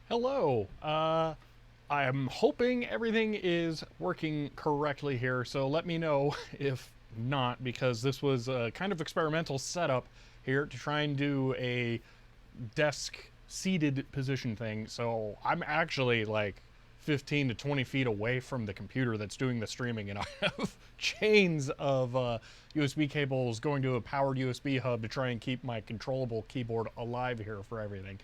Hello. I'm hoping everything is working correctly here, so let me know if not, because this was a kind of experimental setup here to try and do a desk seated position thing. So I'm actually like 15 to 20 feet away from the computer that's doing the streaming, and I have chains of USB cables going to a powered USB hub to try and keep my controllable keyboard alive here for everything.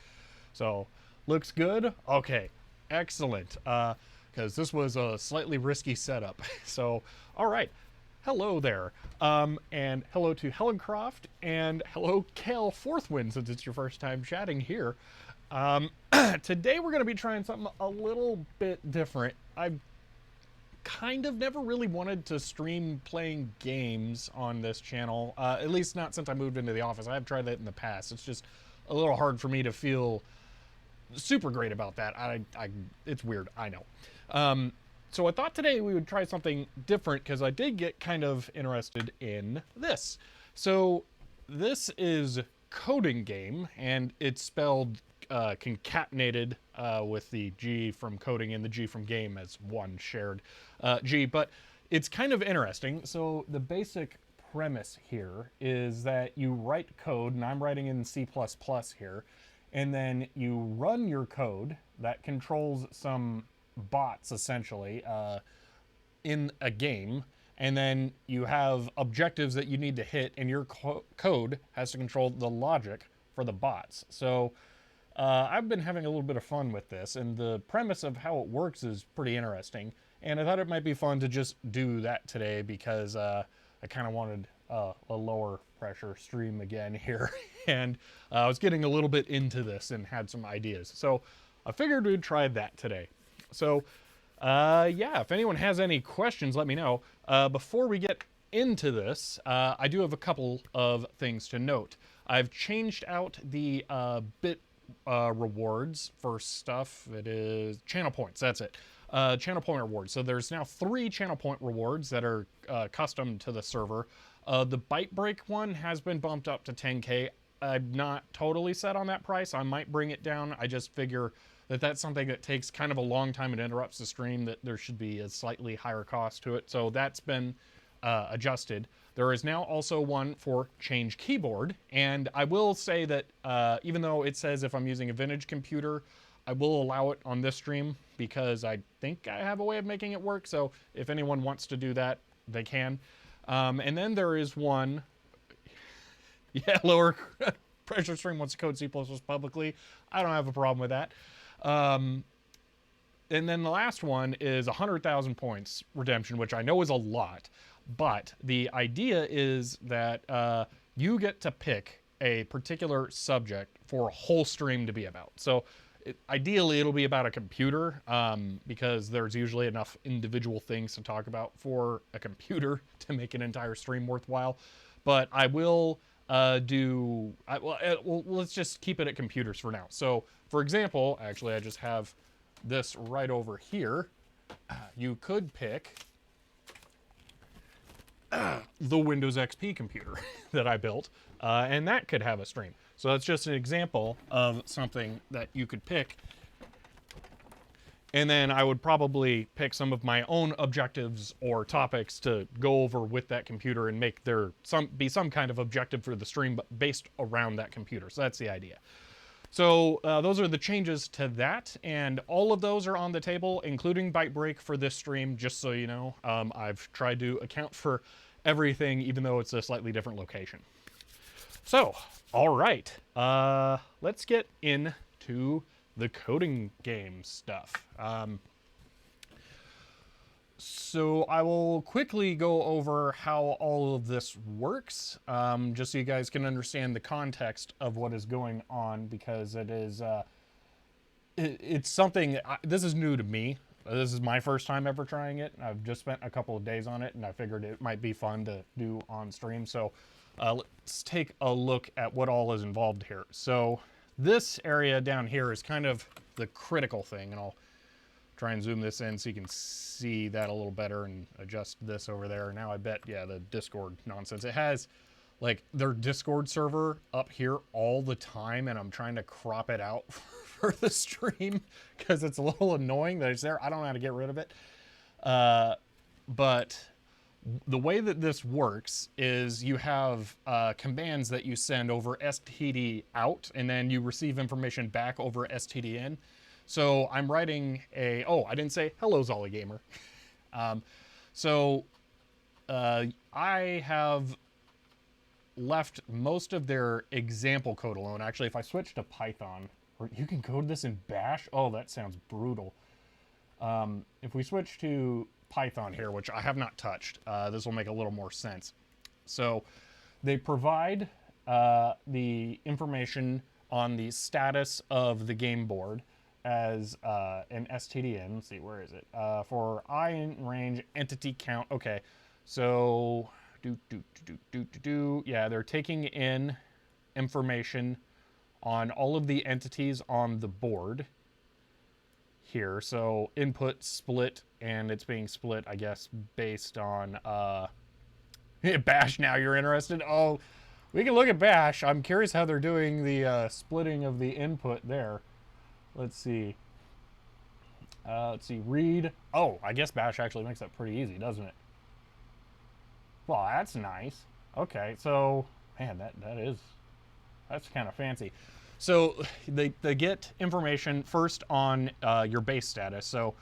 So, looks good? Okay, excellent. Because this was a slightly risky setup. So, all right. Hello there. And hello to Helen Croft, and hello, Kale Forthwind, since it's your first time chatting here. Today we're going to be trying something a little bit different. I've kind of never really wanted to stream playing games on this channel, at least not since I moved into the office. I have tried that in the past. It's just a little hard for me to feel super great about that. It's weird, I know. So I thought today we would try something different, because I did get kind of interested in this. So this is Codingame, and it's spelled concatenated with the G from coding and the G from game as one shared G, but it's kind of interesting. So the basic premise here is that you write code, and I'm writing in C++ here, and then you run your code that controls some bots, essentially, in a game, and then you have objectives that you need to hit, and your code has to control the logic for the bots. So I've been having a little bit of fun with this, and the premise of how it works is pretty interesting, and I thought it might be fun to just do that today, because I kind of wanted a lower pressure stream again here, and I was getting a little bit into this and had some ideas, so I figured we'd try that today. So yeah, if anyone has any questions, let me know. Before we get into this, I do have a couple of things to note. I've changed out the bit rewards for stuff. It is channel points, that's it. Channel point rewards. So there's now 3 channel point rewards that are custom to the server. The Byte Break one has been bumped up to 10K. I'm not totally set on that price. I might bring it down. I just figure that that's something that takes kind of a long time and interrupts the stream, that there should be a slightly higher cost to it. So that's been adjusted, there is now also one for change keyboard. And I will say that even though it says if I'm using a vintage computer, I will allow it on this stream because I think I have a way of making it work. So if anyone wants to do that, they can. And then there is one, yeah, lower pressure stream wants to code C++ publicly. I don't have a problem with that. And then the last one is 100,000 points redemption, which I know is a lot. But the idea is that you get to pick a particular subject for a whole stream to be about. So ideally, it'll be about a computer because there's usually enough individual things to talk about for a computer to make an entire stream worthwhile. But I will let's just keep it at computers for now. So, for example, actually, I just have this right over here. You could pick the Windows XP computer that I built, and that could have a stream. So that's just an example of something that you could pick. And then I would probably pick some of my own objectives or topics to go over with that computer and make there be some kind of objective for the stream, but based around that computer. So that's the idea. So those are the changes to that, and all of those are on the table, including Byte Break for this stream, just so you know. I've tried to account for everything, even though it's a slightly different location. So, all right, let's get into the coding game stuff. So I will quickly go over how all of this works, just so you guys can understand the context of what is going on, because it is, it's something, this is new to me. This is my first time ever trying it. I've just spent a couple of days on it, and I figured it might be fun to do on stream. So let's take a look at what all is involved here. So this area down here is kind of the critical thing, and I'll try and zoom this in so you can see that a little better and adjust this over there. Now I bet, yeah, the Discord nonsense. It has like their Discord server up here all the time, and I'm trying to crop it out for the stream because it's a little annoying that it's there. I don't know how to get rid of it. But the way that this works is you have commands that you send over std out, and then you receive information back over std in. So I'm writing a, oh, I didn't say hello, Zolly Gamer. I have left most of their example code alone. Actually, if I switch to Python, or you can code this in Bash. Oh, that sounds brutal. If we switch to Python here, which I have not touched, this will make a little more sense. So they provide the information on the status of the game board as an stdin. Let's see, where is it? For I in range entity count. Okay, so yeah, they're taking in information on all of the entities on the board here. So input split, and it's being split, I guess, based on Bash. Now you're interested? Oh, we can look at Bash. I'm curious how they're doing the splitting of the input there. Let's see. Read. Oh, I guess Bash actually makes that pretty easy, doesn't it? Well, that's nice. Okay, so, man, that's kind of fancy. So they get information first on your base status. So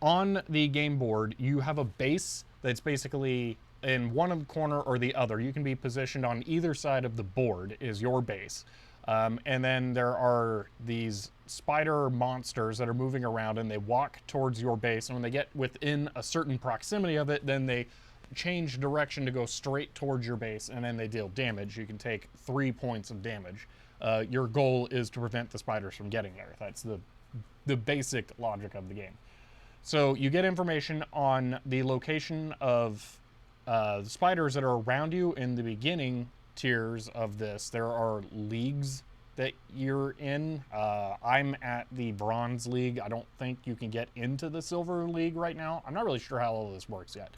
on the game board, you have a base that's basically in one corner or the other. You can be positioned on either side of the board is your base. And then there are these spider monsters that are moving around, and they walk towards your base. And when they get within a certain proximity of it, then they change direction to go straight towards your base, and then they deal damage. You can take 3 points of damage. Your goal is to prevent the spiders from getting there. That's the basic logic of the game. So you get information on the location of the spiders that are around you in the beginning tiers of this. There are leagues that you're in. I'm at the Bronze League. I don't think you can get into the Silver League right now. I'm not really sure how all this works yet.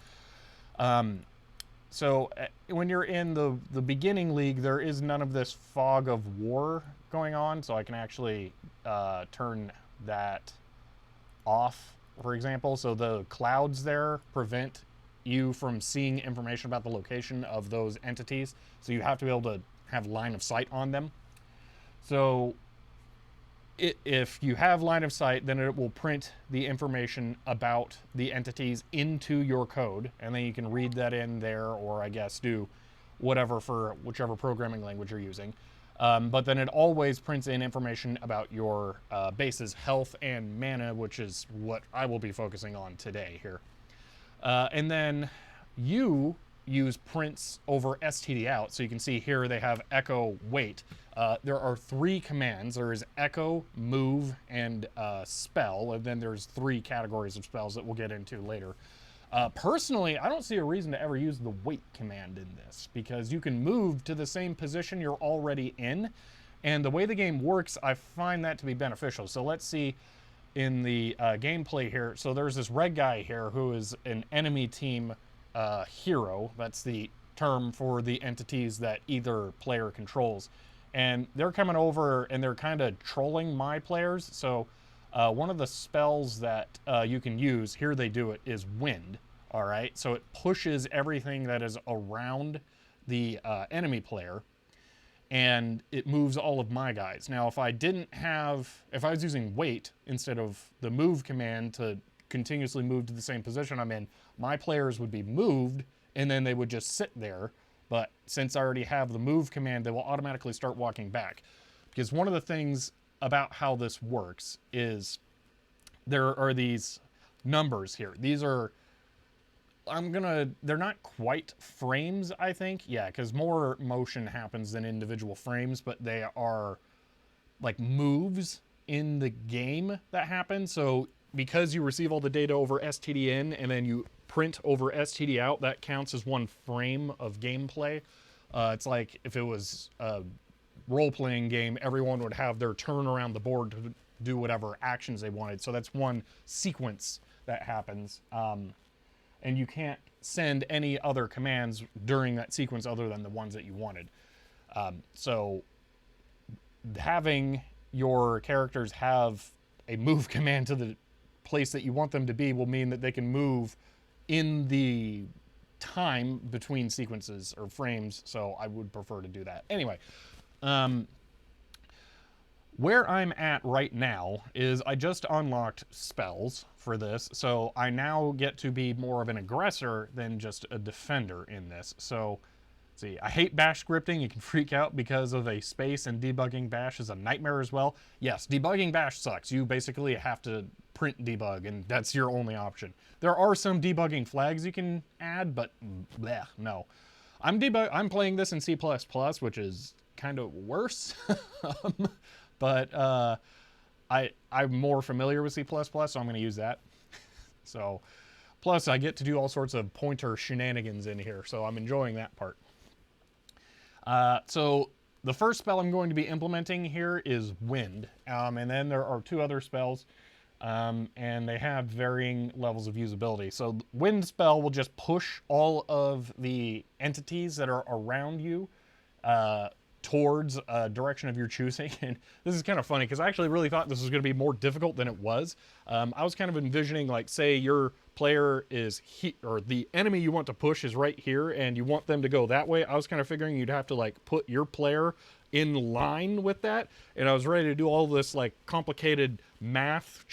So when you're in the beginning league, there is none of this fog of war going on, so I can actually turn that off, for example. So the clouds there prevent you from seeing information about the location of those entities. So you have to be able to have line of sight on them. So if you have line of sight, then it will print the information about the entities into your code, and then you can read that in there, or I guess do whatever for whichever programming language you're using. But then it always prints in information about your base's health and mana, which is what I will be focusing on today here. And then you use prints over std out. So you can see here they have echo wait. There are 3 commands. There is echo, move, and spell. And then there's 3 categories of spells that we'll get into later. Personally, I don't see a reason to ever use the wait command in this, because you can move to the same position you're already in. And the way the game works, I find that to be beneficial. So let's see in the gameplay here. So there's this red guy here who is an enemy team hero. That's the term for the entities that either player controls. And they're coming over and they're kind of trolling my players. So one of the spells that you can use, here they do it, is wind. All right, so it pushes everything that is around the enemy player, and it moves all of my guys. Now, if I was using wait instead of the move command to continuously move to the same position I'm in, my players would be moved, and then they would just sit there. But since I already have the move command, they will automatically start walking back. Because one of the things about how this works is there are these numbers here. These are, they're not quite frames, I think. Yeah, because more motion happens than individual frames, but they are like moves in the game that happen. So because you receive all the data over std in and then you print over std out, that counts as 1 frame of gameplay. It's like if it was a role-playing game, everyone would have their turn around the board to do whatever actions they wanted. So that's 1 sequence that happens. And you can't send any other commands during that sequence other than the ones that you wanted. So having your characters have a move command to the place that you want them to be will mean that they can move in the time between sequences or frames. So I would prefer to do that. Anyway, where I'm at right now is I just unlocked spells for this, so I now get to be more of an aggressor than just a defender in this. So, let's see, I hate bash scripting. You can freak out because of a space, and debugging bash is a nightmare as well. Yes, debugging bash sucks. You basically have to print debug, and that's your only option. There are some debugging flags you can add, but bleh, no. I'm playing this in C++, which is kind of worse. But I'm more familiar with C++, so I'm going to use that. So, plus I get to do all sorts of pointer shenanigans in here, so I'm enjoying that part. So the first spell I'm going to be implementing here is wind, and then there are 2 other spells, and they have varying levels of usability. So wind spell will just push all of the entities that are around you towards a direction of your choosing. And this is kind of funny because I actually really thought this was going to be more difficult than it was. I was kind of envisioning, like, say your player is or the enemy you want to push is right here and you want them to go that way. I was kind of figuring you'd have to like put your player in line with that, and I was ready to do all this like complicated math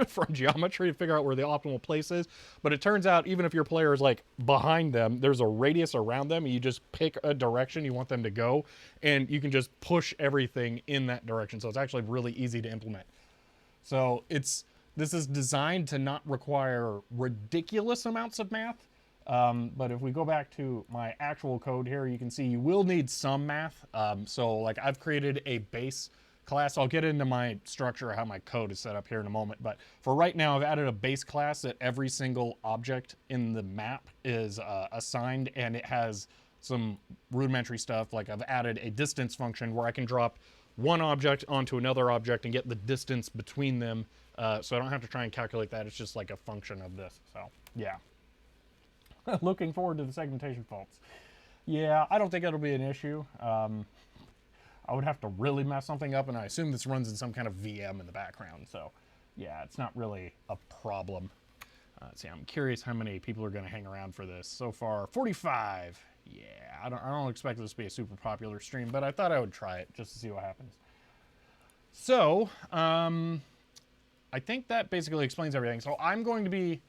from geometry to figure out where the optimal place is. But it turns out even if your player is like behind them, there's a radius around them, and you just pick a direction you want them to go, and you can just push everything in that direction. So it's actually really easy to implement. So this is designed to not require ridiculous amounts of math. But if we go back to my actual code here, you can see you will need some math. So like I've created a base class. I'll get into my structure, how my code is set up here in a moment. But for right now, I've added a base class that every single object in the map is assigned, and it has some rudimentary stuff. Like I've added a distance function where I can drop one object onto another object and get the distance between them. So I don't have to try and calculate that. It's just like a function of this. So yeah. Looking forward to the segmentation faults. Yeah, I don't think it'll be an issue. I would have to really mess something up, and I assume this runs in some kind of VM in the background. So yeah, it's not really a problem. Let's see, I'm curious how many people are going to hang around for this. So far, 45. Yeah, I don't expect this to be a super popular stream, but I thought I would try it just to see what happens. So, I think that basically explains everything. So I'm going to be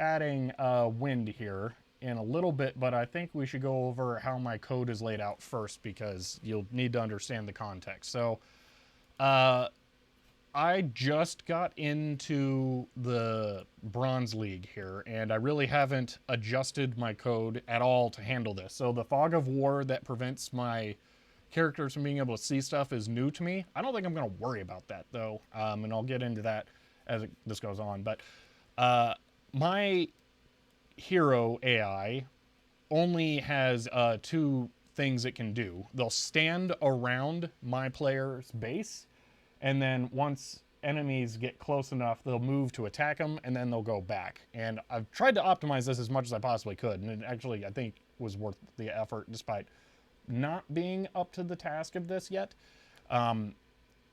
adding wind here in a little bit, but I think we should go over how my code is laid out first because you'll need to understand the context. So, I just got into the Bronze League here, and I really haven't adjusted my code at all to handle this. So the fog of war that prevents my characters from being able to see stuff is new to me. I don't think I'm going to worry about that, though, and I'll get into that as this goes on. But my hero AI only has two things it can do. They'll stand around my player's base, and then once enemies get close enough, they'll move to attack them, and then they'll go back. And I've tried to optimize this as much as I possibly could, and it actually, I think, was worth the effort, despite not being up to the task of this yet,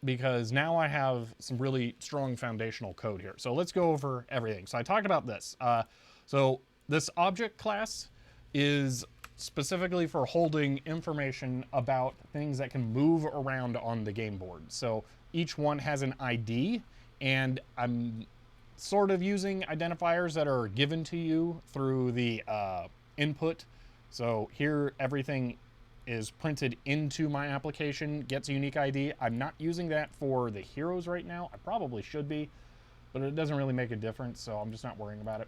because now I have some really strong foundational code here. So let's go over everything. So I talked about this. So this object class is specifically for holding information about things that can move around on the game board. So each one has an ID, and I'm sort of using identifiers that are given to you through the input. So here, everything is printed into my application, gets a unique ID. I'm not using that for the heroes right now. I probably should be, but it doesn't really make a difference, so I'm just not worrying about it.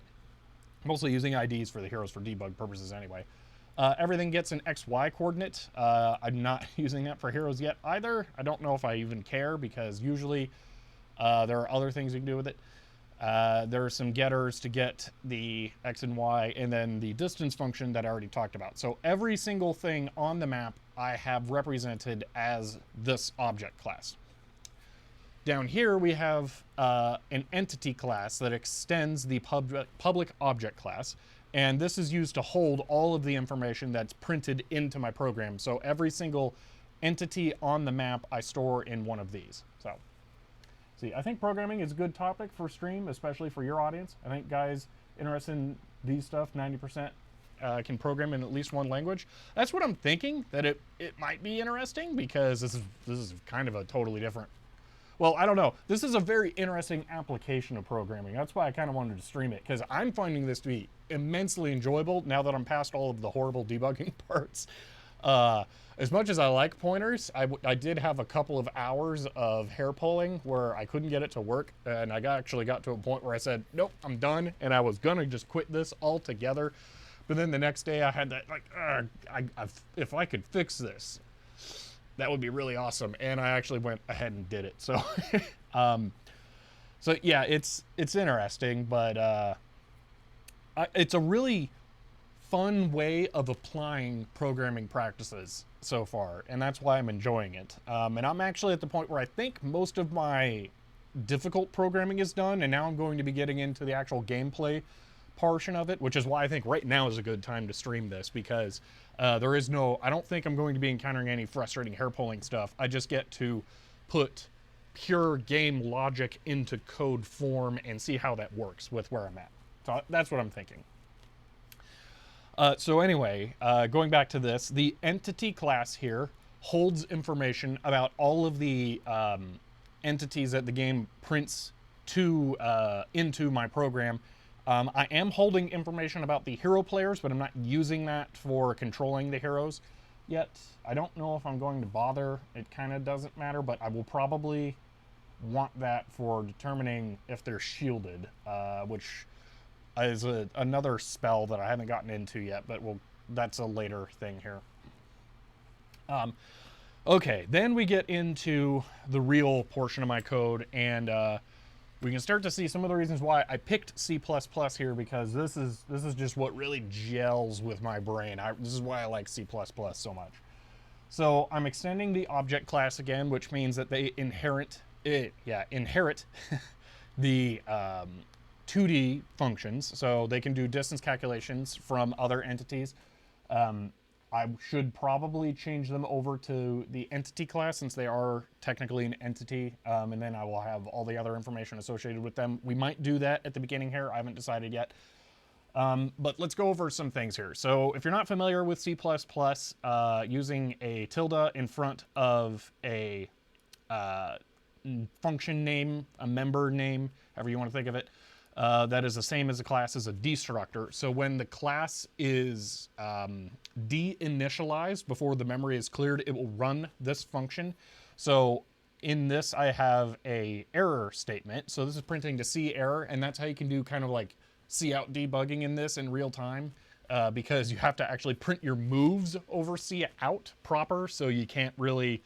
Mostly using IDs for the heroes for debug purposes anyway. Everything gets an XY coordinate. I'm not using that for heroes yet either. I don't know if I even care because usually there are other things you can do with it. There are some getters to get the X and Y, and then the distance function that I already talked about. So every single thing on the map I have represented as this object class. Down here we have an entity class that extends the public object class, and this is used to hold all of the information that's printed into my program. So every single entity on the map I store in one of these. So, see, I think programming is a good topic for stream, especially for your audience. I think guys interested in these stuff, 90% can program in at least one language. That's what I'm thinking, that it might be interesting, because this is kind of a totally different. Well, I don't know. This is a very interesting application of programming. That's why I kind of wanted to stream it, because I'm finding this to be immensely enjoyable now that I'm past all of the horrible debugging parts. As much as I like pointers, I did have a couple of hours of hair pulling where I couldn't get it to work, and I actually got to a point where I said, nope, I'm done, and I was gonna just quit this altogether. But then the next day I had that, like, if I could fix this, that would be really awesome. And I actually went ahead and did it. So, so yeah, it's interesting, but it's a really fun way of applying programming practices so far, and that's why I'm enjoying it. And I'm actually at the point where I think most of my difficult programming is done, and now I'm going to be getting into the actual gameplay portion of it, which is why I think right now is a good time to stream this, because there is no, I don't think I'm going to be encountering any frustrating hair pulling stuff. I just get to put pure game logic into code form and see how that works with where I'm at. So that's what I'm thinking. So anyway, going back to this, the entity class here holds information about all of the entities that the game prints to into my program. I am holding information about the hero players, but I'm not using that for controlling the heroes yet. I don't know if I'm going to bother. It kind of doesn't matter, but I will probably want that for determining if they're shielded, which is another spell that I haven't gotten into yet, but that's a later thing here. Okay, then we get into the real portion of my code, and we can start to see some of the reasons why I picked C++ here, because this is just what really gels with my brain. This is why I like C++ so much. So I'm extending the object class again, which means that they inherit the 2D functions, so they can do distance calculations from other entities. I should probably change them over to the entity class since they are technically an entity, and then I will have all the other information associated with them. We might do that at the beginning here. I haven't decided yet. But let's go over some things here. So if you're not familiar with C++, using a tilde in front of a function name, a member name, however you want to think of it, that is the same as a class as a destructor. So when the class is de-initialized before the memory is cleared, it will run this function. So in this, I have a error statement. So this is printing to C error, and that's how you can do kind of like cout debugging in this in real time, because you have to actually print your moves over cout proper, so you can't really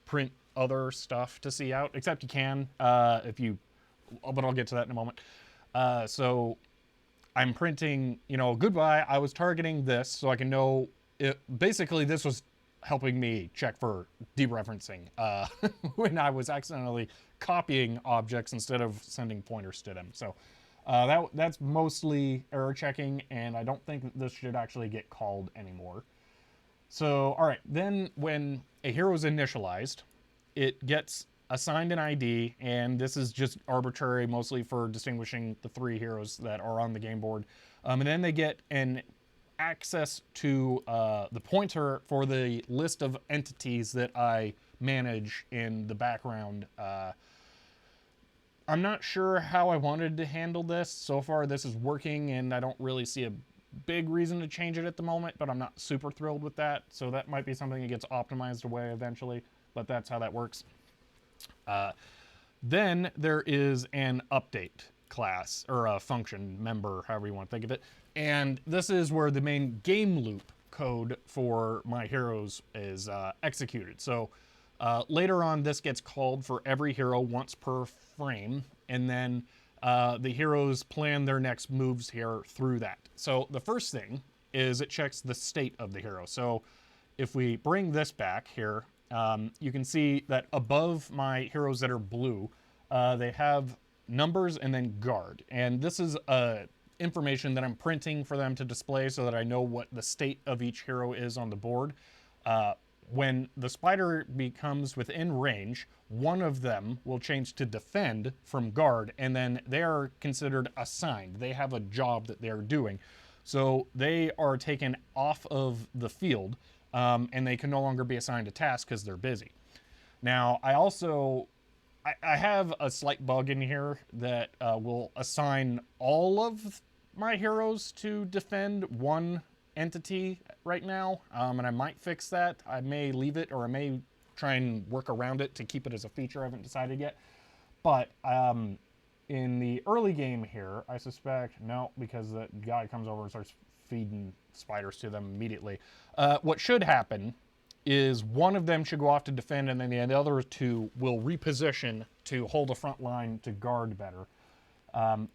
print other stuff to cout, except you can if you, but I'll get to that in a moment. So I'm printing, you know, goodbye, I was targeting this, so I can know it. Basically, this was helping me check for dereferencing when I was accidentally copying objects instead of sending pointers to them. So that's mostly error checking, and I don't think that this should actually get called anymore. So, all right, then when a hero is initialized, it gets assigned an ID, and this is just arbitrary, mostly for distinguishing the 3 heroes that are on the game board. And then they get an access to the pointer for the list of entities that I manage in the background. I'm not sure how I wanted to handle this. So far, this is working, and I don't really see a big reason to change it at the moment, but I'm not super thrilled with that. So that might be something that gets optimized away eventually, but that's how that works. Then there is an update class, or a function, member, however you want to think of it. And this is where the main game loop code for my heroes is executed. So later on, this gets called for every hero once per frame, and then the heroes plan their next moves here through that. So the first thing is it checks the state of the hero. So if we bring this back here, you can see that above my heroes that are blue, they have numbers and then guard. And this is information that I'm printing for them to display so that I know what the state of each hero is on the board. When the spider becomes within range, one of them will change to defend from guard, and then they are considered assigned. They have a job that they're doing. So they are taken off of the field, and they can no longer be assigned a task because they're busy. Now, I have a slight bug in here that will assign all of my heroes to defend one entity right now, and I might fix that. I may leave it, or I may try and work around it to keep it as a feature. I haven't decided yet. But in the early game here, I suspect, no, because the guy comes over and starts feeding spiders to them immediately. What should happen is one of them should go off to defend, and then the other 2 will reposition to hold a front line to guard better.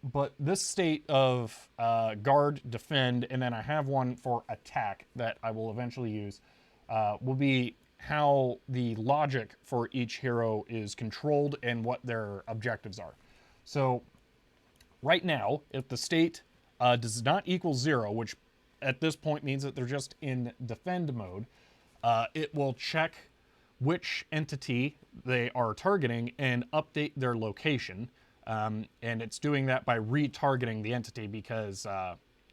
But this state of guard, defend, and then I have one for attack that I will eventually use, will be how the logic for each hero is controlled and what their objectives are. So right now, if the state does not equal 0, which at this point means that they're just in defend mode, it will check which entity they are targeting and update their location. And it's doing that by retargeting the entity because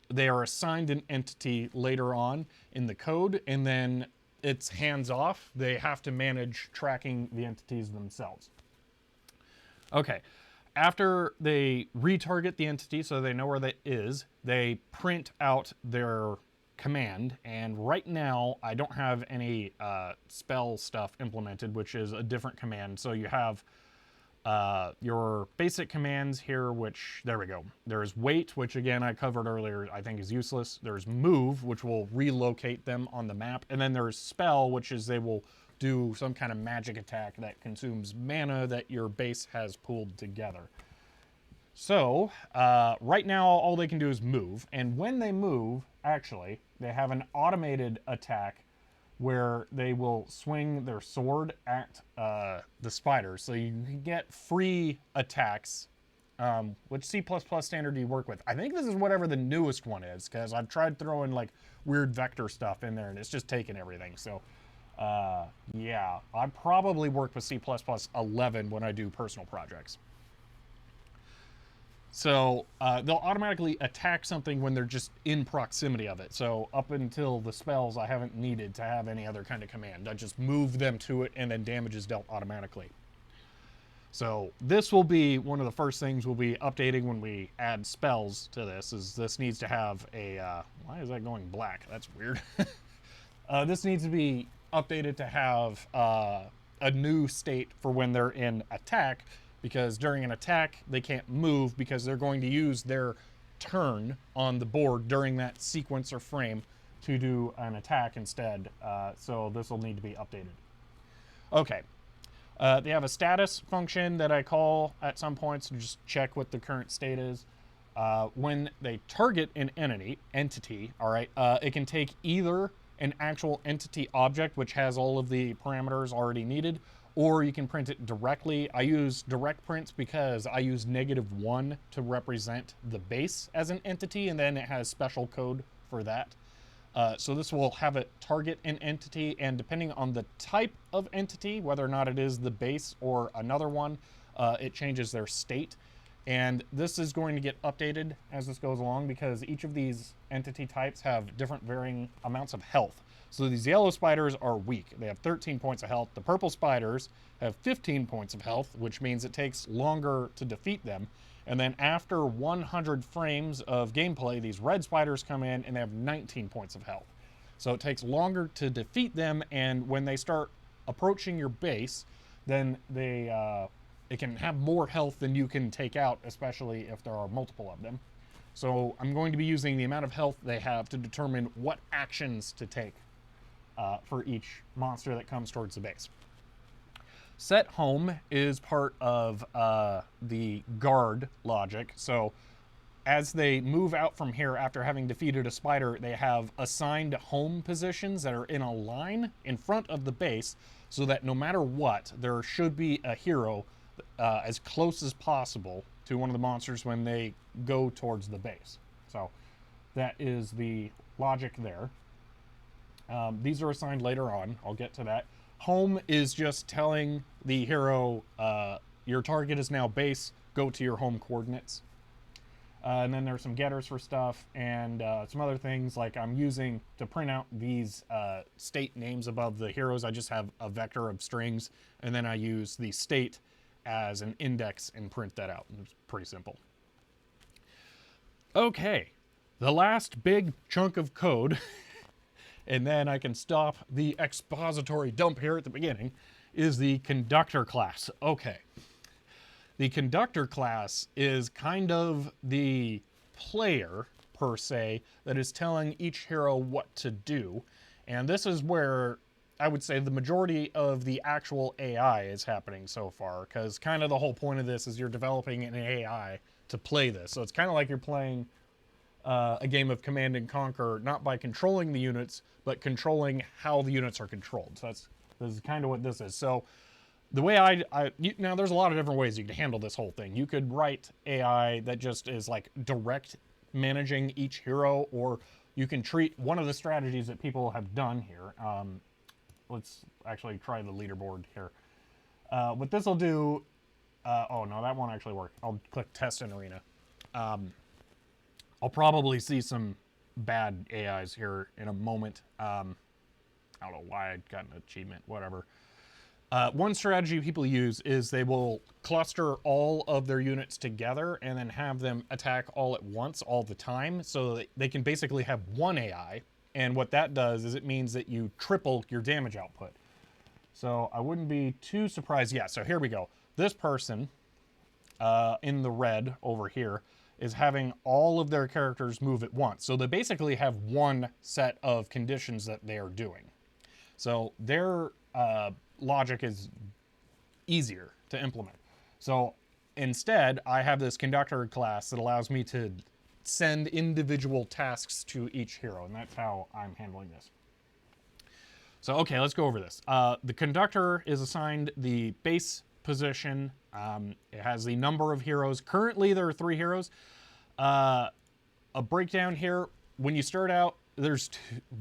they are assigned an entity later on in the code, and then it's hands off. They have to manage tracking the entities themselves. Okay, after they retarget the entity so they know where that is, they print out their command, and right now I don't have any spell stuff implemented, which is a different command. So you have your basic commands here, which, there we go. There's wait, which again I covered earlier, I think is useless. There's move, which will relocate them on the map. And then there's spell, which is they will do some kind of magic attack that consumes mana that your base has pooled together. So right now all they can do is move. And when they move, actually, they have an automated attack where they will swing their sword at the spiders. So you can get free attacks Which C++ standard do you work with? I think this is whatever the newest one is, because I've tried throwing like weird vector stuff in there and it's just taking everything. So yeah, I probably work with C++ 11 when I do personal projects. So they'll automatically attack something when they're just in proximity of it. So up until the spells, I haven't needed to have any other kind of command. I just move them to it and then damage is dealt automatically. So this will be one of the first things we'll be updating when we add spells to this, is this needs to have a, why is that going black? That's weird. This needs to be updated to have a new state for when they're in attack, because during an attack, they can't move because they're going to use their turn on the board during that sequence or frame to do an attack instead. So this will need to be updated. Okay. They have a status function that I call at some points to just check what the current state is. When they target an entity, all right, it can take either an actual entity object, which has all of the parameters already needed, or you can print it directly. I use direct prints because I use -1 to represent the base as an entity, and then it has special code for that. So this will have it target an entity, and depending on the type of entity, whether or not it is the base or another one, it changes their state. And this is going to get updated as this goes along, because each of these entity types have different varying amounts of health. So these yellow spiders are weak. They have 13 points of health. The purple spiders have 15 points of health, which means it takes longer to defeat them. And then after 100 frames of gameplay, these red spiders come in and they have 19 points of health. So it takes longer to defeat them, and when they start approaching your base, then it can have more health than you can take out, especially if there are multiple of them. So I'm going to be using the amount of health they have to determine what actions to take for each monster that comes towards the base. Set home is part of the guard logic. So as they move out from here after having defeated a spider, they have assigned home positions that are in a line in front of the base, so that no matter what, there should be a hero as close as possible to one of the monsters when they go towards the base. So that is the logic there. These are assigned later on. I'll get to that. Home is just telling the hero, your target is now base, go to your home coordinates. And then there's some getters for stuff, and some other things like I'm using to print out these state names above the heroes. I just have a vector of strings, and then I use the state as an index and print that out. It's pretty simple. Okay, the last big chunk of code and then I can stop the expository dump here at the beginning, is the Conductor Class. Okay. The Conductor Class is kind of the player, per se, that is telling each hero what to do. And this is where I would say the majority of the actual AI is happening so far, because kind of the whole point of this is you're developing an AI to play this. So it's kind of like you're playing a game of Command and Conquer, not by controlling the units, but controlling how the units are controlled. So this is kind of what this is. So the way now there's a lot of different ways you can handle this whole thing. You could write AI that just is like direct managing each hero, or you can treat one of the strategies that people have done here. Let's actually try the leaderboard here. What this will do, oh no, that won't actually work. I'll click test in arena. I'll probably see some bad AIs here in a moment. I don't know why I got an achievement, whatever. One strategy people use is they will cluster all of their units together and then have them attack all at once all the time, so that they can basically have one AI. And what that does is it means that you triple your damage output. So I wouldn't be too surprised. Yeah, so here we go. This person in the red over here is having all of their characters move at once. So they basically have one set of conditions that they are doing. So their logic is easier to implement. So instead, I have this Conductor class that allows me to send individual tasks to each hero, and that's how I'm handling this. So, okay, let's go over this. The Conductor is assigned the base position. It has the number of heroes. Currently, there are 3 heroes. A breakdown here. When you start out, there's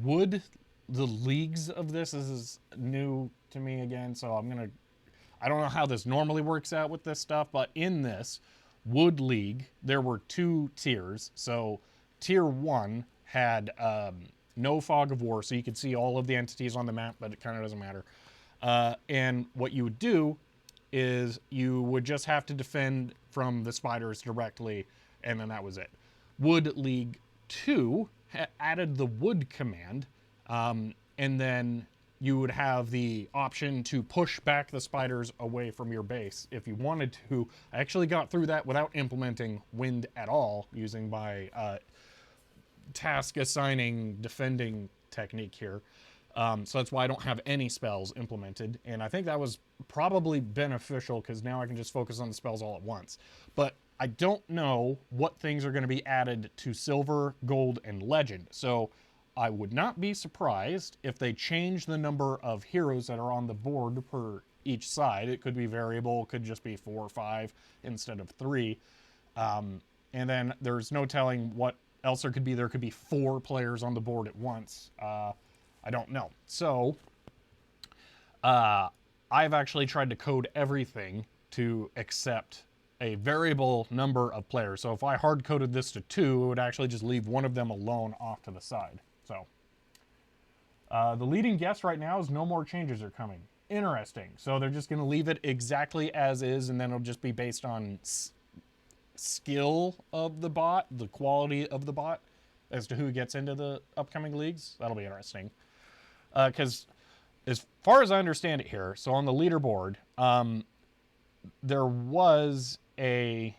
the leagues of this is new to me again, so I don't know how this normally works out with this stuff, but in this Wood League, there were 2 tiers. So tier 1 had no fog of war, so you could see all of the entities on the map, but it kind of doesn't matter. And what you would do is you would just have to defend from the spiders directly, and then that was it. Wood League 2 added the wood command, and then you would have the option to push back the spiders away from your base if you wanted to. I actually got through that without implementing wind at all, using my task assigning defending technique here. So that's why I don't have any spells implemented, and I think that was probably beneficial because now I can just focus on the spells all at once. But I don't know what things are going to be added to Silver, Gold, and Legend, so I would not be surprised if they change the number of heroes that are on the board per each side. It could be variable, it could just be 4 or 5 instead of 3. And then there's no telling what else there could be. There could be 4 players on the board at once. I don't know. So I've actually tried to code everything to accept a variable number of players. So if I hard coded this to 2, it would actually just leave one of them alone off to the side. So the leading guess right now is no more changes are coming. Interesting. So they're just going to leave it exactly as is, and then it'll just be based on skill of the bot, the quality of the bot, as to who gets into the upcoming leagues. That'll be interesting. Because as far as I understand it here, so on the leaderboard, there was a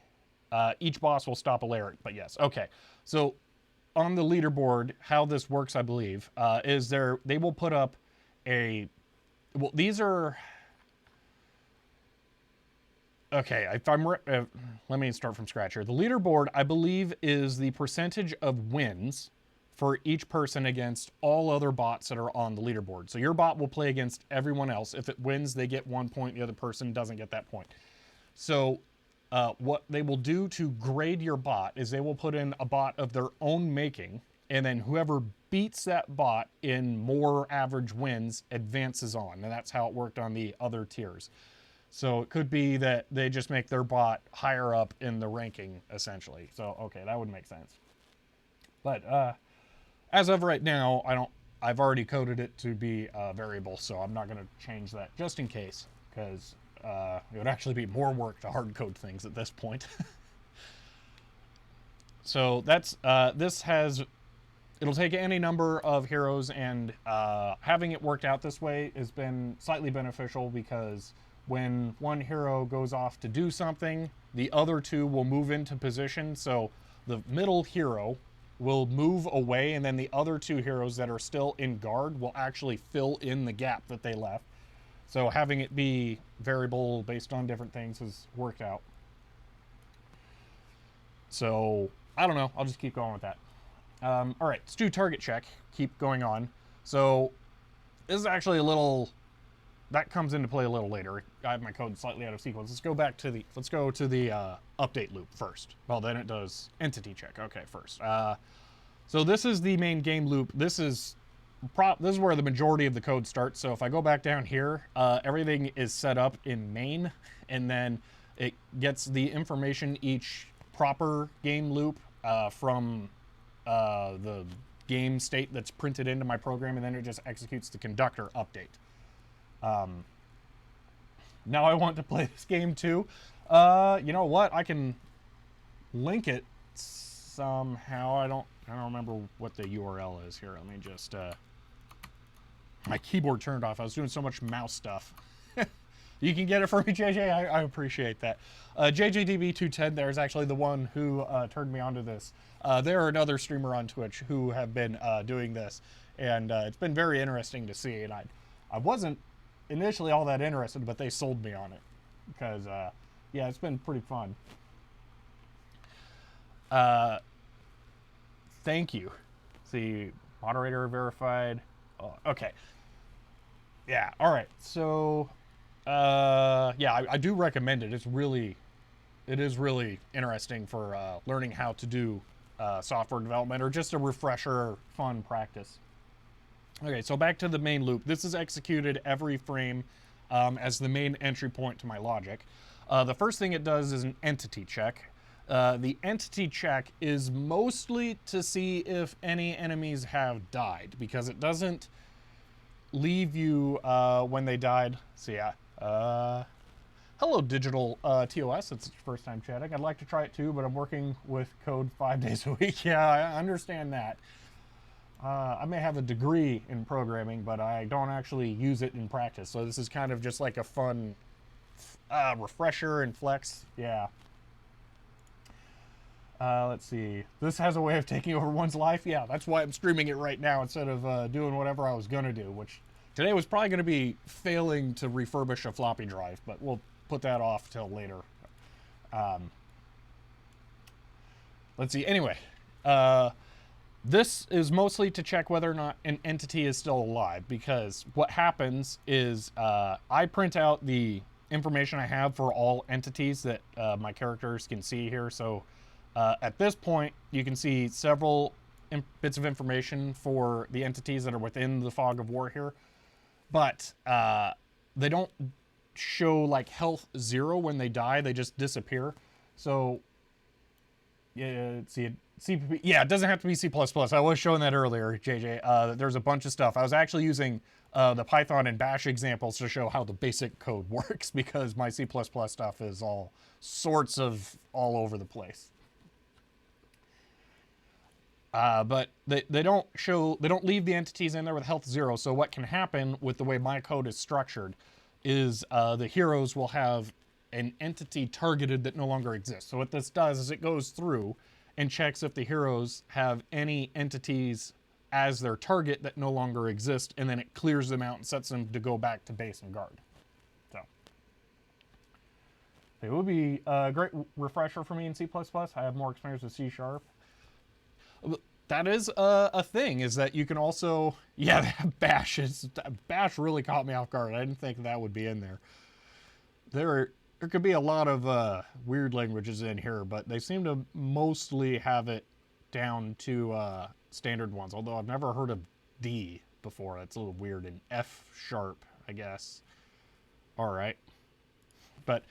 each boss will stop a layer, but yes, okay. So on the leaderboard, how this works, I believe, is they will put up well, these are, okay, let me start from scratch here. The leaderboard, I believe, is the percentage of wins for each person against all other bots that are on the leaderboard. So your bot will play against everyone else. If it wins, they get 1 point. The other person doesn't get that point. So what they will do to grade your bot is they will put in a bot of their own making, and then whoever beats that bot in more average wins advances on. And that's how it worked on the other tiers. So it could be that they just make their bot higher up in the ranking, essentially. So, okay, that would make sense. But as of right now, I've already coded it to be a variable, so I'm not going to change that just in case, because it would actually be more work to hard code things at this point. So that's it'll take any number of heroes, and having it worked out this way has been slightly beneficial, because when one hero goes off to do something, the other 2 will move into position. So the middle hero will move away, and then the other 2 heroes that are still in guard will actually fill in the gap that they left. So having it be variable based on different things has worked out. So I don't know. I'll just keep going with that. All right, let's do target check. Keep going on. So this is actually a little, that comes into play a little later. I have my code slightly out of sequence. Let's go to the update loop first. Well, then it does entity check. Okay, first. So this is the main game loop. This is where the majority of the code starts. So if I go back down here, everything is set up in main, and then it gets the information each proper game loop from the game state that's printed into my program, and then it just executes the conductor update. Now I want to play this game too. You know what? I can link it somehow. I don't remember what the URL is here. Let me just my keyboard turned off. I was doing so much mouse stuff. You can get it for me, JJ. I appreciate that. JJDB210 there is actually the one who turned me onto this. They're another streamer on Twitch who have been doing this, and it's been very interesting to see. And I wasn't initially all that interested, but they sold me on it because, yeah, it's been pretty fun. Thank you. See, moderator verified. Oh, okay. Yeah, all right. So Yeah, I do recommend it. It is really interesting for learning how to do software development, or just a refresher, fun practice. Okay, so back to the main loop. This is executed every frame as the main entry point to my logic. The first thing it does is an entity check. The entity check is mostly to see if any enemies have died, because it doesn't leave you when they died. So yeah. Hello, digital TOS. It's your first time chatting. I'd like to try it too, but I'm working with code 5 days a week. Yeah, I understand that. I may have a degree in programming, but I don't actually use it in practice. So this is kind of just like a fun refresher and flex. Yeah. Let's see. This has a way of taking over one's life. Yeah, that's why I'm streaming it right now instead of doing whatever I was going to do, which today was probably going to be failing to refurbish a floppy drive, but we'll put that off till later. Let's see. Anyway, this is mostly to check whether or not an entity is still alive, because what happens is I print out the information I have for all entities that my characters can see here. So at this point, you can see several bits of information for the entities that are within the fog of war here, but they don't show like health 0 when they die. They just disappear. So yeah, see, CPP, yeah, it doesn't have to be C++. I was showing that earlier, JJ. There's a bunch of stuff. I was actually using the Python and Bash examples to show how the basic code works, because my C++ stuff is all sorts of all over the place. But they don't leave the entities in there with health 0. So what can happen with the way my code is structured is the heroes will have an entity targeted that no longer exists. So what this does is it goes through and checks if the heroes have any entities as their target that no longer exist, and then it clears them out and sets them to go back to base and guard. So it would be a great refresher for me in C++. I have more experience with C#. That is a thing, is that you can also, yeah, Bash really caught me off guard. I didn't think that would be in there. There could be a lot of weird languages in here, but they seem to mostly have it down to standard ones, although I've never heard of D before. That's a little weird. And F#, I guess. All right. But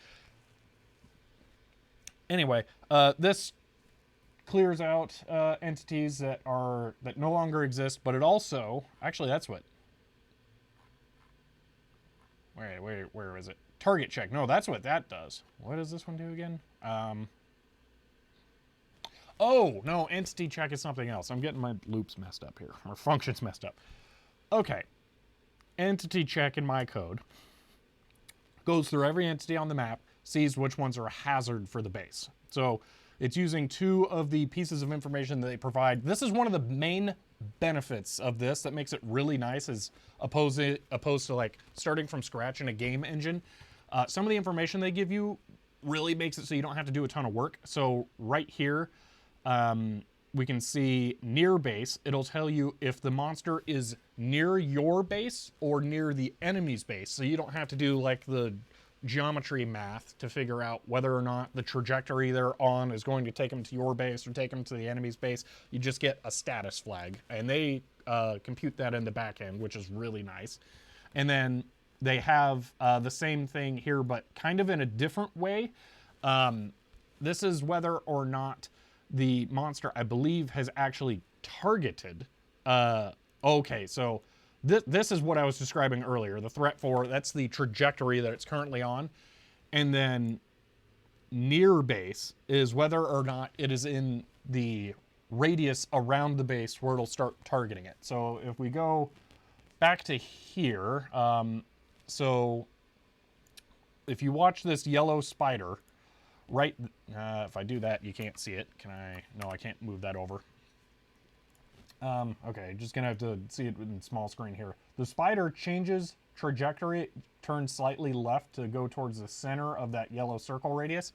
anyway, this clears out entities that no longer exist, but it also, actually that's what, where is it? Target check. No, that's what that does. What does this one do again? Oh, no, entity check is something else. I'm getting my loops messed up here, or functions messed up. Okay. Entity check in my code goes through every entity on the map, sees which ones are a hazard for the base. So it's using 2 of the pieces of information that they provide. This is one of the main benefits of this that makes it really nice, as opposed to like starting from scratch in a game engine. Some of the information they give you really makes it so you don't have to do a ton of work. So right here, we can see near base. It'll tell you if the monster is near your base or near the enemy's base. So you don't have to do like the geometry math to figure out whether or not the trajectory they're on is going to take them to your base or take them to the enemy's base. You just get a status flag, and they compute that in the back end, which is really nice. And then they have the same thing here, but kind of in a different way. This is whether or not the monster, I believe, has actually targeted. Okay, so this is what I was describing earlier. The threat for, that's the trajectory that it's currently on. And then near base is whether or not it is in the radius around the base where it'll start targeting it. So if we go back to here, so if you watch this yellow spider, right, if I do that, you can't see it. Can I? No, I can't move that over. Okay, just gonna have to see it in small screen here. The spider changes trajectory, turns slightly left to go towards the center of that yellow circle radius.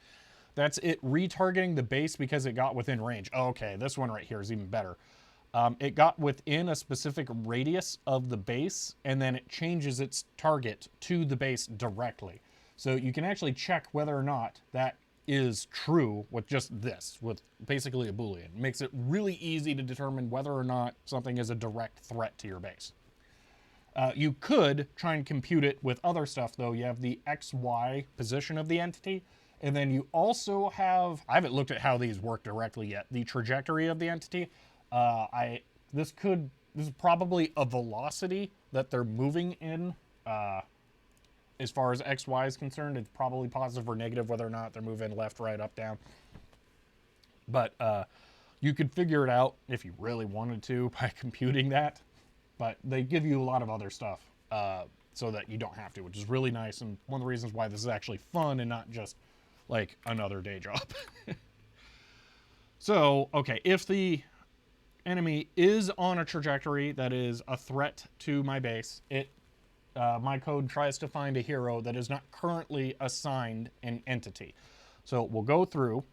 That's it retargeting the base because it got within range. Okay, this one right here is even better. It got within a specific radius of the base, and then it changes its target to the base directly. So you can actually check whether or not that is true with just this, with basically a Boolean. It makes it really easy to determine whether or not something is a direct threat to your base. You could try and compute it with other stuff, though. You have the XY position of the entity, and then you also have, I haven't looked at how these work directly yet, the trajectory of the entity. This is probably a velocity that they're moving in. As far as XY is concerned, it's probably positive or negative, whether or not they're moving left, right, up, down. But you could figure it out if you really wanted to by computing that. But they give you a lot of other stuff so that you don't have to, which is really nice. And one of the reasons why this is actually fun and not just like another day job. So, okay, if the enemy is on a trajectory that is a threat to my base, my code tries to find a hero that is not currently assigned an entity. So we'll go through.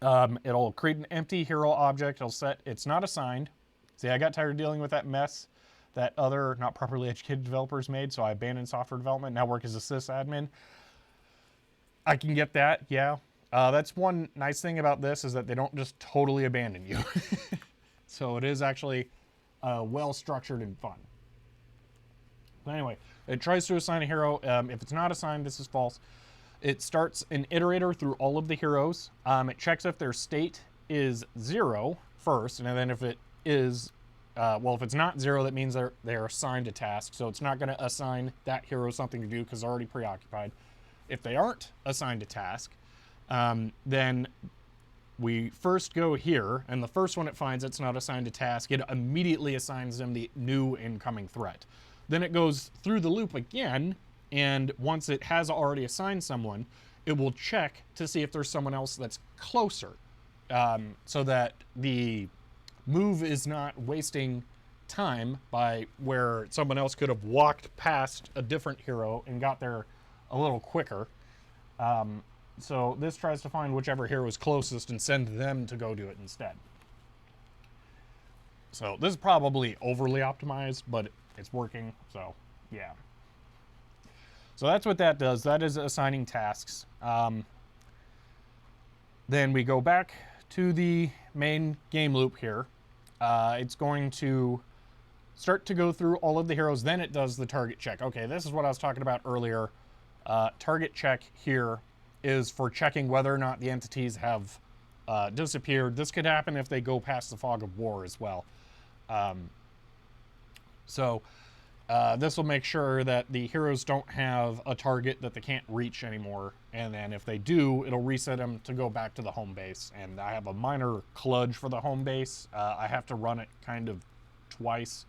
It'll create an empty hero object. It'll set it's not assigned. See, I got tired of dealing with that mess that other not properly educated developers made, so I abandoned software development, now work as a sysadmin. I can get that, yeah. That's one nice thing about this is that they don't just totally abandon you. So it is actually well-structured and fun. But anyway, it tries to assign a hero. If it's not assigned, this is false. It starts an iterator through all of the heroes. It checks if their state is 0 first, and then if it is, if it's not 0, that means they're assigned a task. So it's not going to assign that hero something to do because they're already preoccupied. If they aren't assigned a task, then we first go here, and the first one it finds it's not assigned a task, it immediately assigns them the new incoming threat. Then it goes through the loop again, and once it has already assigned someone, it will check to see if there's someone else that's closer, so that the move is not wasting time by where someone else could have walked past a different hero and got there a little quicker. So this tries to find whichever hero is closest and send them to go do it instead. So this is probably overly optimized, but it's working, so yeah. So that's what that does. That is assigning tasks. Then we go back to the main game loop here. It's going to start to go through all of the heroes, then it does the target check. Okay, this is what I was talking about earlier. Target check here is for checking whether or not the entities have disappeared. This could happen if they go past the fog of war as well. This will make sure that the heroes don't have a target that they can't reach anymore. And then if they do, it'll reset them to go back to the home base. And I have a minor kludge for the home base. I have to run it kind of twice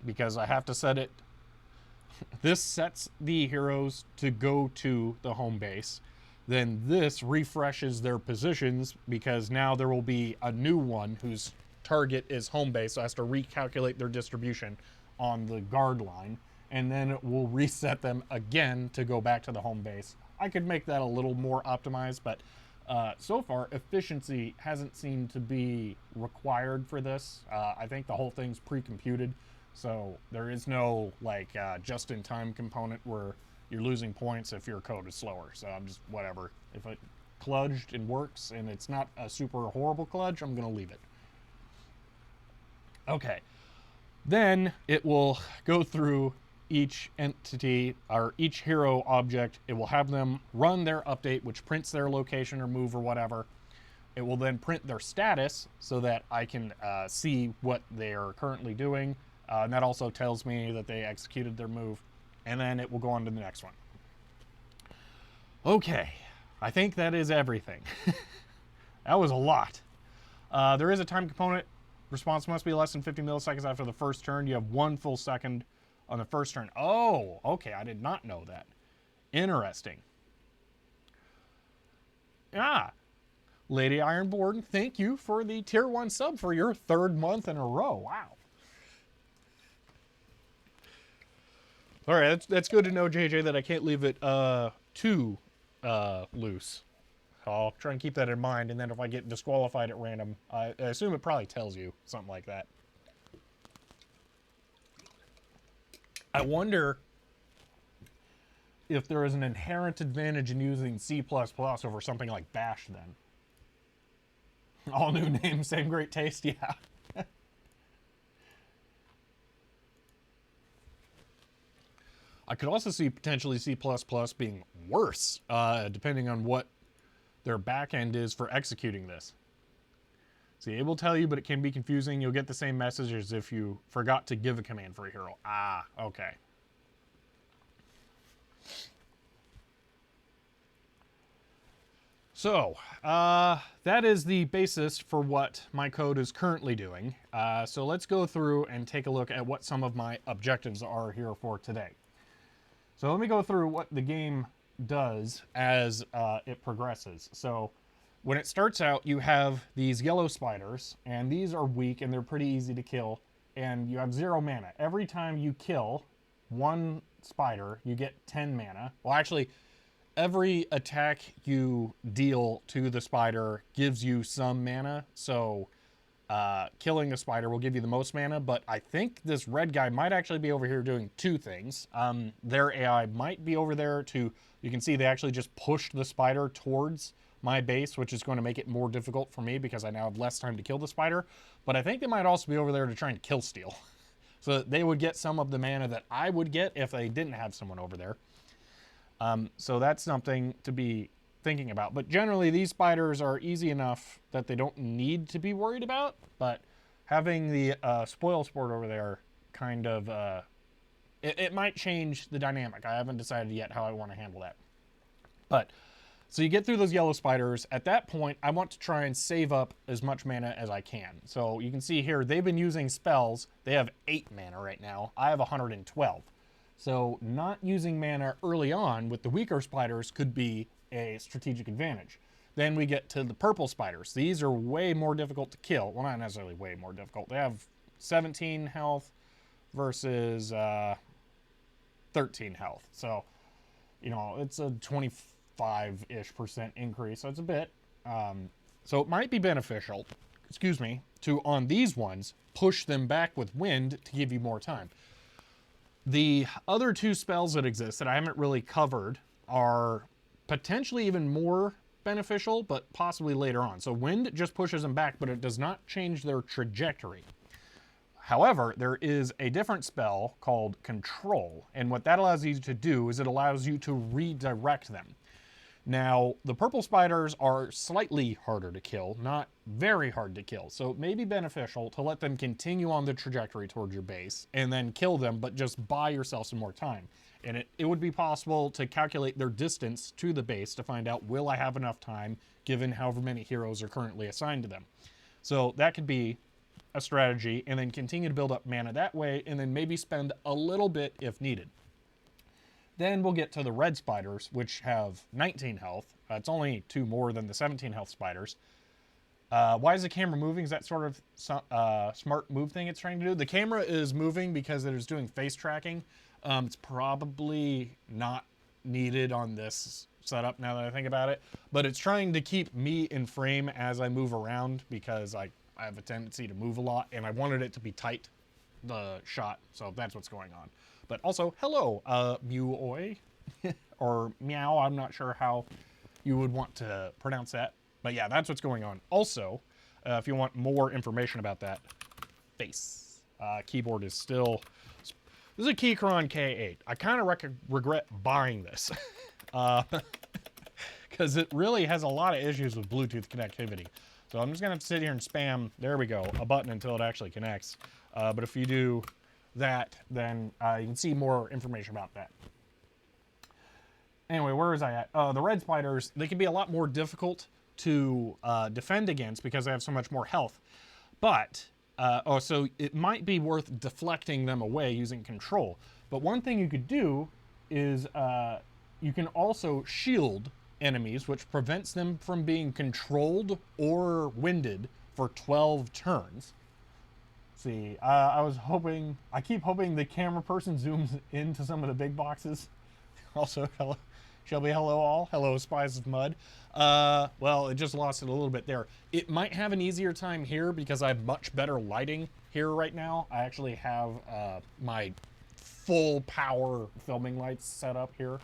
because I have to set it. This sets the heroes to go to the home base. Then this refreshes their positions because now there will be a new one whose target is home base. So it has to recalculate their distribution on the guard line. And then it will reset them again to go back to the home base. I could make that a little more optimized, but so far efficiency hasn't seemed to be required for this. I think the whole thing's pre-computed. So there is no like just-in-time component where you're losing points if your code is slower. So I'm just whatever. If it kludged and works and it's not a super horrible kludge, I'm going to leave it. Okay. Then it will go through each entity or each hero object. It will have them run their update, which prints their location or move or whatever. It will then print their status so that I can see what they are currently doing. And that also tells me that they executed their move. And then it will go on to the next one. Okay, I think that is everything. That was a lot. There is a time component. Response must be less than 50 milliseconds after the first turn. You have 1 full second on the first turn. Oh, okay, I did not know that. Interesting. Lady Ironborn, thank you for the tier 1 sub for your 3rd month in a row. Wow. All right, that's good to know, JJ, that I can't leave it too loose. I'll try and keep that in mind, and then if I get disqualified at random, I assume it probably tells you something like that. I wonder if there is an inherent advantage in using C++ over something like Bash then. All new name, same great taste, yeah. I could also see potentially C++ being worse, depending on what their backend is for executing this. See, it will tell you, but it can be confusing. You'll get the same message as if you forgot to give a command for a hero. Ah, okay. So, that is the basis for what my code is currently doing. So let's go through and take a look at what some of my objectives are here for today. So let me go through what the game does as it progresses. So when it starts out, you have these yellow spiders, and these are weak and they're pretty easy to kill, and you have 0 mana. Every time you kill one spider, you get 10 mana. Well, actually, every attack you deal to the spider gives you some mana, so killing a spider will give you the most mana, but I think this red guy might actually be over here doing 2 things. Their AI might be over there to, you can see they actually just pushed the spider towards my base, which is going to make it more difficult for me because I now have less time to kill the spider, but I think they might also be over there to try and kill steal. So that they would get some of the mana that I would get if they didn't have someone over there. So that's something to be thinking about. But generally, these spiders are easy enough that they don't need to be worried about. But having the spoil sport over there kind of, it might change the dynamic. I haven't decided yet how I want to handle that. But, so you get through those yellow spiders. At that point, I want to try and save up as much mana as I can. So you can see here, they've been using spells. They have 8 mana right now. I have 112. So not using mana early on with the weaker spiders could be a strategic advantage. Then we get to the purple spiders. These are way more difficult to kill. Well, not necessarily way more difficult. They have 17 health versus 13 health. So, you know, it's a 25-ish% increase. So it's a bit. So it might be beneficial, to, on these ones, push them back with wind to give you more time. The other 2 spells that exist that I haven't really covered are potentially even more beneficial, but possibly later on. So wind just pushes them back, but it does not change their trajectory. However, there is a different spell called Control, and what that allows you to do is it allows you to redirect them. Now, the purple spiders are slightly harder to kill, not very hard to kill, so it may be beneficial to let them continue on the trajectory towards your base and then kill them, but just buy yourself some more time. And it would be possible to calculate their distance to the base to find out, will I have enough time given however many heroes are currently assigned to them. So that could be a strategy, and then continue to build up mana that way, and then maybe spend a little bit if needed. Then we'll get to the red spiders, which have 19 health. It's only 2 more than the 17 health spiders. Why is the camera moving? Is that sort of smart move thing it's trying to do? The camera is moving because it is doing face tracking. It's probably not needed on this setup now that I think about it, but it's trying to keep me in frame as I move around because I have a tendency to move a lot, and I wanted it to be tight, the shot, so that's what's going on. But also, hello, Mew-oi, or Meow, I'm not sure how you would want to pronounce that. But yeah, that's what's going on. Also, if you want more information about that, face. Keyboard is still... This is a Keychron K8. I kind of regret buying this. Because it really has a lot of issues with Bluetooth connectivity. So I'm just going to have to sit here and spam, there we go, a button until it actually connects. But if you do that, then you can see more information about that. Anyway, where was I at? The red spiders, they can be a lot more difficult to defend against because they have so much more health. But, so it might be worth deflecting them away using Control. But one thing you could do is you can also shield enemies, which prevents them from being controlled or winded for 12 turns. See, I keep hoping the camera person zooms into some of the big boxes. Also, hello, Shelby, hello all. Hello, Spies of Mud. Well, it just lost it a little bit there. It might have an easier time here because I have much better lighting here right now. I actually have my full power filming lights set up here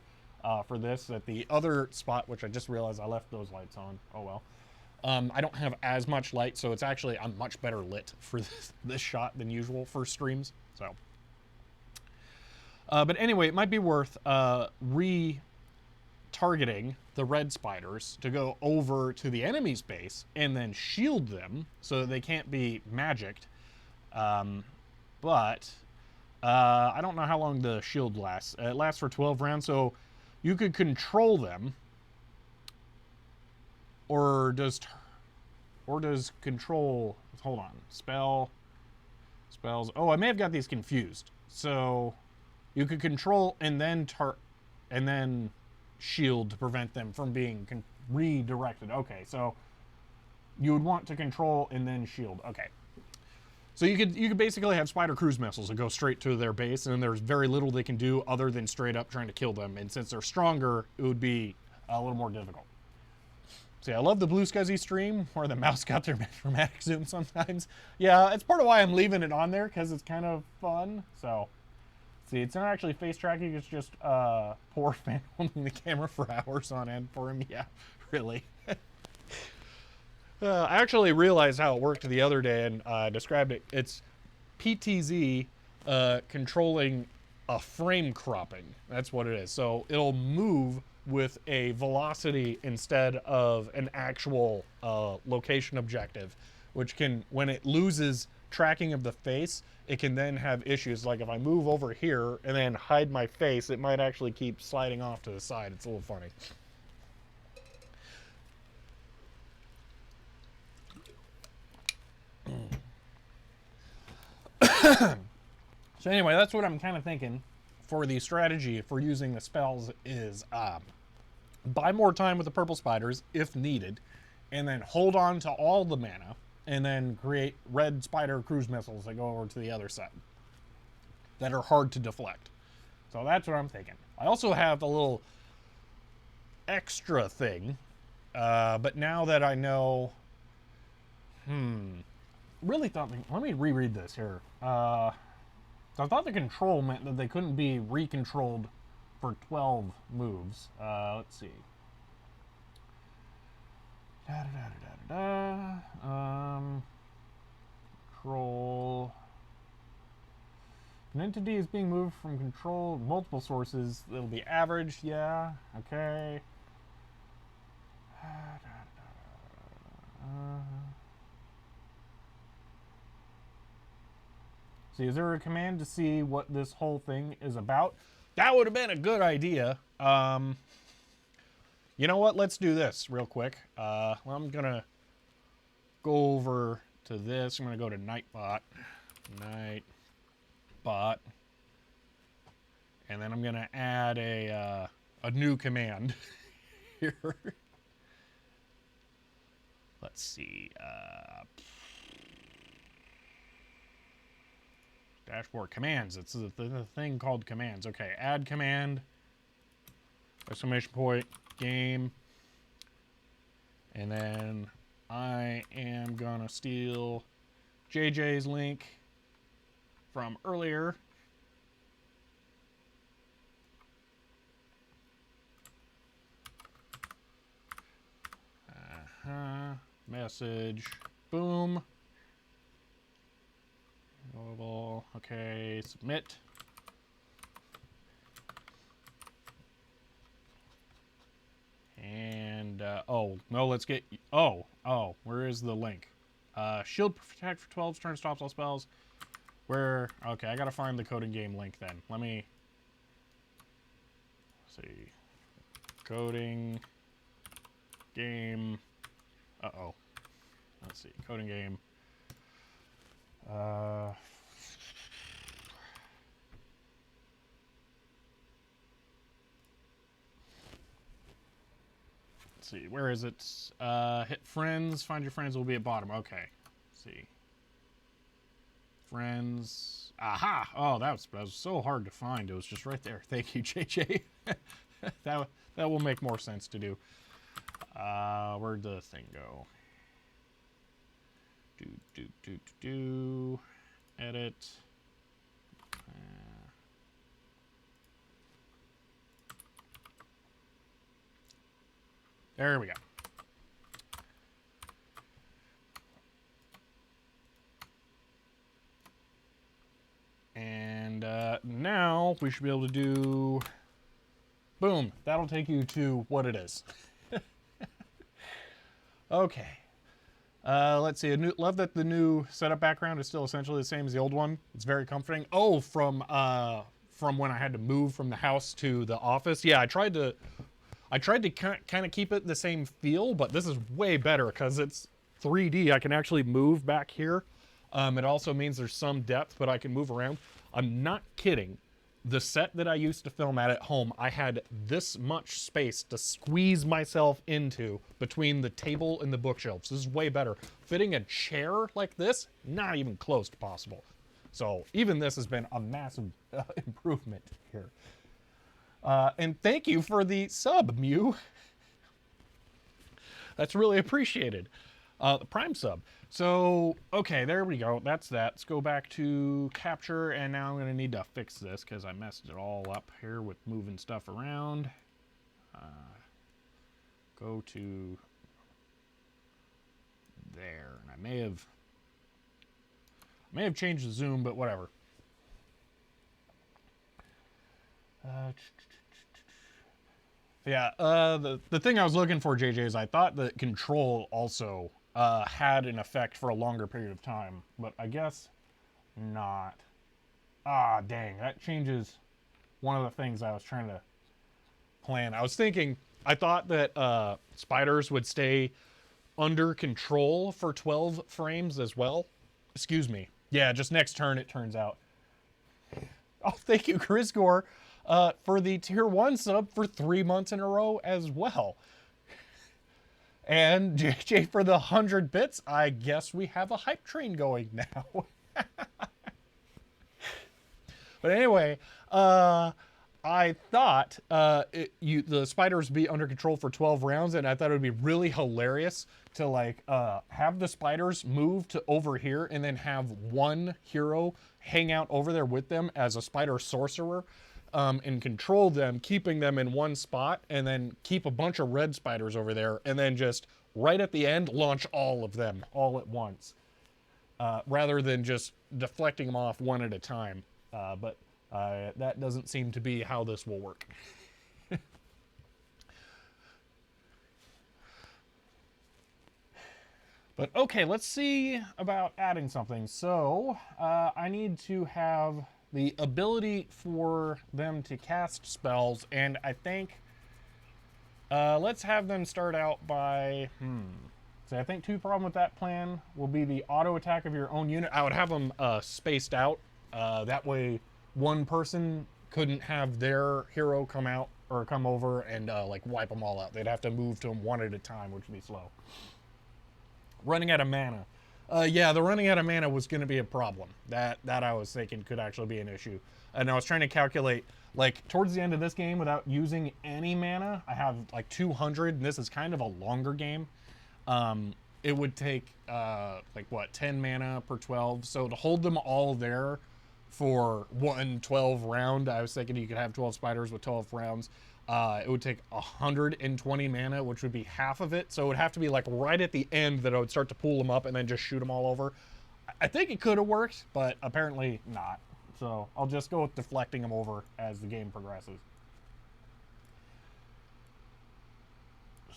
for this. At the other spot, which I just realized I left those lights on. Oh well. I don't have as much light, so it's actually, I'm much better lit for this shot than usual for streams. So, but anyway, it might be worth targeting the red spiders to go over to the enemy's base and then shield them so that they can't be magicked. But I don't know how long the shield lasts. It lasts for 12 rounds, so you could control them. Or does control, hold on, spells. Oh, I may have got these confused. So you could control and then shield to prevent them from being redirected. Okay, so you would want to control and then shield. Okay. So you could basically have spider cruise missiles that go straight to their base, and then there's very little they can do other than straight up trying to kill them. And since they're stronger, it would be a little more difficult. See, I love the Blue Scuzzy stream where the mouse got their dramatic zoom sometimes. Yeah, it's part of why I'm leaving it on there, because it's kind of fun. So, see, it's not actually face tracking, it's just poor fan holding the camera for hours on end for him. Yeah, really. I actually realized how it worked the other day and described it. It's PTZ controlling a frame cropping. That's what it is. So it'll move with a velocity instead of an actual location objective, which can, when it loses tracking of the face, it can then have issues. Like if I move over here and then hide my face, it might actually keep sliding off to the side. It's a little funny. So anyway, that's what I'm kind of thinking for the strategy for using the spells is buy more time with the purple spiders if needed, and then hold on to all the mana, and then create red spider cruise missiles that go over to the other side that are hard to deflect. So that's what I'm thinking. I also have a little extra thing, but now that I know, really thought, let me reread this here. So I thought the control meant that they couldn't be recontrolled for 12 moves. Let's see. Control. An entity is being moved from control multiple sources. It'll be average, yeah. Okay. See, is there a command to see what this whole thing is about? That would have been a good idea. You know what? Let's do this real quick. Well, I'm going to go over to this. I'm going to go to Nightbot. Nightbot. And then I'm going to add a new command here. Let's see. Dashboard commands. It's the thing called commands. Okay, add command. Exclamation point. Game. And then I am gonna steal JJ's link from earlier. Message. Boom. Okay, submit. And, oh, no, let's get, oh, where is the link? Shield protect for 12 turn stops all spells. Where, okay, I gotta find the Codingame link then. Let me, see. Coding game, let's see, Codingame. Let's see, where is it? Hit friends, find your friends will be at bottom. Okay, let's see. Friends, aha! Oh, that was so hard to find. It was just right there. Thank you, JJ. that will make more sense to do. Where'd the thing go? Do. Edit. There we go. And now we should be able to do, boom, that'll take you to what it is. Okay. Let's see. Love that the new setup background is still essentially the same as the old one. It's very comforting. Oh, from when I had to move from the house to the office. Yeah, I tried to kind of keep it the same feel, but this is way better because it's 3D. I can actually move back here. It also means there's some depth, but I can move around. I'm not kidding. The set that I used to film at home, I had this much space to squeeze myself into between the table and the bookshelves. This is way better. Fitting a chair like this, not even close to possible. So even this has been a massive improvement here. And thank you for the sub, Mew. That's really appreciated. The Prime sub. So, okay, there we go. That's that. Let's go back to capture, and now I'm going to need to fix this because I messed it all up here with moving stuff around. Go to there. And I may have changed the zoom, but whatever. Yeah, the thing I was looking for, JJ, is I thought that control also had an effect for a longer period of time, but I guess not. Ah, dang, that changes one of the things I was trying to plan. I thought that spiders would stay under control for 12 frames as well. Excuse me. Yeah, just next turn it turns out. Oh, thank you, Chris Gore, for the tier 1 sub for 3 months in a row as well. And JJ for the 100 bits. I guess we have a hype train going now. But anyway, I thought the spiders be under control for 12 rounds, and I thought it would be really hilarious to like have the spiders move to over here and then have one hero hang out over there with them as a spider sorcerer. And control them, keeping them in one spot, and then keep a bunch of red spiders over there, and then just right at the end launch all of them all at once, rather than just deflecting them off one at a time. But that doesn't seem to be how this will work. But okay, let's see about adding something. So I need to have the ability for them to cast spells, and I think let's have them start out by so I think 2 problem with that plan will be the auto attack of your own unit. I would have them spaced out, that way one person couldn't have their hero come out or come over and like wipe them all out. They'd have to move to them one at a time, which would be slow. Running out of mana. Yeah, the running out of mana was going to be a problem. That I was thinking could actually be an issue. And I was trying to calculate, like, towards the end of this game, without using any mana, I have, like, 200, and this is kind of a longer game. It would take, like, what, 10 mana per 12? So to hold them all there for one 12 round, I was thinking you could have 12 spiders with 12 rounds. It would take 120 mana, which would be half of it. So it would have to be like right at the end that I would start to pull them up and then just shoot them all over. I think it could have worked, but apparently not. So I'll just go with deflecting them over as the game progresses.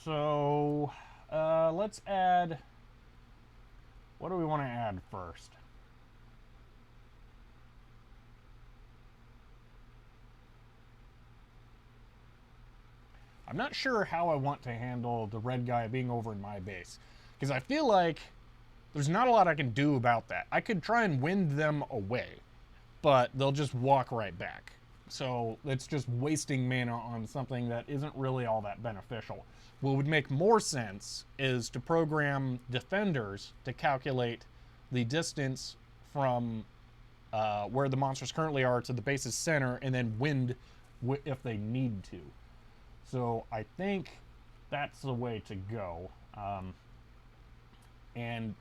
So let's add, what do we want to add first? I'm not sure how I want to handle the red guy being over in my base, because I feel like there's not a lot I can do about that. I could try and wind them away, but they'll just walk right back. So it's just wasting mana on something that isn't really all that beneficial. What would make more sense is to program defenders to calculate the distance from where the monsters currently are to the base's center, and then wind if they need to. So I think that's the way to go. And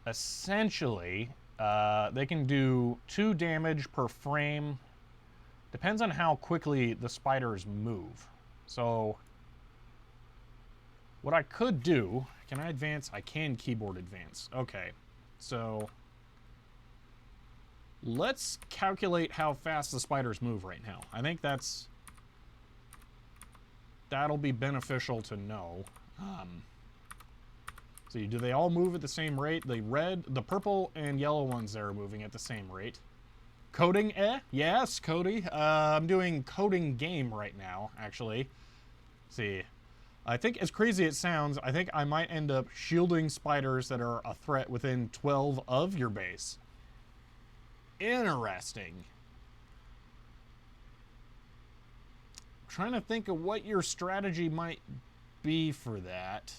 essentially, they can do 2 damage per frame. Depends on how quickly the spiders move. So what I could do, can I advance? I can keyboard advance. Okay, so let's calculate how fast the spiders move right now. I think that'll be beneficial to know. See, do they all move at the same rate? The purple and yellow ones there are moving at the same rate. Coding, yes, Cody. I'm doing Codingame right now, actually. See, I think as crazy as it sounds, I think I might end up shielding spiders that are a threat within 12 of your base. Interesting. I'm trying to think of what your strategy might be for that.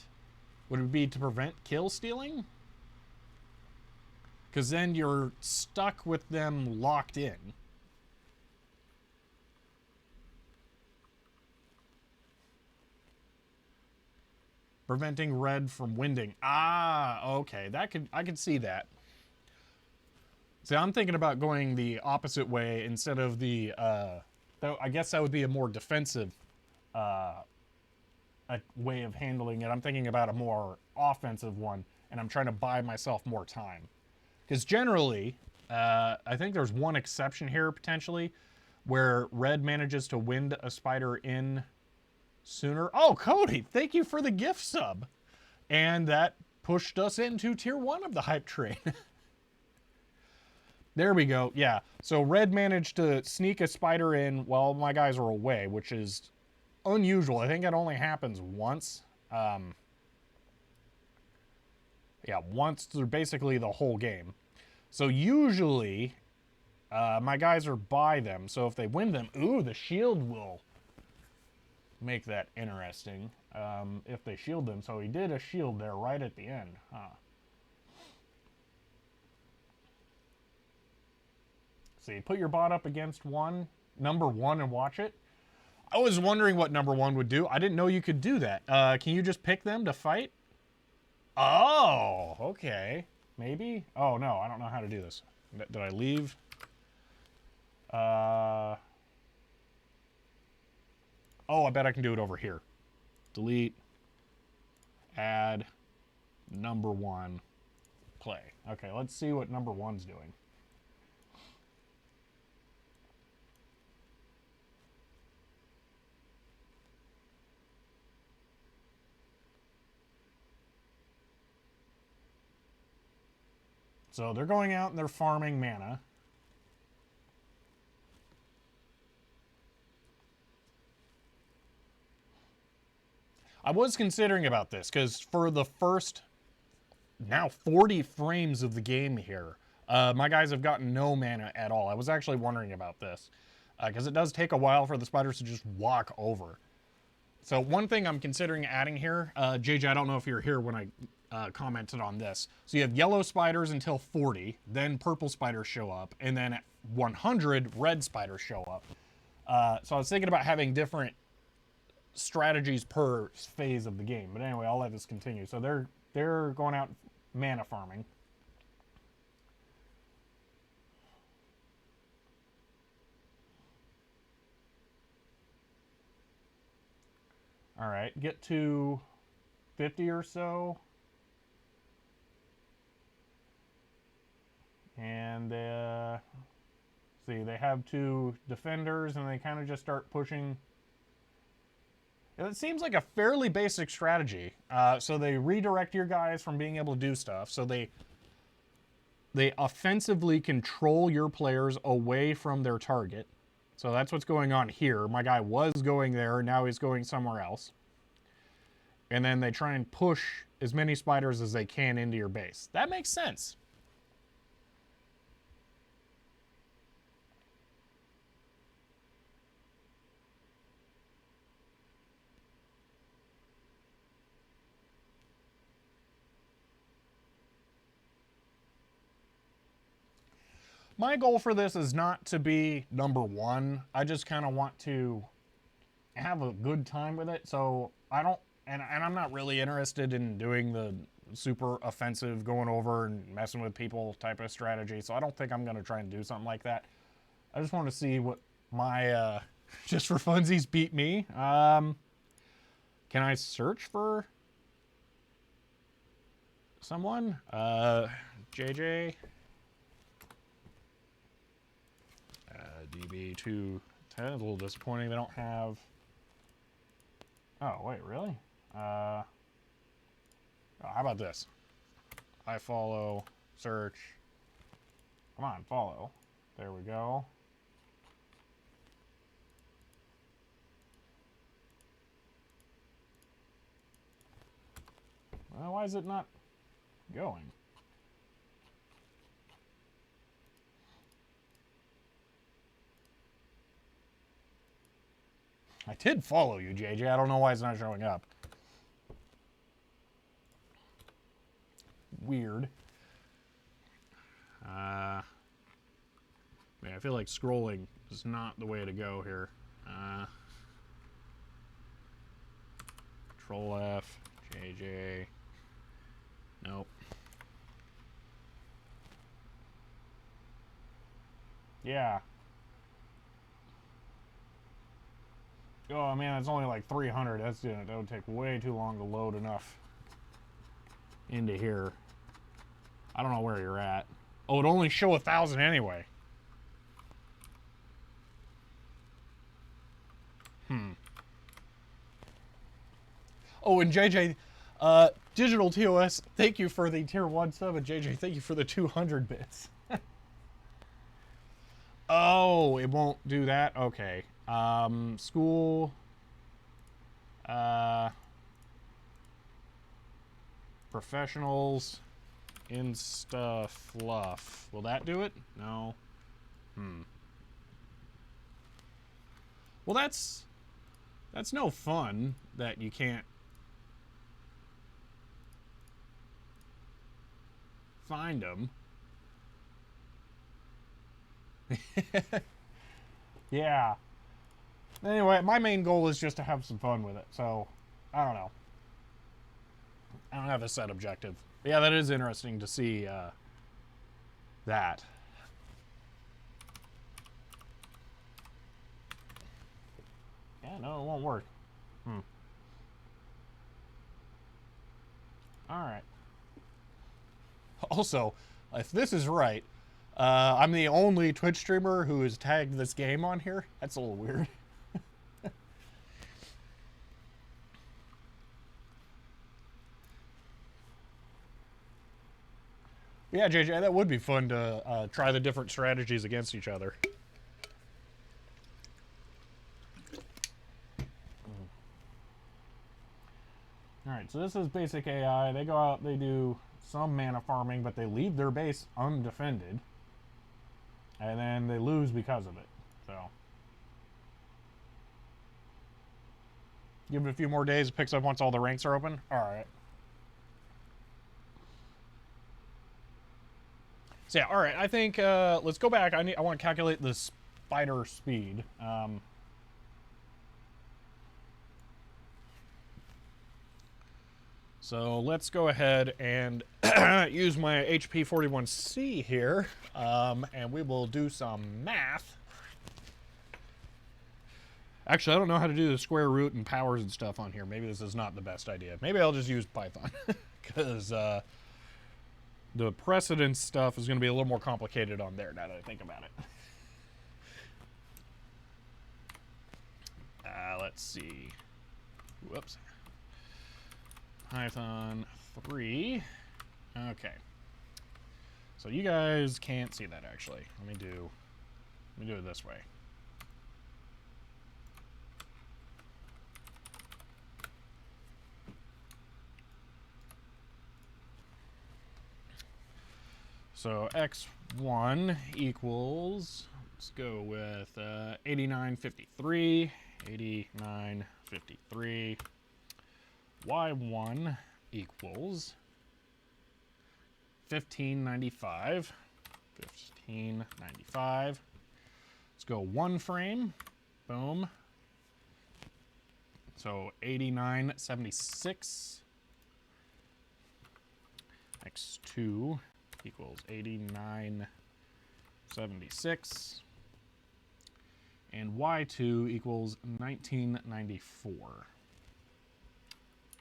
Would it be to prevent kill stealing? Because then you're stuck with them locked in. Preventing red from winding. Ah, okay. I could see that. See, I'm thinking about going the opposite way instead of the, I guess that would be a more defensive a way of handling it. I'm thinking about a more offensive one, and I'm trying to buy myself more time. Because generally, I think there's one exception here, potentially, where red manages to wind a spider in sooner. Oh, Cody, thank you for the gift sub. And that pushed us into tier 1 of the hype train. There we go. Yeah. So red managed to sneak a spider in while my guys were away, which is unusual. I think it only happens once. Yeah, once through basically the whole game. So usually, my guys are by them. So if they win them, ooh, the shield will make that interesting. If they shield them. So he did a shield there right at the end. Huh. See, put your bot up against number one, and watch it. I was wondering what number 1 would do. I didn't know you could do that. Can you just pick them to fight? Oh, okay. Maybe? Oh, no, I don't know how to do this. Did I leave? Oh, I bet I can do it over here. Delete. Add. Number 1. Play. Okay, let's see what number 1's doing. So they're going out and they're farming mana. I was considering about this because for the first now 40 frames of the game here, my guys have gotten no mana at all. I was actually wondering about this because it does take a while for the spiders to just walk over. So one thing I'm considering adding here, JJ, I don't know if you're here when I commented on this. So you have yellow spiders until 40, then purple spiders show up, and then at 100, red spiders show up. So I was thinking about having different strategies per phase of the game. But anyway, I'll let this continue. So they're going out mana farming. All right, get to 50 or so. And see, they have 2 defenders, and they kind of just start pushing. It seems like a fairly basic strategy. So they redirect your guys from being able to do stuff. So they offensively control your players away from their target. So that's what's going on here. My guy was going there, now he's going somewhere else. And then they try and push as many spiders as they can into your base. That makes sense. My goal for this is not to be number 1. I just kind of want to have a good time with it, so I don't, and I'm not really interested in doing the super offensive, going over and messing with people type of strategy, so I don't think I'm going to try and do something like that. I just want to see what my, just for funsies, beat me. Can I search for someone? JJ? DB210, a little disappointing they don't have... Oh, wait, really? Oh, how about this? I follow, search. Come on, follow. There we go. Well, why is it not going? I did follow you, JJ. I don't know why it's not showing up. Weird. Man, I feel like scrolling is not the way to go here. Control F, JJ. Nope. Yeah. Oh man, it's only like 300. That would take way too long to load enough into here. I don't know where you're at. Oh, it only show 1,000 anyway. Oh, and JJ, Digital TOS, thank you for the tier 1 sub, and JJ, thank you for the 200 bits. Oh, it won't do that? Okay. School. Professionals. Insta fluff. Will that do it? No. Well, that's no fun that you can't find them. Yeah. Anyway, my main goal is just to have some fun with it, so I don't know. I don't have a set objective. But yeah, that is interesting to see that. Yeah, no, it won't work. Alright. Also, if this is right, I'm the only Twitch streamer who has tagged this game on here. That's a little weird. Yeah, JJ, that would be fun to try the different strategies against each other. Alright, so this is basic AI. They go out, they do some mana farming, but they leave their base undefended. And then they lose because of it. So give it a few more days, it picks up once all the ranks are open. Alright. So yeah, alright, I think let's go back. I want to calculate the spider speed. So let's go ahead and use my HP 41C here, and we will do some math. Actually, I don't know how to do the square root and powers and stuff on here. Maybe this is not the best idea. Maybe I'll just use Python, because the precedence stuff is going to be a little more complicated on there now that I think about it. Let's see. Whoops. Python 3. Okay. So you guys can't see that actually. Let me do it this way. So x1 equals, let's go with 8953, 8953. Y1 equals 1595, 1595. Let's go one frame, boom. So 8976 x2 equals 8976. And y2 equals 1994.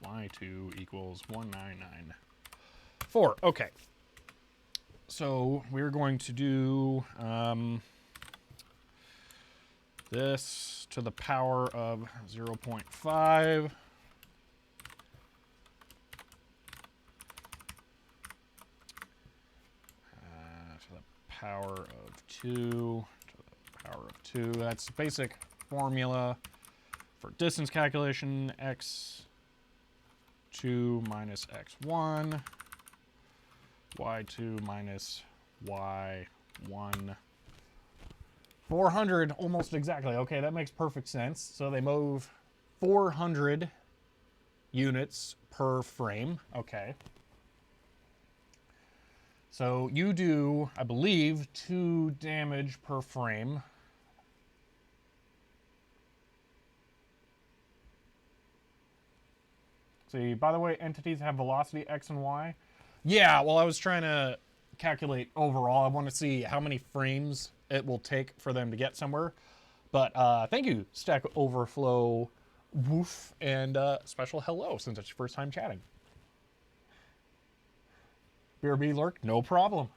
Y2 equals 1994. Okay. So we're going to do this to the power of 0.5. To the power of 2. Power of 2. That's the basic formula for distance calculation. X2 minus x1. Y2 minus y1. 400, almost exactly. Okay, that makes perfect sense. So they move 400 units per frame. Okay. So you do, I believe, 2 damage per frame. See, by the way, entities have velocity X and Y. Yeah, well, I was trying to calculate overall. I want to see how many frames it will take for them to get somewhere. But thank you, Stack Overflow Woof, and special hello since it's your first time chatting. BRB Lurk, no problem.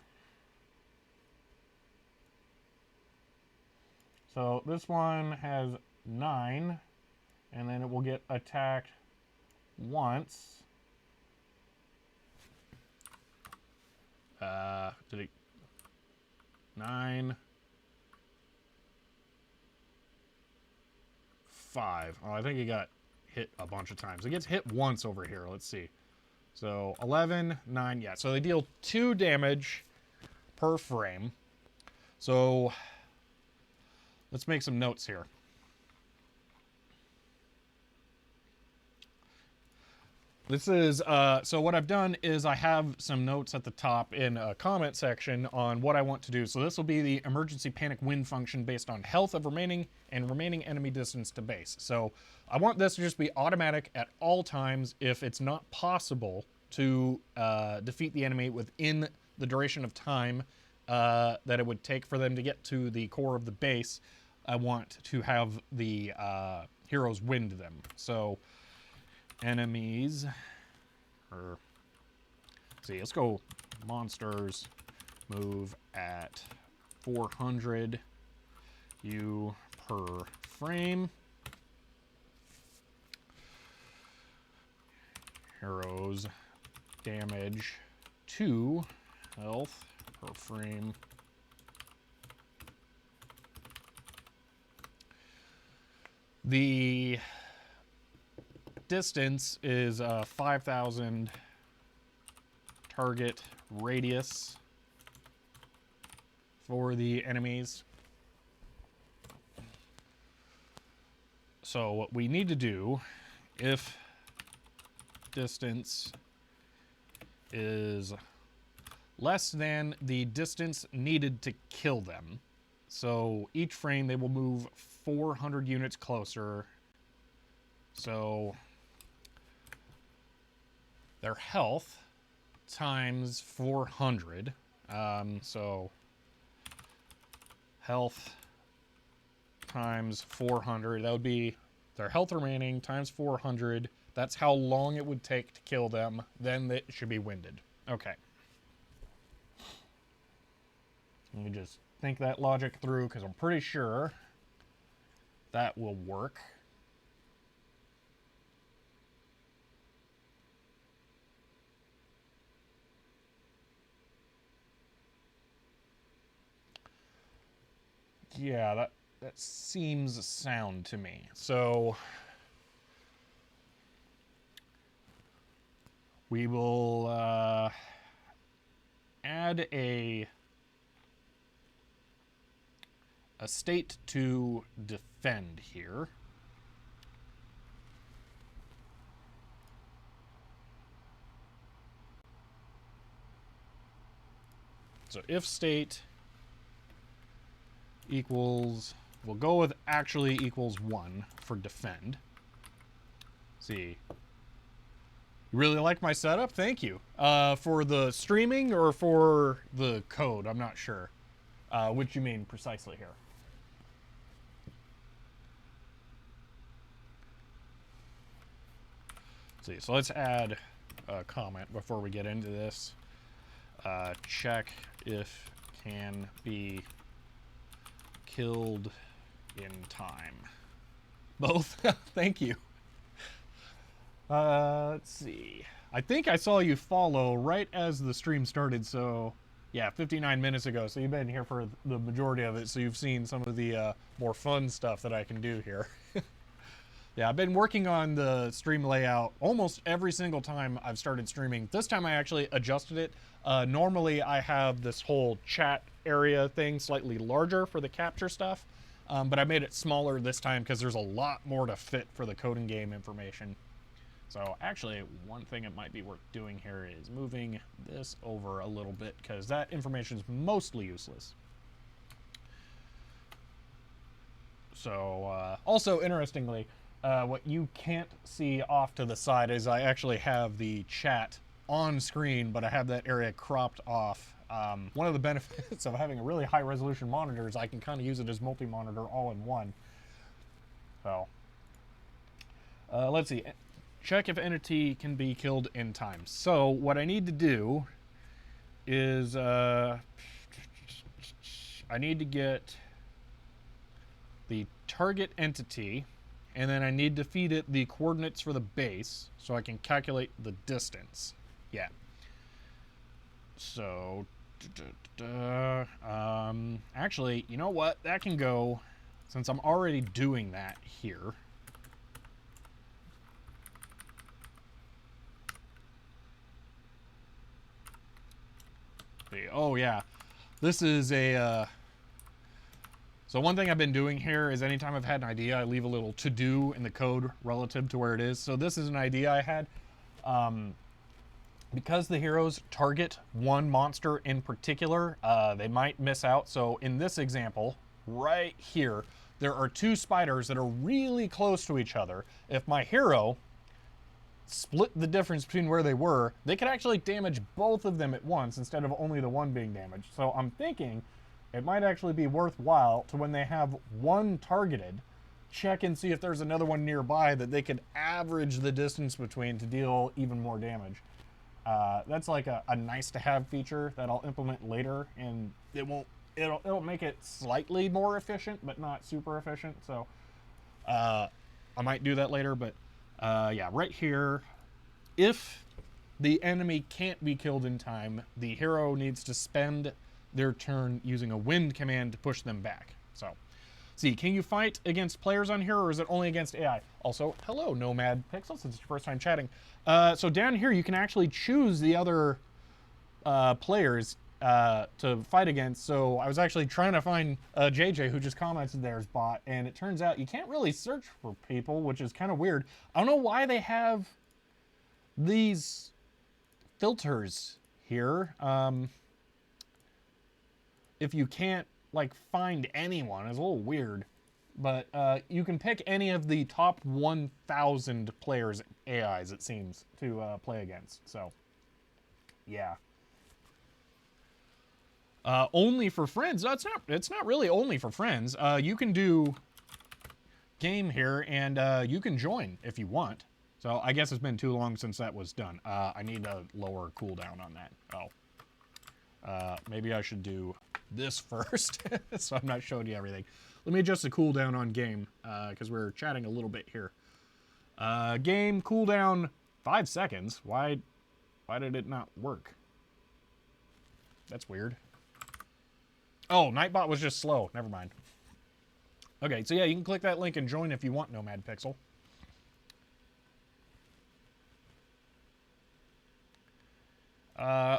So this one has 9, and then it will get attacked once. Did it? 9. 5. Oh, I think he got hit a bunch of times. It gets hit once over here. Let's see. So 11, 9. Yeah, so they deal 2 damage per frame. So let's make some notes here. This is, so what I've done is I have some notes at the top in a comment section on what I want to do. So this will be the emergency panic win function based on health of remaining and remaining enemy distance to base. So I want this to just be automatic at all times if it's not possible to defeat the enemy within the duration of time that it would take for them to get to the core of the base. I want to have the heroes wind them. So enemies, or see, let's go monsters move at 400 U per frame. Heroes damage 2 health per frame. The distance is 5,000 target radius for the enemies. So what we need to do, if distance is less than the distance needed to kill them, so each frame they will move 400 units closer. So their health times 400. So health times 400. That would be their health remaining times 400. That's how long it would take to kill them. Then it should be winded. Okay. Let me just think that logic through because I'm pretty sure that will work. Yeah, that seems sound to me. So we will add a state to defend here. So if state equals, we'll go with actually equals 1 for defend. see. You really like my setup? Thank you. For the streaming or for the code? I'm not sure. Which you mean precisely here. Let's see, so let's add a comment before we get into this. Check if can be killed in time. Both? Thank you. Let's see. I think I saw you follow right as the stream started, so yeah, 59 minutes ago. So you've been here for the majority of it, so you've seen some of the more fun stuff that I can do here. Yeah, I've been working on the stream layout almost every single time I've started streaming. This time I actually adjusted it. Normally I have this whole chat area thing slightly larger for the capture stuff, but I made it smaller this time because there's a lot more to fit for the Codingame information. So actually, one thing it might be worth doing here is moving this over a little bit because that information is mostly useless. So also interestingly, what you can't see off to the side is I actually have the chat on screen, but I have that area cropped off. One of the benefits of having a really high resolution monitor is I can kind of use it as multi-monitor all in one. So let's see. Check if entity can be killed in time. So what I need to do is I need to get the target entity, and then I need to feed it the coordinates for the base so I can calculate the distance. Yeah. So, actually, you know what? That can go, since I'm already doing that here. Oh yeah, this is a, so one thing I've been doing here is anytime I've had an idea, I leave a little to-do in the code relative to where it is. So this is an idea I had. Because the heroes target one monster in particular, they might miss out. So in this example, right here, there are two spiders that are really close to each other. If my hero split the difference between where they were, they could actually damage both of them at once instead of only the one being damaged. So I'm thinking it might actually be worthwhile to, when they have one targeted, check and see if there's another one nearby that they could average the distance between to deal even more damage. That's like a nice to have feature that I'll implement later, and it'll make it slightly more efficient, but not super efficient. So I might do that later, but yeah, right here, if the enemy can't be killed in time, the hero needs to spend their turn using a wind command to push them back. So, see, can you fight against players on here, or is it only against AI? Also, hello, Nomad Pixel, since it's your first time chatting. So down here, you can actually choose the other players to fight against. So I was actually trying to find JJ, who just commented there's bot, and it turns out you can't really search for people, which is kind of weird. I don't know why they have these filters here. If you can't like find anyone, it's a little weird. But you can pick any of the top 1,000 players AIs, it seems, to play against. So, yeah. Only for friends? No, it's not really only for friends. You can do game here, and you can join if you want. So I guess it's been too long since that was done. I need a lower cooldown on that. Oh. Maybe I should do this first, so I'm not showing you everything. Let me adjust the cooldown on game, because we're chatting a little bit here. Game cooldown 5 seconds. Why did it not work? That's weird. Oh, Nightbot was just slow. Never mind. Okay, so yeah, you can click that link and join if you want, Nomad Pixel.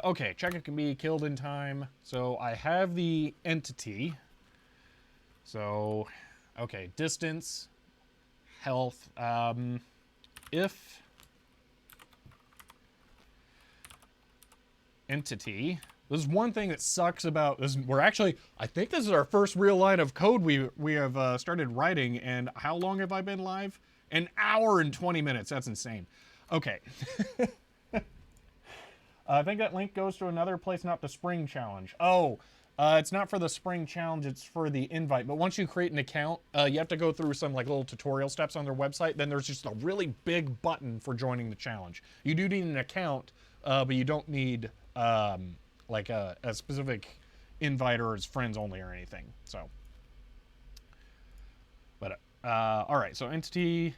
Okay, check if it can be killed in time. So I have the entity. So, okay, distance, health. If entity. This is one thing that sucks about this. We're actually, I think this is our first real line of code we have started writing. And how long have I been live? An hour and 20 minutes. That's insane. Okay. I think that link goes to another place, not the spring challenge. Oh, it's not for the spring challenge, it's for the invite. But once you create an account, you have to go through some like little tutorial steps on their website. Then there's just a really big button for joining the challenge. You do need an account, but you don't need like a specific invite or as friends only or anything. So, but all right. So entity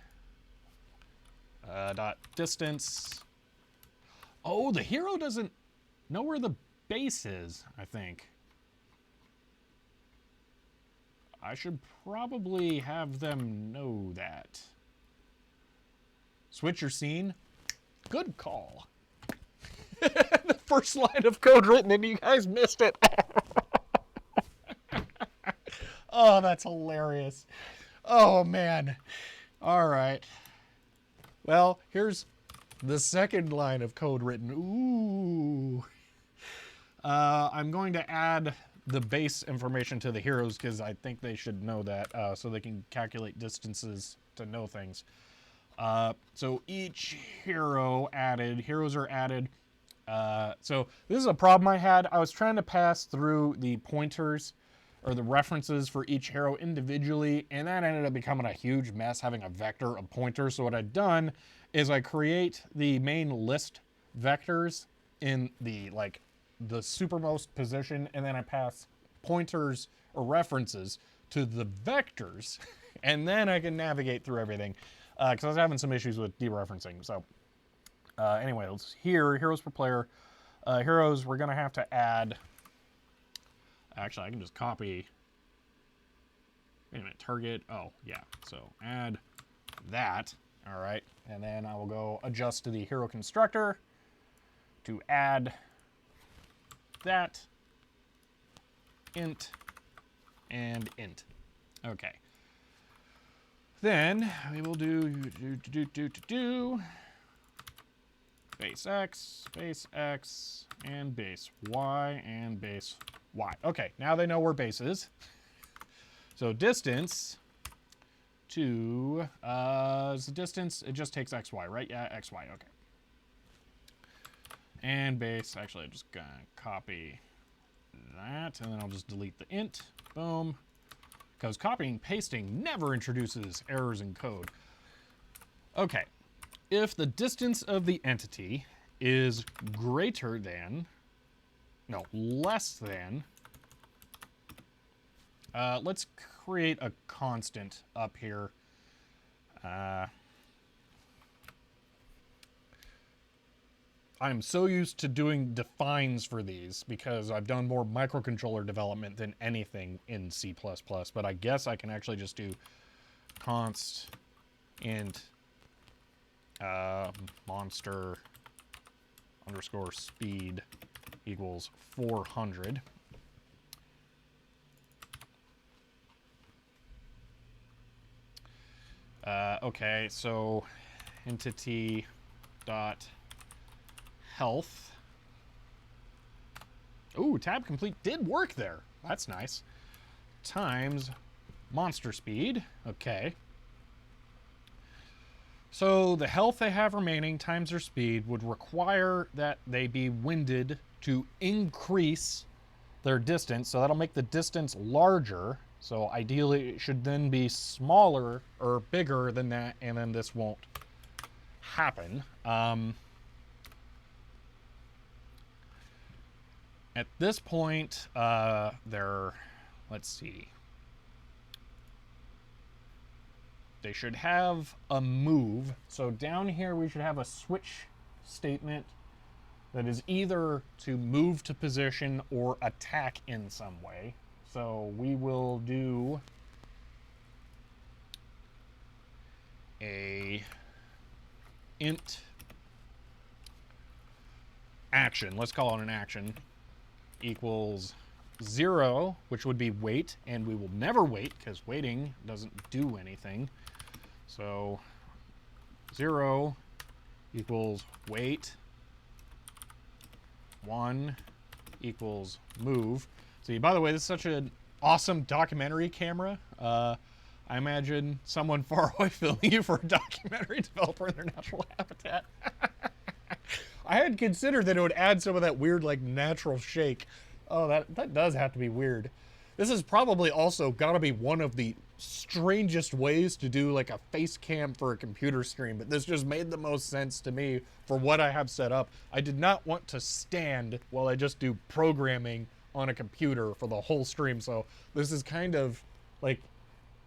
dot distance. Oh, the hero doesn't know where the base is, I think. I should probably have them know that. Switch your scene. Good call. The first line of code written and you guys missed it. Oh, that's hilarious. Oh, man. All right. Well, here's the second line of code written. Ooh. I'm going to add the base information to the heroes because I think they should know that so they can calculate distances to know things. So each hero added, heroes are added. So this is a problem I had. I was trying to pass through the pointers or the references for each hero individually, and that ended up becoming a huge mess having a vector of pointers. So what I've done is I create the main list vectors in the supermost position, and then I pass pointers or references to the vectors, and then I can navigate through everything because I was having some issues with dereferencing. So anyway, let's heroes per player. Heroes, we're gonna have to add. Actually, I can just copy. Wait a minute, target. Oh yeah, so add that. All right, and then I will go adjust to the hero constructor to add that int and int. Okay. Then we will do base x, and base y, and base y. Okay, now they know where base is. So distance to, is the distance, it just takes xy, right? Yeah, xy, okay. And base, actually I'm just gonna copy that, and then I'll just delete the int, boom. Because copying and pasting never introduces errors in code. Okay, if the distance of the entity is greater than, no, less than, let's create a constant up here. I'm so used to doing defines for these because I've done more microcontroller development than anything in C++, but I guess I can actually just do const int monster underscore speed equals 400. Okay, so entity dot health. Ooh, tab complete did work there. That's nice. Times monster speed. Okay. So the health they have remaining times their speed would require that they be winded to increase their distance. So that'll make the distance larger. So ideally it should then be smaller or bigger than that, and then this won't happen. At this point, let's see. They should have a move. So down here we should have a switch statement that is either to move to position or attack in some way. So we will do a int action. Let's call it an action. Equals 0, which would be wait, and we will never wait because waiting doesn't do anything. So 0 equals wait, 1 equals move. See, by the way, this is such an awesome documentary camera. I imagine someone far away filming you for a documentary developer in their natural habitat. I had considered that it would add some of that weird, like, natural shake. Oh, that does have to be weird. This is probably also gotta be one of the strangest ways to do, like, a face cam for a computer stream, but this just made the most sense to me for what I have set up. I did not want to stand while I just do programming on a computer for the whole stream, so this is kind of, like,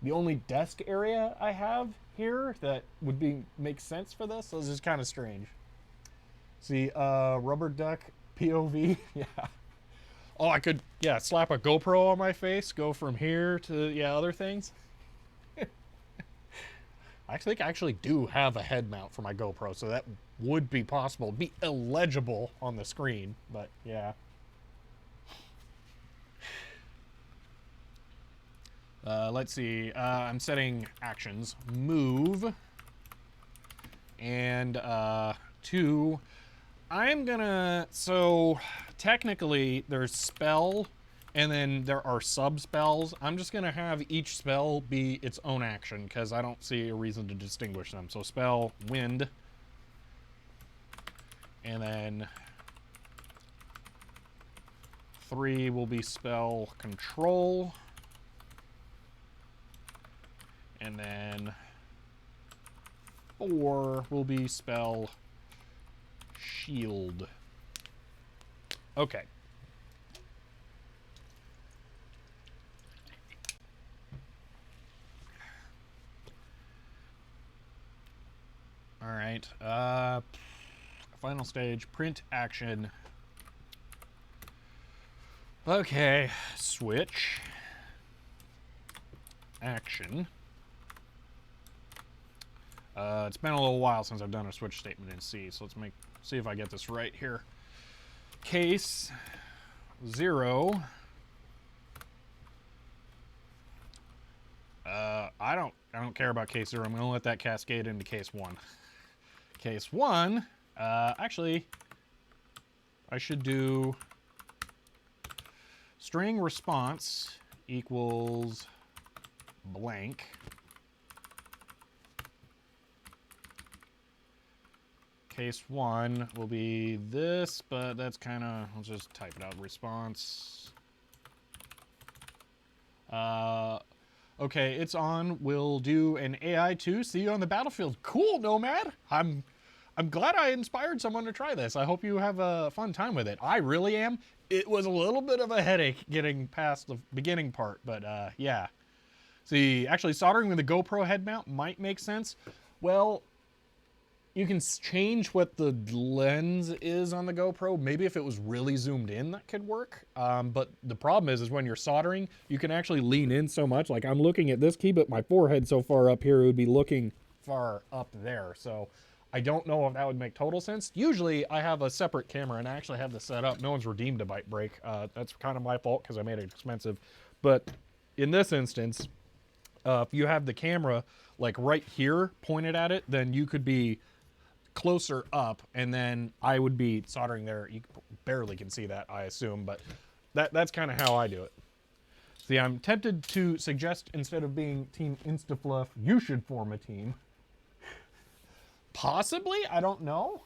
the only desk area I have here that would make sense for this, so this is kind of strange. See, rubber duck POV, yeah. Oh, I could, yeah, slap a GoPro on my face, go from here to, yeah, other things. I think I actually do have a head mount for my GoPro, so that would be possible. It'd be illegible on the screen, but yeah. Let's see, I'm setting actions. Move. And, I'm gonna, so technically there's spell and then there are sub spells. I'm just gonna have each spell be its own action because I don't see a reason to distinguish them. So spell wind, and then 3 will be spell control, and then 4 will be spell shield. Okay. All right. Final stage, print action. Okay, switch. Action. It's been a little while since I've done a switch statement in C, so let's see if I get this right here. Case 0. I don't care about case 0. I'm gonna let that cascade into case 1. Case 1, actually, I should do string response equals blank. Case 1 will be this, but that's kind of, let's just type it out, response. Okay, it's on. We'll do an AI2. See you on the battlefield. Cool, Nomad. I'm glad I inspired someone to try this. I hope you have a fun time with it. I really am. It was a little bit of a headache getting past the beginning part, but yeah. See, actually soldering with a GoPro head mount might make sense. Well, you can change what the lens is on the GoPro. Maybe if it was really zoomed in, that could work. But the problem is when you're soldering, you can actually lean in so much. Like I'm looking at this key, but my forehead so far up here, it would be looking far up there. So I don't know if that would make total sense. Usually I have a separate camera and I actually have this set up. No one's redeemed a Byte Break. That's kind of my fault because I made it expensive. But in this instance, if you have the camera like right here pointed at it, then you could be closer up and then I would be soldering there. You barely can see that, I assume, but that's kind of how I do it. See, I'm tempted to suggest instead of being Team Instafluff, you should form a team. Possibly, I don't know.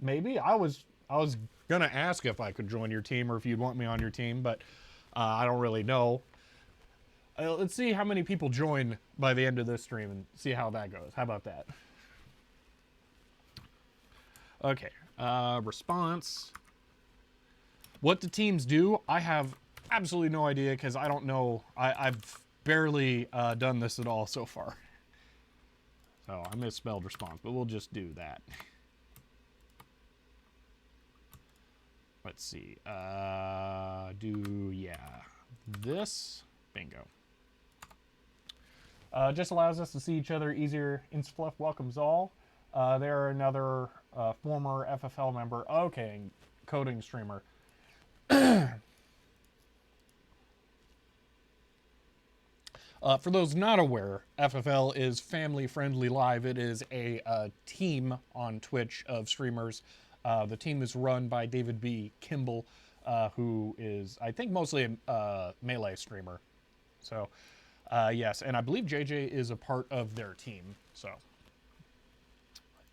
Maybe I was gonna ask if I could join your team or if you'd want me on your team, but I don't really know. Let's see how many people join by the end of this stream and see how that goes. How about that? Okay, response. What do teams do? I have absolutely no idea because I don't know. I've barely done this at all so far. So I misspelled response, but we'll just do that. Let's see. This. Bingo. Just allows us to see each other easier. Instafluff welcomes all. They're another former FFL member. Okay, coding streamer. For those not aware, FFL is Family Friendly Live. It is a team on Twitch of streamers. The team is run by David B. Kimball, who is, I think, mostly a Melee streamer. So Yes, and I believe JJ is a part of their team, so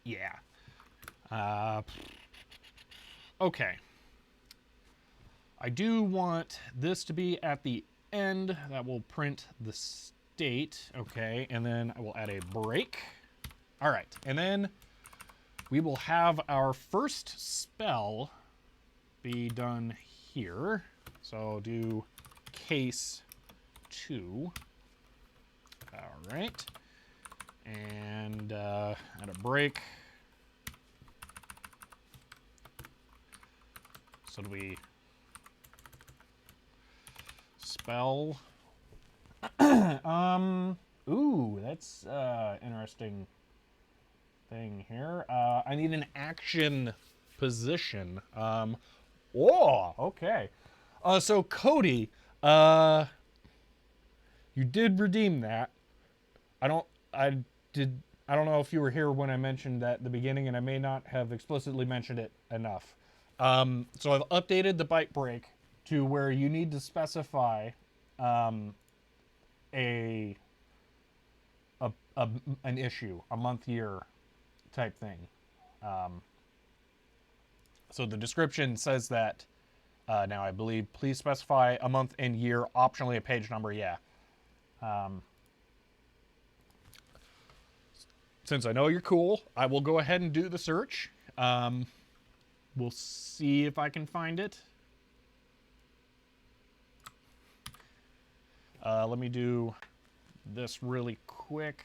yeah. Okay. I do want this to be at the end. That will print the state. Okay, and then I will add a break. All right, and then we will have our first spell be done here. So do case 2. All right. And add a break. So do we spell? Ooh, that's interesting thing here. I need an action position. Oh, okay. So Cody, you did redeem that. I don't know if you were here when I mentioned that at the beginning, and I may not have explicitly mentioned it enough. So I've updated the byte break to where you need to specify an issue, a month, year type thing. So the description says that now, I believe, please specify a month and year, optionally a page number. Yeah. Since I know you're cool, I will go ahead and do the search. We'll see if I can find it. Let me do this really quick.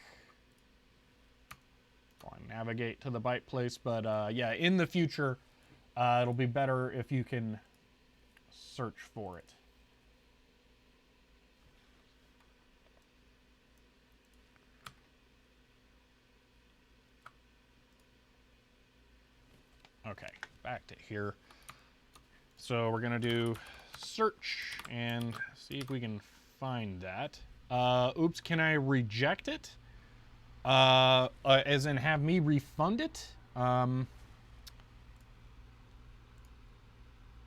I'll navigate to the byte place, but yeah, in the future, it'll be better if you can search for it. Okay, back to here. So we're gonna do search and see if we can find that. Oops, can I reject it? As in have me refund it?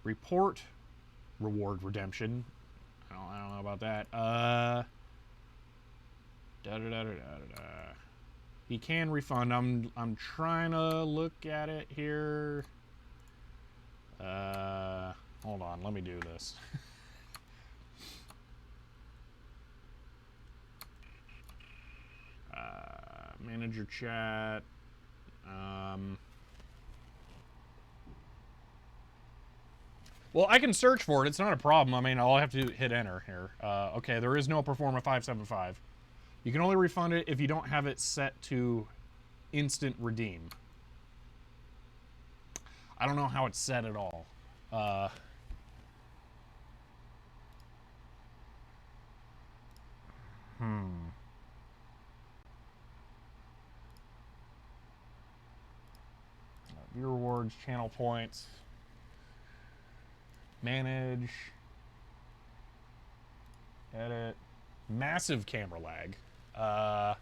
Report reward redemption. I don't know about that. He can refund. I'm trying to look at it here. Hold on, let me do this. Manager chat. Well, I can search for it. It's not a problem. I mean, I'll have to hit enter here. Okay, there is no Performa 575. You can only refund it if you don't have it set to instant redeem. I don't know how it's set at all. View rewards, channel points, manage, edit, massive camera lag. I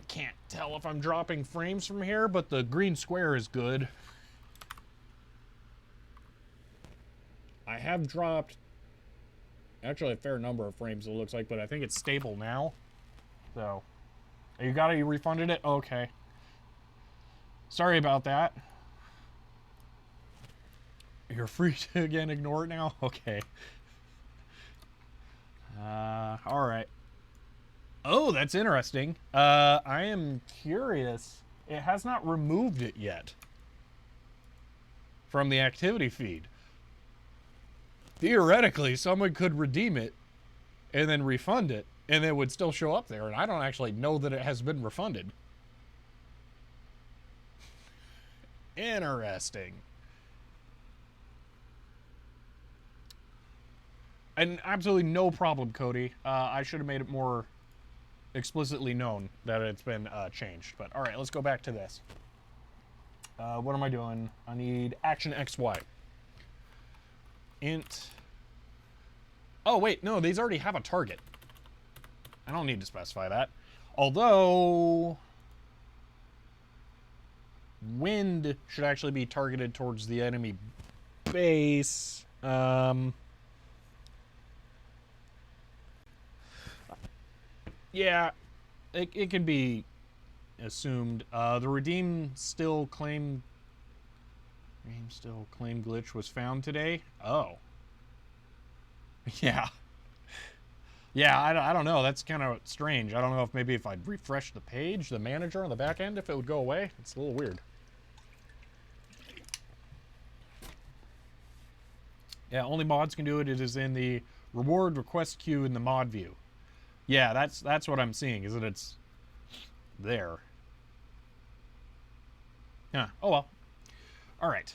can't tell if I'm dropping frames from here, but the green square is good. I have dropped actually a fair number of frames, it looks like, but I think it's stable now. So, you refunded it? Okay. Sorry about that. You're free to, again, ignore it now? Okay. Alright. Oh, that's interesting. I am curious. It has not removed it yet from the activity feed. Theoretically, someone could redeem it and then refund it, and it would still show up there, and I don't actually know that it has been refunded. Interesting. And absolutely no problem, Cody. I should have made it more explicitly known that it's been changed. But all right, let's go back to this. What am I doing? I need action XY. Int. Oh, wait, no, these already have a target. I don't need to specify that. Although, wind should actually be targeted towards the enemy base. Yeah, it can be assumed. The redeem still claim glitch was found today. Oh, yeah, yeah. I don't know. That's kind of strange. I don't know if maybe if I'd refresh the page, the manager on the back end, if it would go away. It's a little weird. Yeah, only mods can do it. It is in the reward request queue in the mod view. Yeah, that's what I'm seeing. Is that it's there? Yeah. Oh well. All right.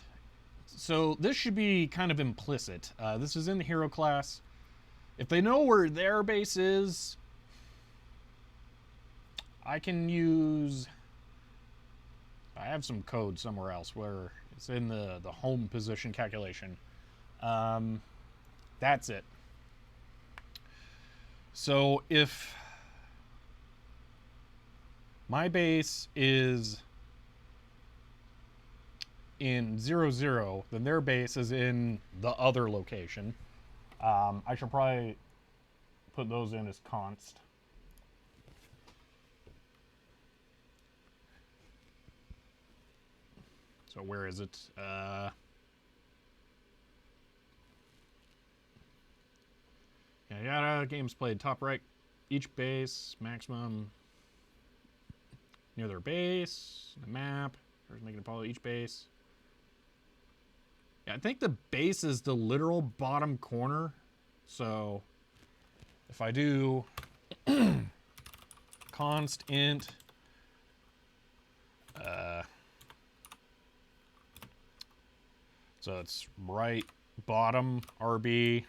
So this should be kind of implicit. This is in the hero class. If they know where their base is, I can use. I have some code somewhere else where it's in the home position calculation. That's it. So if my base is in 0, 0, then their base is in the other location. I should probably put those in as const. So where is it? Yada, games played top right. Each base, maximum near their base. The map. First making it follow each base. Yeah, I think the base is the literal bottom corner. So if I do const int so it's right bottom RB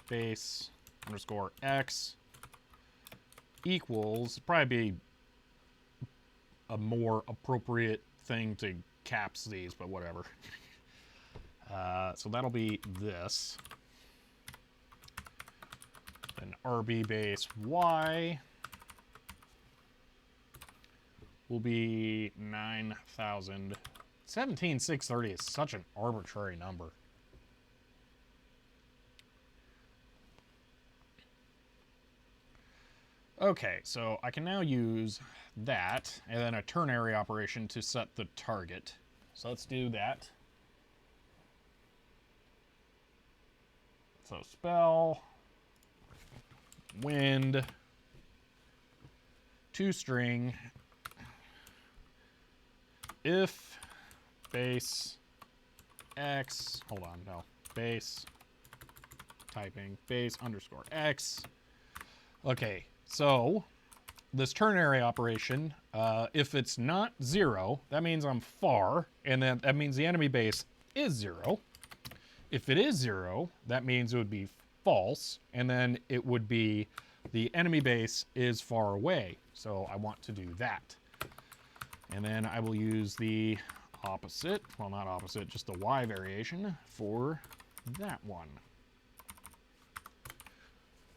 base underscore x equals, probably be a more appropriate thing to caps these, but whatever. So that'll be this. Then RB base y will be 9,000. 17,630 is such an arbitrary number. Okay, so I can now use that and then a ternary operation to set the target. So let's do that. So spell wind toString if base x, hold on, no, base typing base underscore x. Okay, so this ternary operation, if it's not 0, that means I'm far, and then that means the enemy base is 0. If it is 0, that means it would be false, and then it would be the enemy base is far away. So I want to do that. And then I will use the opposite, well, not opposite, just the y variation for that one.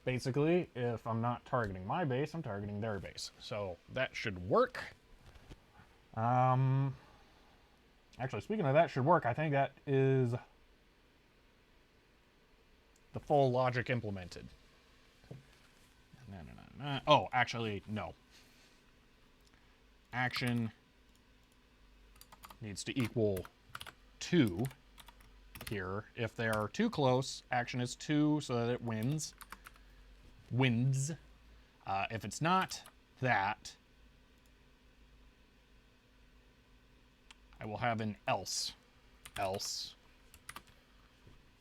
Basically, if I'm not targeting my base, I'm targeting their base. So that should work. Actually, speaking of that should work, I think that is the full logic implemented. Oh, actually, no. Action needs to equal 2 here. If they are too close, action is 2 so that it wins. If it's not that, I will have an else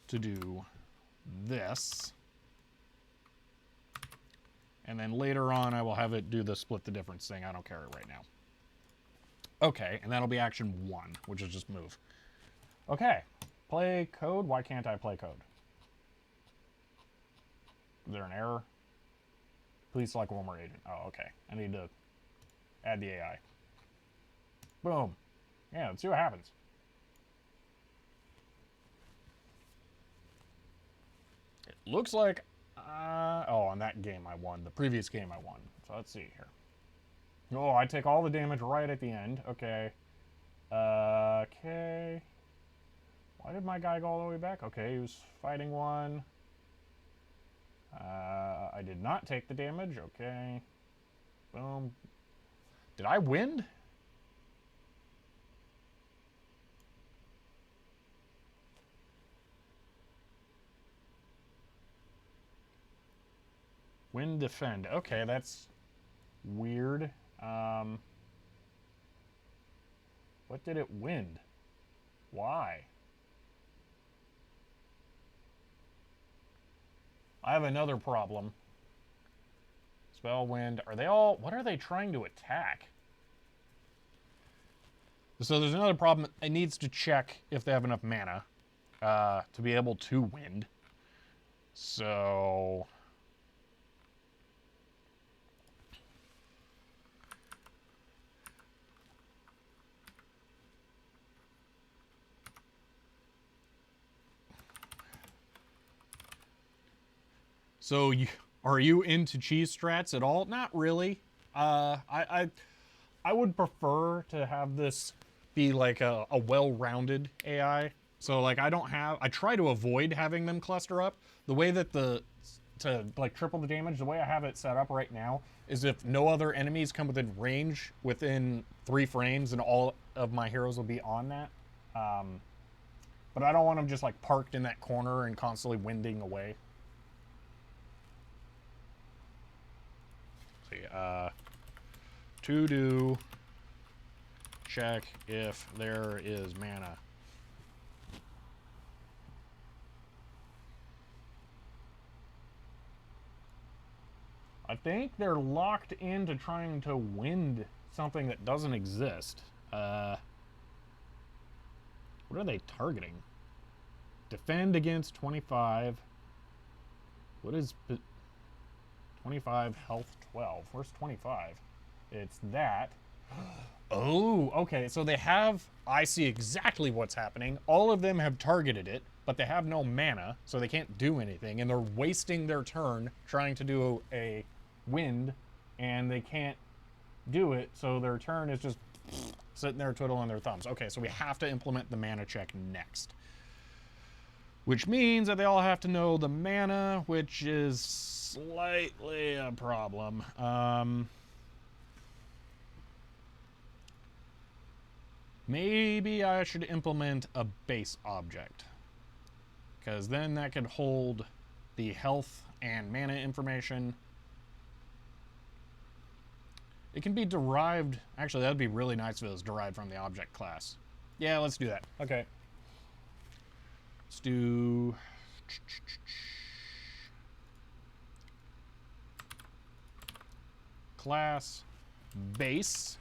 to do this. And then later on, I will have it do the split the difference thing. I don't care right now. Okay, and that'll be action 1, which is just move. Okay, play code. Why can't I play code? Is there an error? Please select one more agent. Oh, okay. I need to add the AI. Boom. Yeah, let's see what happens. It looks like... oh, on that game I won. The previous game I won. So let's see here. Oh, I take all the damage right at the end. Okay. Okay. Why did my guy go all the way back? Okay, he was fighting one. I did not take the damage. Okay. Boom. Did I wind? Wind defend. Okay, that's weird. What did it wind? Why? I have another problem. Spell wind. Are they all... What are they trying to attack? So there's another problem. It needs to check if they have enough mana to be able to wind. So... So, are you into cheese strats at all? Not really. I would prefer to have this be like a well-rounded AI. So, like, I try to avoid having them cluster up. The way that to like triple the damage, the way I have it set up right now is if no other enemies come within range within 3 frames, and all of my heroes will be on that. But I don't want them just like parked in that corner and constantly winding away. To do check if there is mana. I think they're locked into trying to wind something that doesn't exist. What are they targeting? Defend against 25. What is 25 health 12? Where's 25? It's that. Oh, okay. So they have... I see exactly what's happening. All of them have targeted it, but they have no mana, so they can't do anything. And they're wasting their turn trying to do a wind, and they can't do it, so their turn is just sitting there twiddling their thumbs. Okay, so we have to implement the mana check next. Which means that they all have to know the mana, which is slightly a problem. Maybe I should implement a base object, because then that could hold the health and mana information. It can be derived... Actually, that would be really nice if it was derived from the object class. Yeah, let's do that. Okay. Let's do... class base.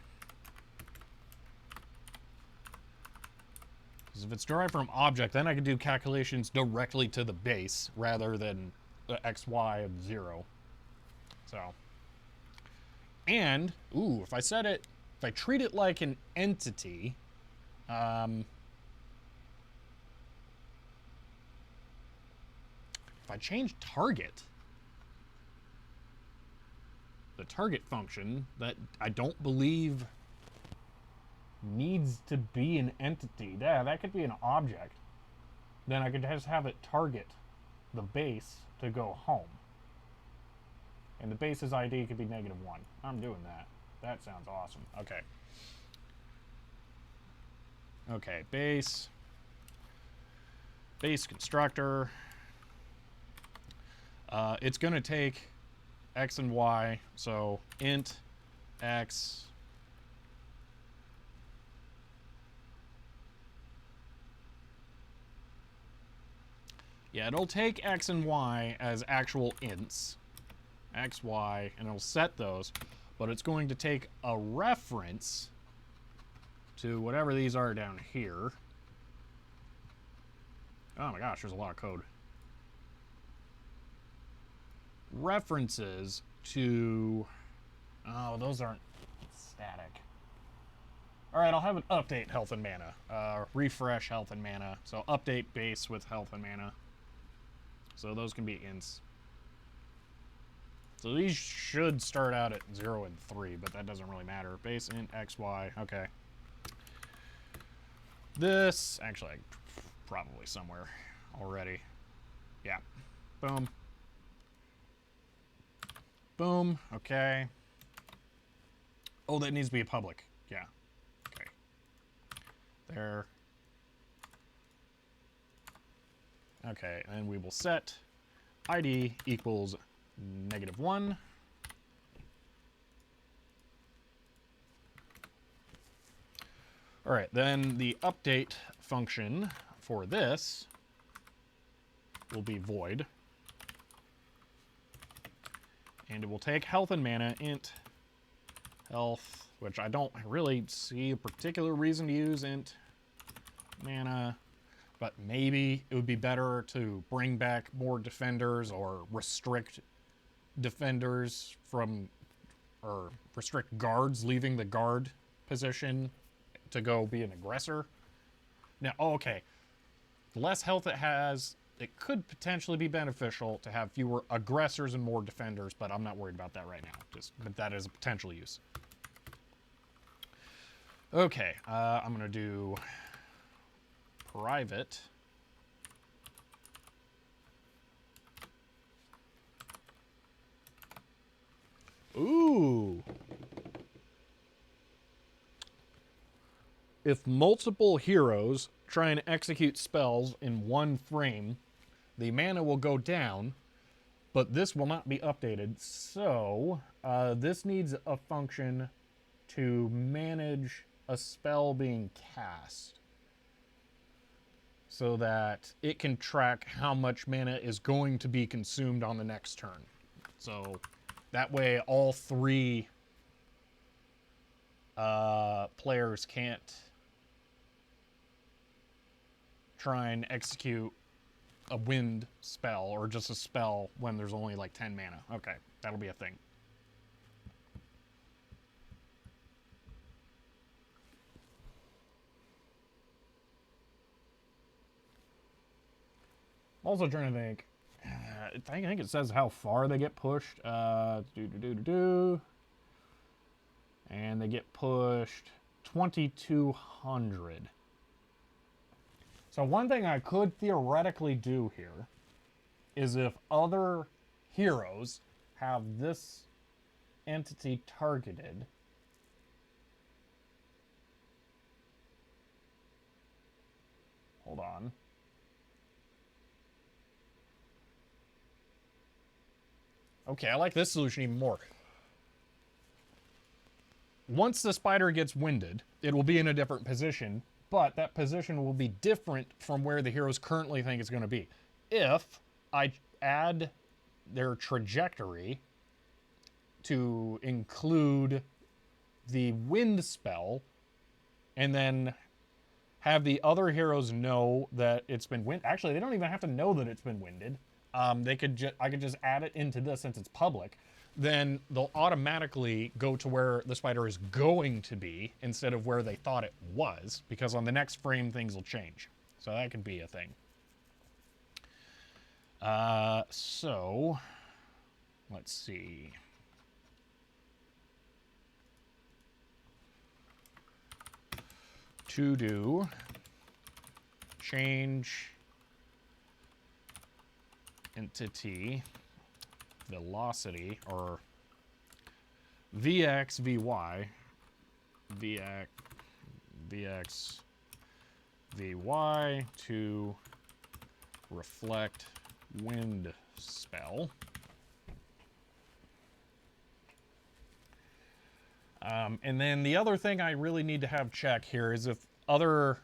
Because if it's derived from object, then I can do calculations directly to the base rather than the XY of 0. So. And, ooh, if I set it, if I treat it like an entity, if I change target, the target function that I don't believe needs to be an entity. Yeah, that could be an object. Then I could just have it target the base to go home. And the base's ID could be -1. I'm doing that. That sounds awesome. Okay. Okay, base. Base constructor. It's going to take X and Y. So int X. Yeah, it'll take X and Y as actual ints. X, Y, and it'll set those. But it's going to take a reference to whatever these are down here. Oh my gosh, there's a lot of code. References to... Oh, those aren't static. Alright, I'll have an update health and mana. Refresh health and mana. So update base with health and mana. So those can be ints. So these should start out at 0 and 3, but that doesn't really matter. Base int X, Y. Okay. This... Actually, probably somewhere already. Yeah. Boom. Boom. Okay. Oh, that needs to be a public. Yeah. Okay. There. Okay, and we will set ID equals -1. All right, then the update function for this will be void. And it will take health and mana int health, which I don't really see a particular reason to use int mana, but maybe it would be better to bring back more defenders or restrict defenders from, or restrict guards leaving the guard position to go be an aggressor. Now, okay, the less health it has, it could potentially be beneficial to have fewer aggressors and more defenders, but I'm not worried about that right now. But that is a potential use. Okay, I'm gonna do private. Ooh. If multiple heroes try and execute spells in one frame, the mana will go down, but this will not be updated. So this needs a function to manage a spell being cast so that it can track how much mana is going to be consumed on the next turn. So that way all three players can't try and execute a wind spell or just a spell when there's only like 10 mana. Okay, that'll be a thing. Also trying to think. I think it says how far they get pushed. And they get pushed 2,200. So one thing I could theoretically do here is if other heroes have this entity targeted, hold on. Okay, I like this solution even more. Once the spider gets winded, it will be in a different position, but that position will be different from where the heroes currently think it's going to be. If I add their trajectory to include the wind spell, and then have the other heroes know that it's been winded. Actually, they don't even have to know that it's been winded. I could just add it into this since it's public. Then they'll automatically go to where the spider is going to be instead of where they thought it was, because on the next frame things will change. So that could be a thing. So let's see. To do change entity velocity, or Vx, Vy, Vx, Vy to reflect wind spell. And then the other thing I really need to have check here is if other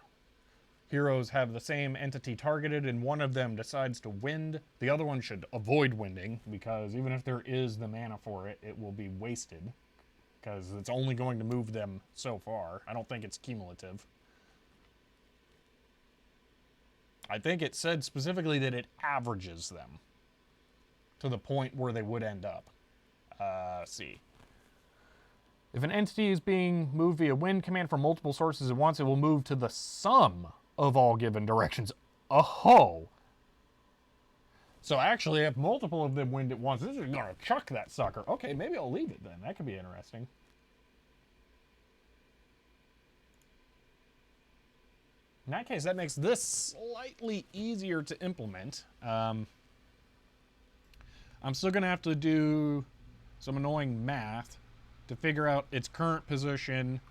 heroes have the same entity targeted and one of them decides to wind, the other one should avoid winding, because even if there is the mana for it, it will be wasted because it's only going to move them so far. I don't think it's cumulative. I think it said specifically that it averages them to the point where they would end up. Let's see. If an entity is being moved via wind command from multiple sources at once, it will move to the sum of all given directions. Oh. So actually, if multiple of them wind at once, this is going to chuck that sucker. Okay, maybe I'll leave it then. That could be interesting. In that case, that makes this slightly easier to implement. I'm still going to have to do some annoying math to figure out its current position,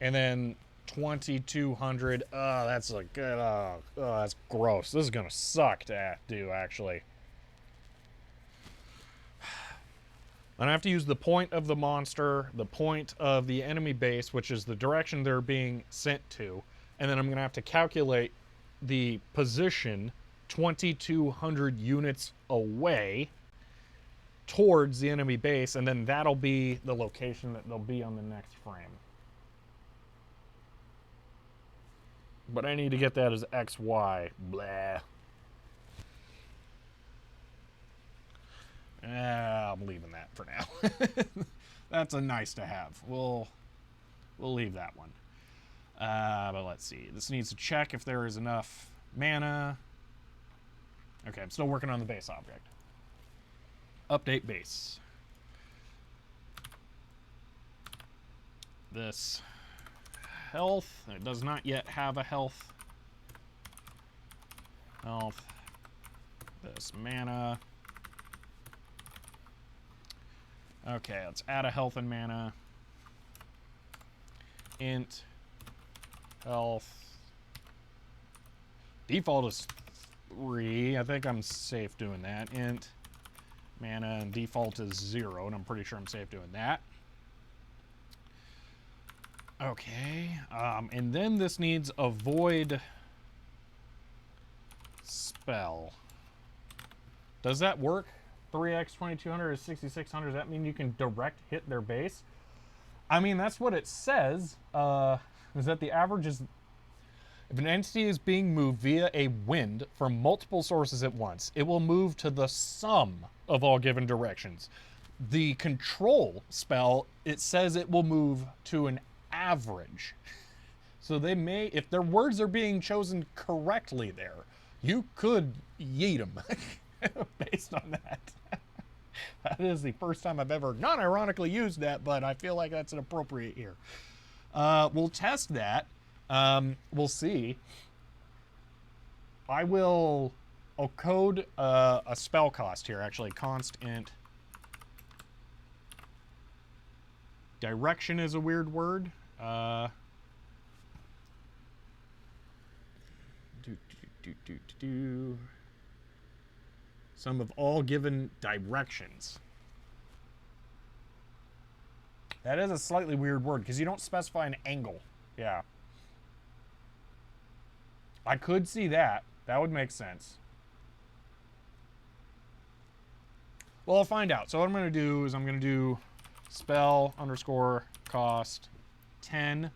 and then 2200. Oh, that's like, that's gross. This is gonna suck to do, actually. And I have to use the point of the monster, the point of the enemy base, which is the direction they're being sent to, and then I'm going to have to calculate the position 2200 units away towards the enemy base, and then that'll be the location that they'll be on the next frame. But I need to get that as XY. Blah. I'm leaving that for now. That's a nice to have. We'll leave that one. But let's see. This needs to check if there is enough mana. Okay, I'm still working on the base object. Update base. This health. It does not yet have a health. Health. This mana. Okay, let's add a health and mana. Int. Health. Default is 3. I think I'm safe doing that. Int. Mana and default is 0, and I'm pretty sure I'm safe doing that. Okay. And then this needs a void spell. Does that work? 3x 2200 is 6600. Does that mean you can direct hit their base? I mean, that's what it says. Is that the average is... If an entity is being moved via a wind from multiple sources at once, it will move to the sum of all given directions. The control spell, it says it will move to an average. So they may, if their words are being chosen correctly there, you could yeet them based on that. That is the first time I've ever non-ironically used that, but I feel like that's an appropriate here. We'll test that. We'll see. I'll code a spell cost here, actually. Const int. Direction is a weird word. Sum of all given directions. That is a slightly weird word because you don't specify an angle. Yeah. I could see that. That would make sense. Well, I'll find out. So what I'm going to do is I'm going to do spell underscore cost 10.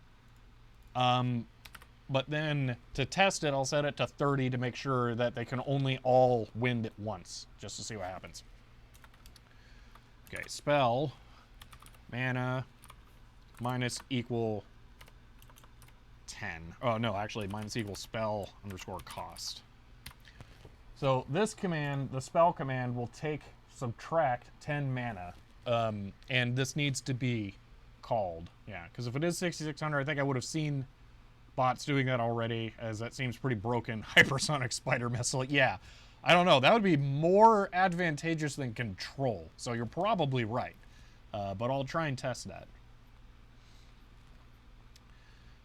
But then to test it, I'll set it to 30 to make sure that they can only all wind at once, just to see what happens. Okay, spell mana minus equal 10. Oh, no, actually, minus equal spell underscore cost. So this command, the spell command, will subtract 10 mana. And this needs to be called. Yeah, because if it is 6600, I think I would have seen bots doing that already, as that seems pretty broken. Hypersonic spider missile. Yeah, I don't know. That would be more advantageous than control. So you're probably right. But I'll try and test that.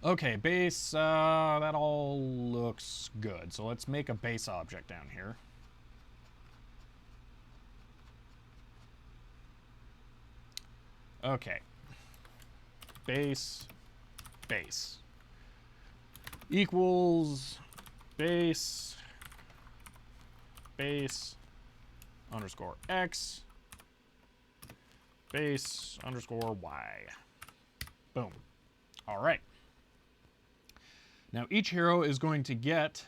Okay, base. That all looks good. So let's make a base object down here. Okay. Base equals base underscore x base underscore y. Boom. All right. Now each hero is going to get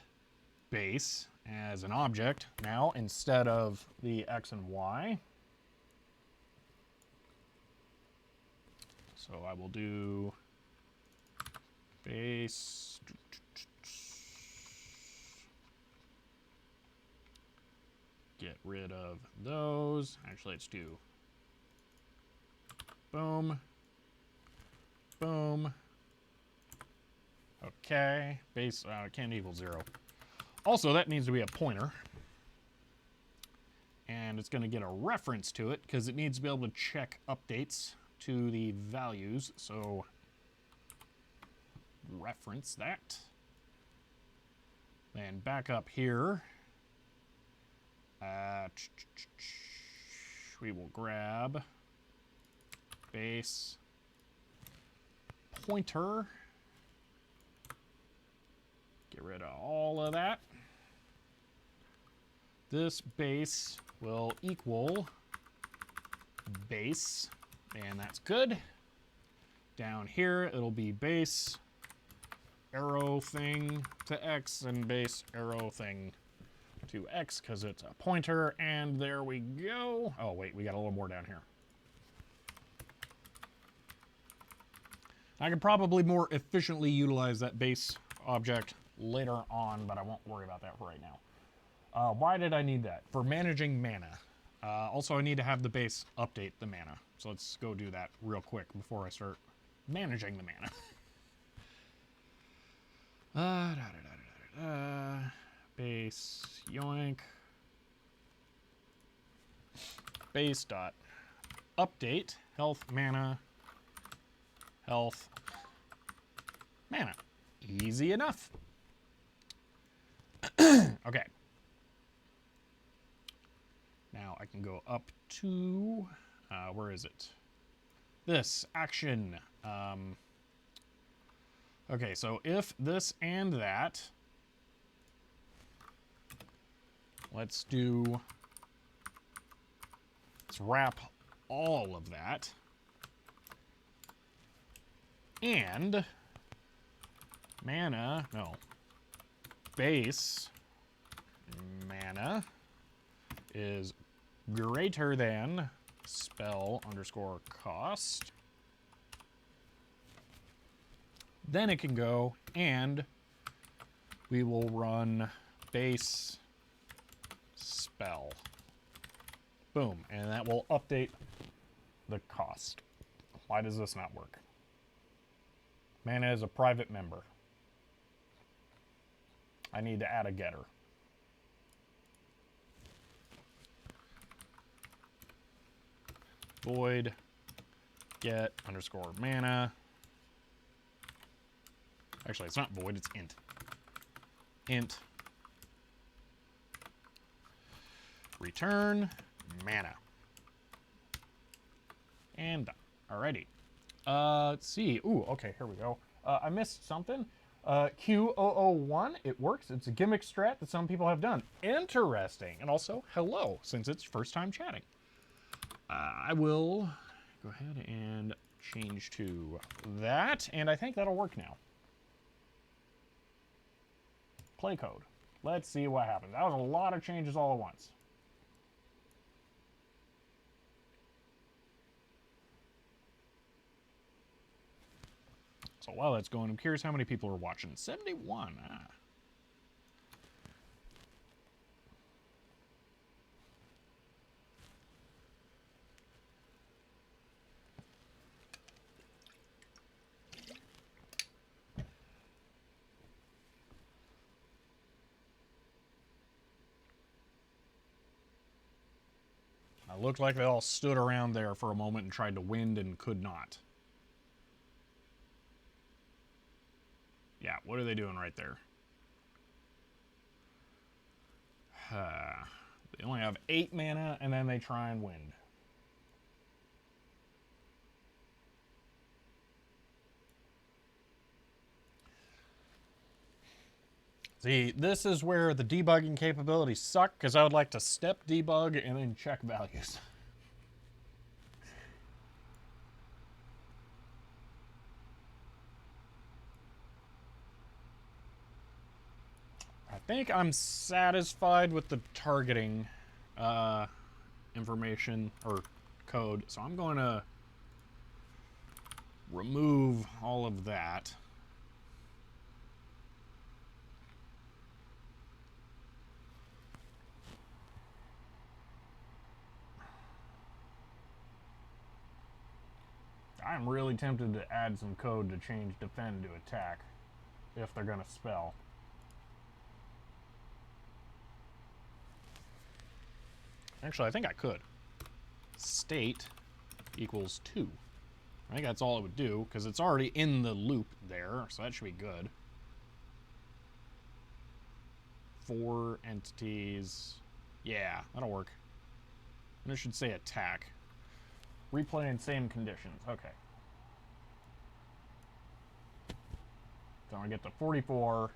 base as an object now instead of the x and y. So I will do base. Get rid of those. Actually, let's do boom, boom. Okay, base can't equal 0. Also, that needs to be a pointer. and it's going to get a reference to it because it needs to be able to check updates to the values. So reference that. Then back up here, we will grab base pointer. Get rid of all of that. This base will equal base, and that's good. Down here, it'll be base arrow thing to X and base arrow thing to X because it's a pointer, and there we go. Oh, wait, we got a little more down here. I could probably more efficiently utilize that base object later on, but I won't worry about that for right now. Why did I need that? For managing mana. Also, I need to have the base update the mana. So let's go do that real quick before I start managing the mana. Base yoink. Base dot update health mana. Health mana. Easy enough. Okay. Now I can go up to, where is it? This, action. Okay, so if this and that, let's wrap all of that. And mana, no, base mana is greater than spell underscore cost. Then it can go and we will run base spell. Boom, and that will update the cost. Why does this not work? Mana is a private member. I need to add a getter. Void get underscore mana. Actually, it's not void, it's int. Int return mana. And done. Alrighty. Let's see. Ooh, okay, here we go. I missed something. Q001, it works. It's a gimmick strat that some people have done. Interesting. And also, hello, since it's first time chatting. I will go ahead and change to that, and I think that'll work now. Play code. Let's see what happens. That was a lot of changes all at once. So while that's going, I'm curious how many people are watching. 71. Ah. It looked like they all stood around there for a moment and tried to wind and could not. Yeah, what are they doing right there? They only have 8 mana, and then they try and wind. See, this is where the debugging capabilities suck, because I would like to step debug and then check values. I think I'm satisfied with the targeting information or code, so I'm going to remove all of that. I'm really tempted to add some code to change defend to attack if they're going to spell. Actually, I think I could. State equals 2. I think that's all it would do, because it's already in the loop there, so that should be good. 4 entities. Yeah, that'll work. And it should say attack. Replay in same conditions. Okay. So I get to 44.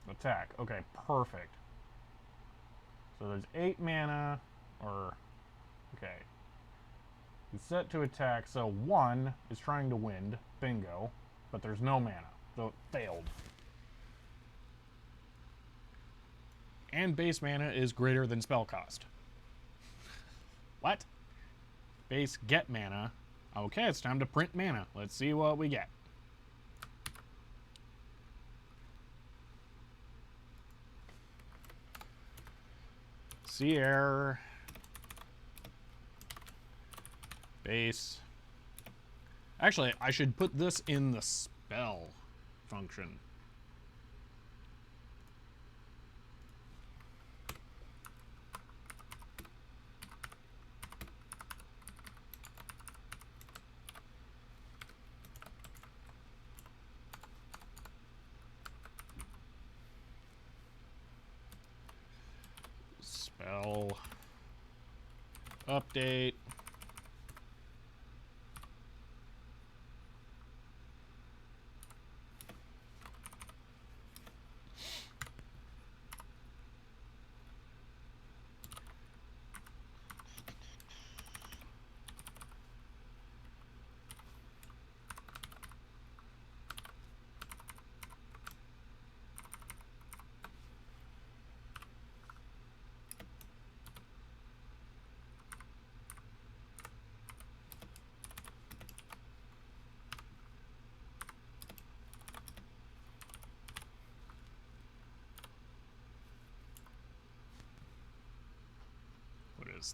Attack. Okay, perfect. So there's 8 mana, or... Okay. It's set to attack, so 1 is trying to win. Bingo. But there's no mana, so it failed. And base mana is greater than spell cost. What? Base get mana. Okay, it's time to print mana. Let's see what we get. See error. Base. Actually, I should put this in the spell function. Spell update.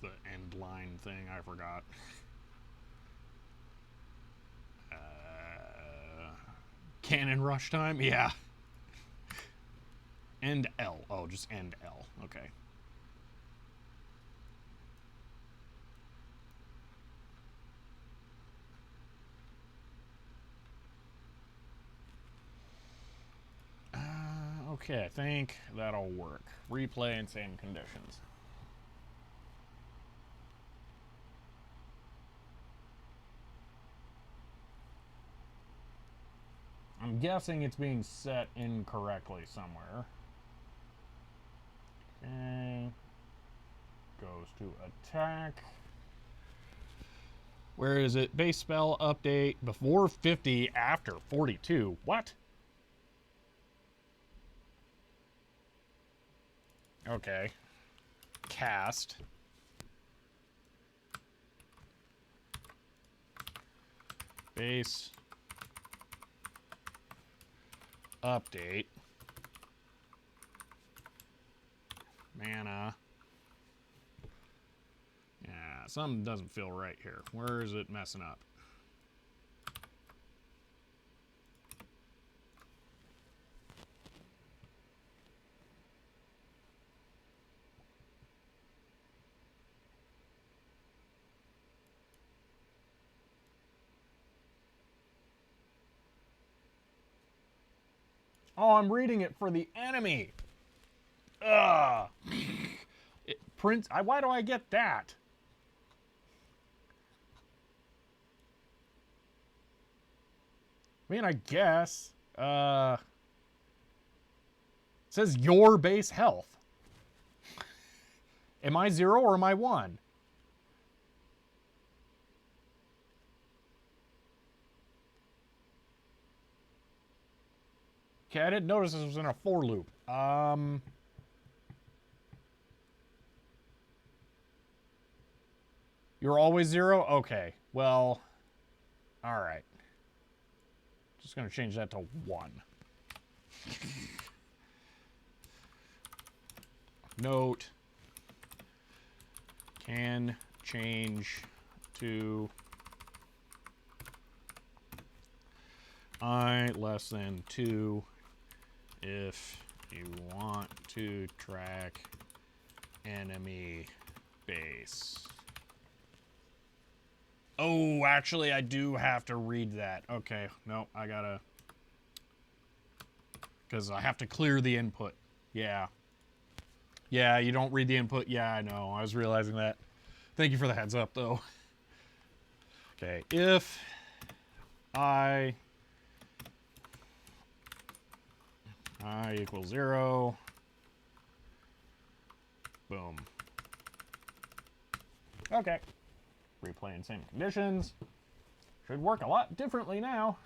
The end line thing, I forgot. Cannon rush time? Yeah. End L. Oh, just end L. Okay. Okay, I think that'll work. Replay in same conditions. I'm guessing it's being set incorrectly somewhere. Okay. Goes to attack. Where is it? Base spell update before 50, after 42. What? Okay. Cast. Base update. Mana. Yeah, something doesn't feel right here. Where is it messing up? Oh, I'm reading it for the enemy. Ugh. It prints. Why do I get that? I mean, I guess. It says your base health. Am I 0 or am I 1? Okay, I didn't notice this was in a for loop. You're always 0? Okay. Well, all right. Just going to change that to 1. Note. Can change to I less than 2 if you want to track enemy base. Oh, actually, I do have to read that. Okay, no, I gotta... Because I have to clear the input. Yeah. Yeah, you don't read the input. Yeah, I know. I was realizing that. Thank you for the heads up, though. Okay, if I equals 0. Boom. Okay. Replaying same conditions. Should work a lot differently now.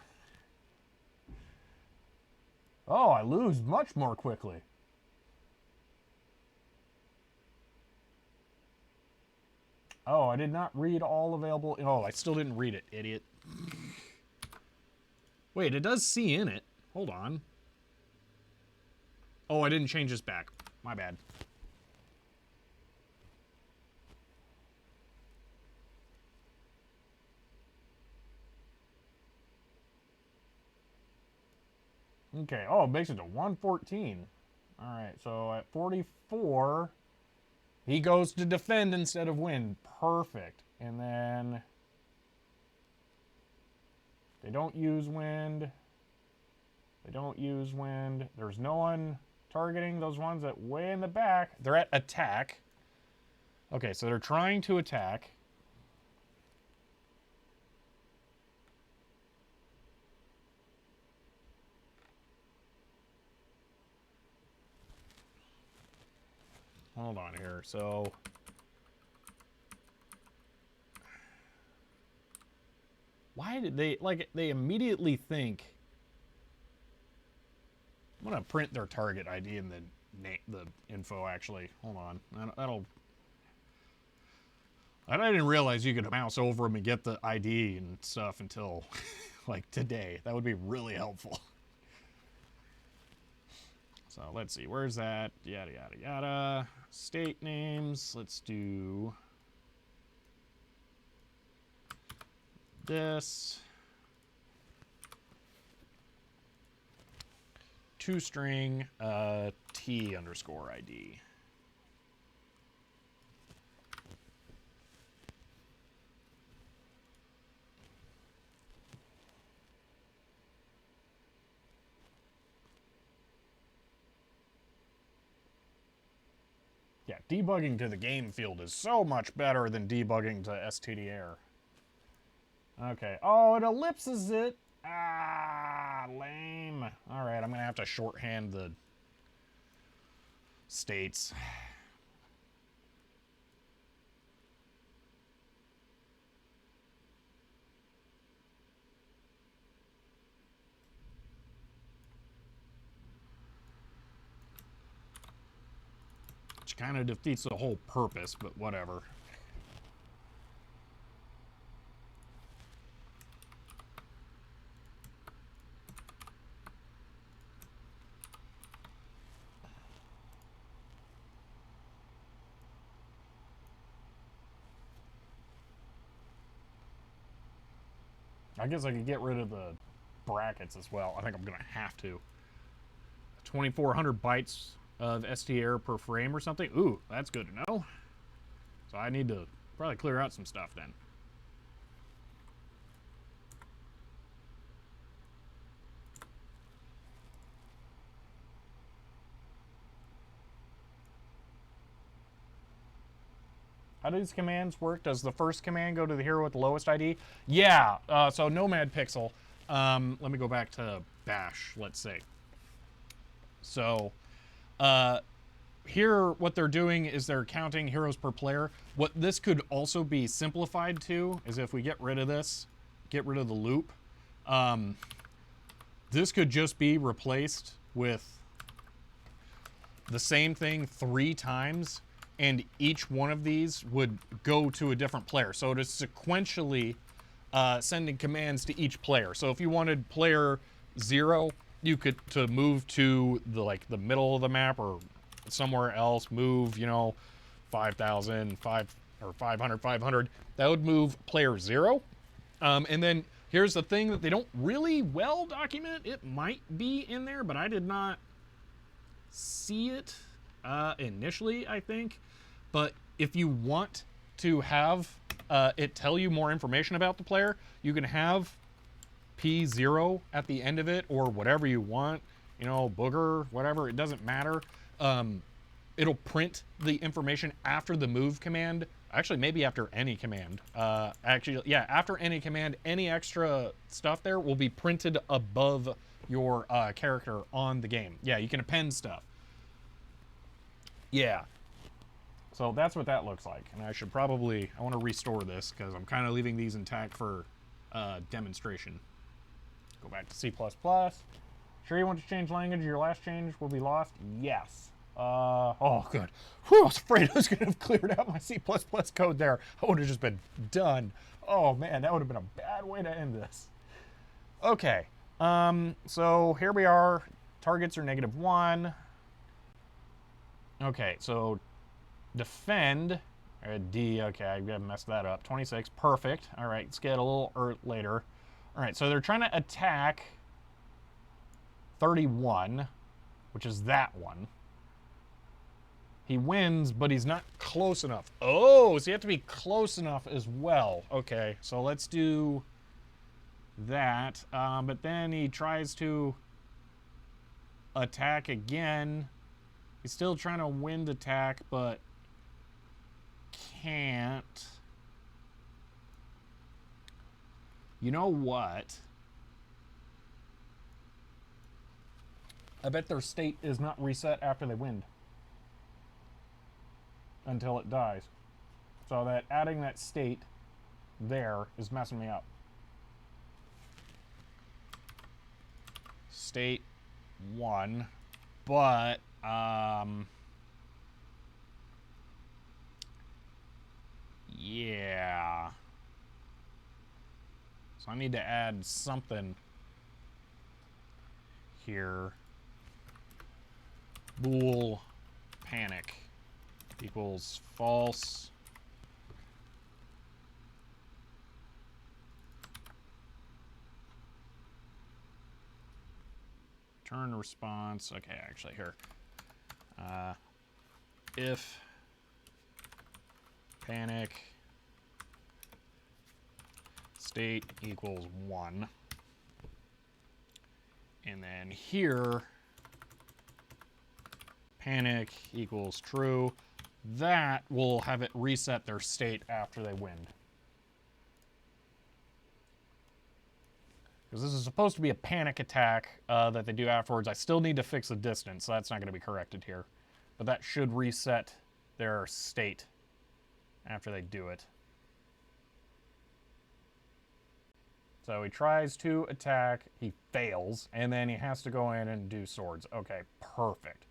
Oh, I lose much more quickly. Oh, I did not read all available. Oh, I still didn't read it, idiot. Wait, it does C in it. Hold on. Oh, I didn't change this back. My bad. Okay, oh, it makes it to 114. All right, so at 44, he goes to defend instead of win. Perfect. And then they don't use wind. They don't use wind. There's no one targeting those ones that way in the back. They're at attack. Okay, so they're trying to attack. Hold on here. So why did they, like, they immediately think, I'm gonna print their target ID and the info, actually. Hold on. I didn't realize you could mouse over them and get the ID and stuff until like today. That would be really helpful. So let's see, where's that? Yada, yada, yada. State names, let's do this. Two-string T underscore ID. Yeah, debugging to the game field is so much better than debugging to STDR. Okay. Oh, it ellipses it. Ah, lame. All right, I'm going to have to shorthand the states. Which kind of defeats the whole purpose, but whatever. I guess I could get rid of the brackets as well. I think I'm going to have to. 2,400 bytes of STR per frame or something. Ooh, that's good to know. So I need to probably clear out some stuff then. How do these commands work? Does the first command go to the hero with the lowest ID? Yeah, so Nomad Pixel. Let me go back to Bash, let's say. So here what they're doing is they're counting heroes per player. What this could also be simplified to is if we get rid of this, get rid of the loop, this could just be replaced with the same thing 3 times, and each one of these would go to a different player. So it is sequentially sending commands to each player. So if you wanted player 0, you could to move to the middle of the map or somewhere else, move 5,000, 500, 500. That would move player 0, and then Here's the thing that they don't really well document. It might be in there, but I did not see it initially, I think. But if you want to have it tell you more information about the player, you can have P0 at the end of it, or whatever you want, you know, booger, whatever, it doesn't matter. It'll print the information after the move command. Actually, maybe after any command. Actually, yeah, after any command, any extra stuff there will be printed above your character on the game. Yeah, you can append stuff. Yeah. So that's what that looks like. And I should probably, I want to restore this because I'm kind of leaving these intact for demonstration. Go back to C++. Sure you want to change language? Your last change will be lost? Yes. Oh, good. Whew, I was afraid I was going to have cleared out my C++ code there. I would have just been done. Oh, man, that would have been a bad way to end this. Okay. So here we are. Targets are -1. Okay, so defend. D, okay, I messed that up. 26, perfect. All right, let's get a little later. All right, so they're trying to attack 31, which is that one. He wins, but he's not close enough. Oh, so you have to be close enough as well. Okay, so let's do that. But then he tries to attack again. He's still trying to wind attack, but can't. You know what? I bet their state is not reset after they wind until it dies. So that adding that state there is messing me up. State 1, but yeah. So I need to add something here. Bool panic equals false. Return response. Okay, actually here. If panic state equals 1. And then here panic equals true. That will have it reset their state after they wind. Because this is supposed to be a panic attack that they do afterwards. I still need to fix the distance, so that's not going to be corrected here. But that should reset their state after they do it. So he tries to attack, he fails, and then he has to go in and do swords. Okay, perfect.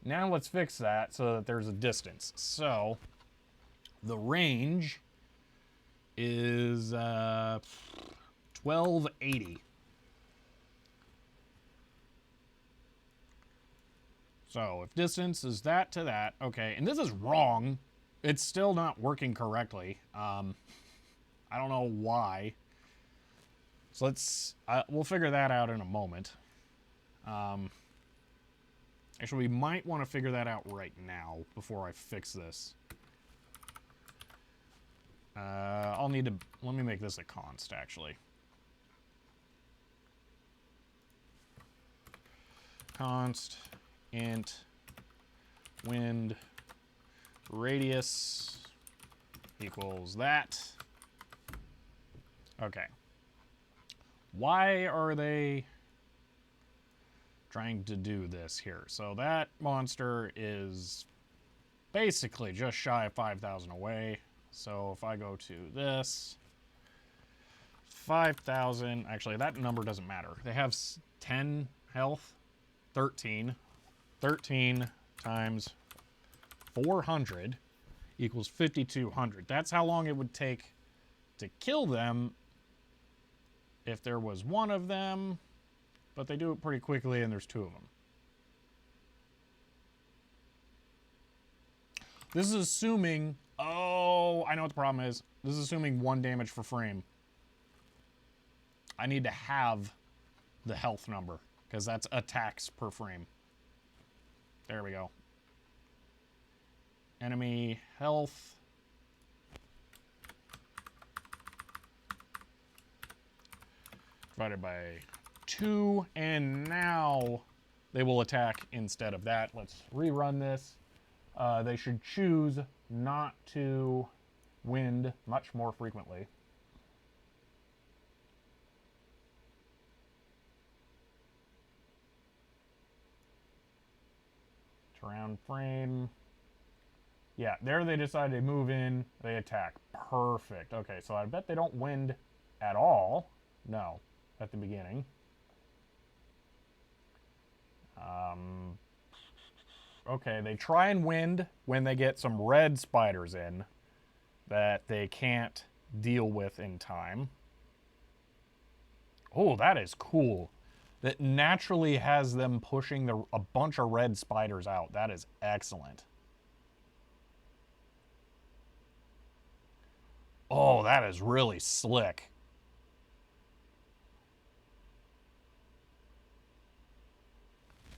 Now let's fix that so that there's a distance. So the range is 1280. So if distance is that to that, okay, and this is wrong. It's still not working correctly. I don't know why. So let's, we'll figure that out in a moment. Actually, we might want to figure that out right now before I fix this. I'll need to, let me make this a const, actually. Const int wind radius equals that. Okay. Why are they trying to do this here? So that monster is basically just shy of 5,000 away. So if I go to this, 5,000, actually that number doesn't matter. They have 10 health, 13. 13 times 400 equals 5,200. That's how long it would take to kill them if there was one of them, but they do it pretty quickly and there's 2 of them. This is assuming, oh, I know what the problem is. This is assuming 1 damage per frame. I need to have the health number, because that's attacks per frame. There we go. Enemy health. Divided by 2, and now they will attack instead of that. Let's rerun this. They should choose not to wind much more frequently. Round frame. Yeah, there they decide to move in. They attack. Perfect. Okay, so I bet they don't wind at all. No, at the beginning. Okay, they try and wind when they get some red spiders in that they can't deal with in time. Oh, that is cool. That naturally has them pushing a bunch of red spiders out. That is excellent. Oh, that is really slick.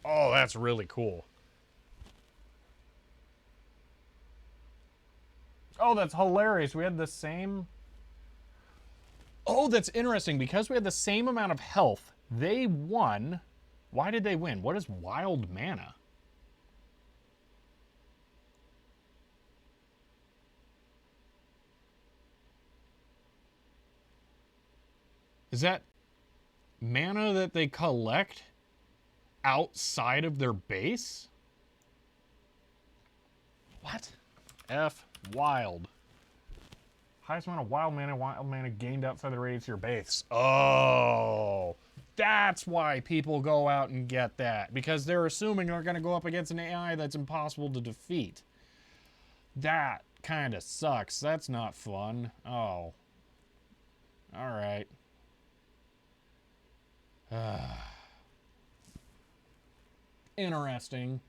Oh, that's really cool. Oh, that's hilarious. We had the same... Oh, that's interesting. Because we had the same amount of health, they won. Why did they win? What is wild mana? Is that mana that they collect outside of their base? What? F wild. Highest amount of wild mana gained outside the radius of your base. Oh, that's why people go out and get that. Because they're assuming they're going to go up against an AI that's impossible to defeat. That kind of sucks. That's not fun. Oh. Alright. Interesting.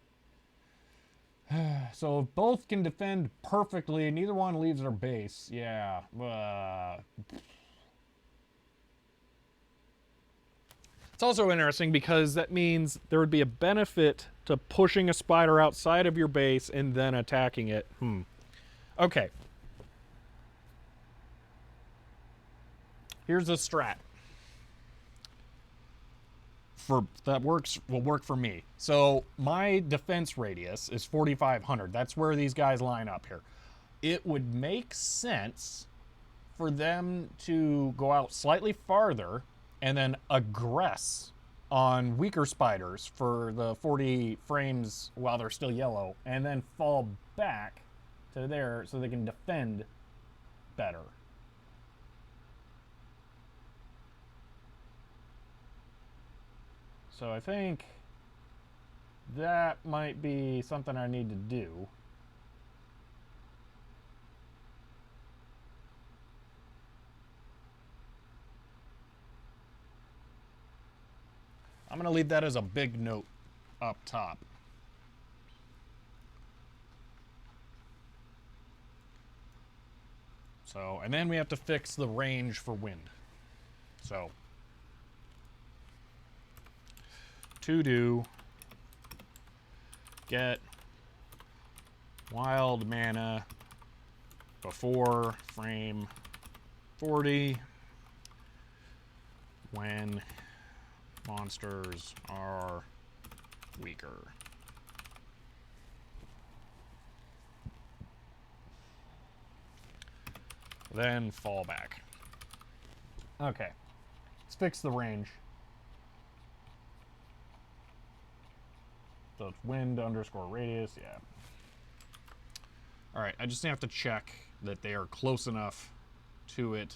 So if both can defend perfectly, neither one leaves their base. Yeah. It's also interesting because that means there would be a benefit to pushing a spider outside of your base and then attacking it. Okay. Here's a strat. That will work for me. So my defense radius is 4,500. That's where these guys line up here. It would make sense for them to go out slightly farther and then aggress on weaker spiders for the 40 frames while they're still yellow, and then fall back to there so they can defend better. So I think that might be something I need to do. I'm going to leave that as a big note up top. So, and then we have to fix the range for wind. So, to do, get wild mana before frame 40 when monsters are weaker. Then fall back. Okay, let's fix the range. So it's wind underscore radius, yeah. All right, I just have to check that they are close enough to it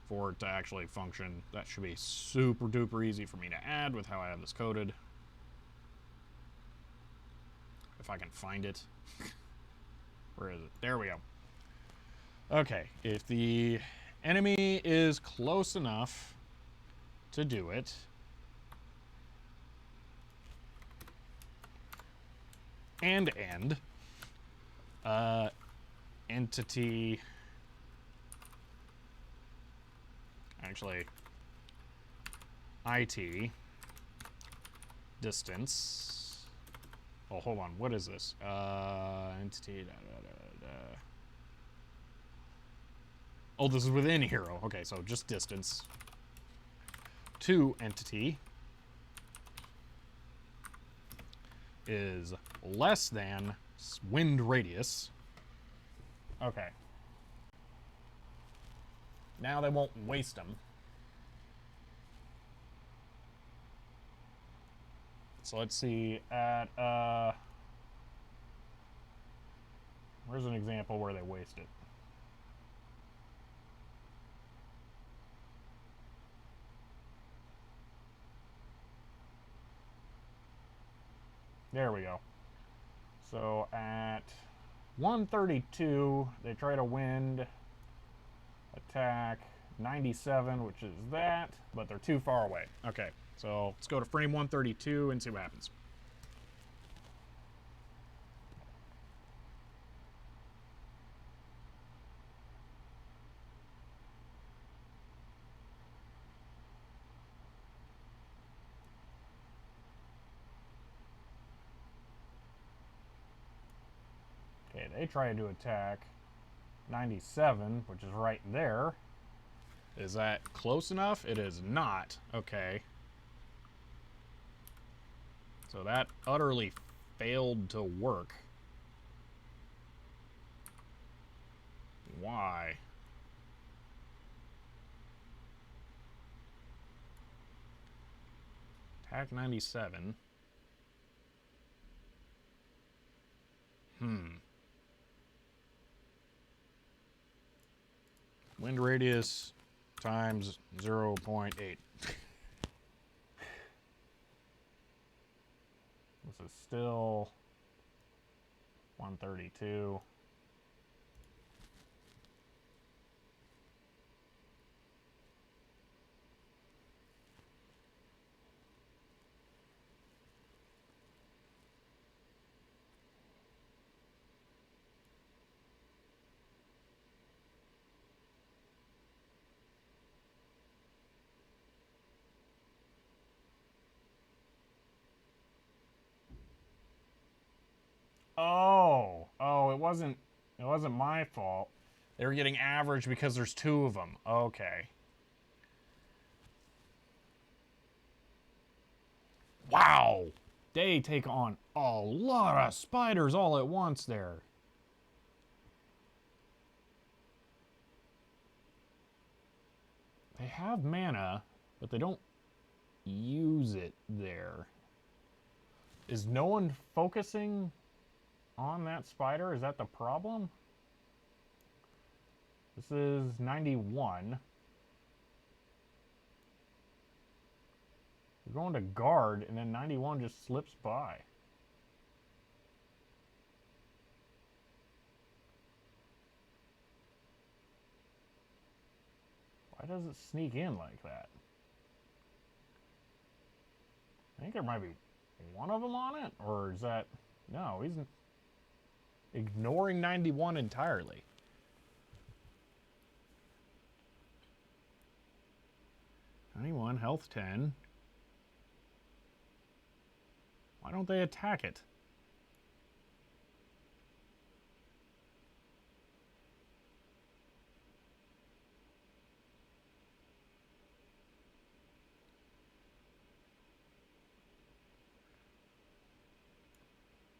for it to actually function. That should be super duper easy for me to add with how I have this coded. If I can find it. Where is it? There we go. Okay, if the enemy is close enough to do it, and entity, actually IT distance. Oh, hold on. What is this? Entity. Oh, this is within hero. Okay, so just distance to entity is less than wind radius. Okay. Now they won't waste them. So let's see at where's an example where they waste it? There we go. So at 132, they try to wind attack 97, which is that, but they're too far away. Okay, so let's go to frame 132 and see what happens. Okay, they try to attack 97, which is right there. Is that close enough? It is not. Okay. So that utterly failed to work. Why? Attack 97. Wind radius times 0.8. This is still 132. Oh, it wasn't my fault. They were getting average because there's two of them. Okay. Wow. They take on a lot of spiders all at once there. They have mana, but they don't use it there. Is no one focusing on that spider? Is that the problem? This is 91. We're going to guard, and then 91 just slips by. Why does it sneak in like that? I think there might be one of them on it, or is that... No, he's ignoring 91 entirely. Anyone, health 10. Why don't they attack it?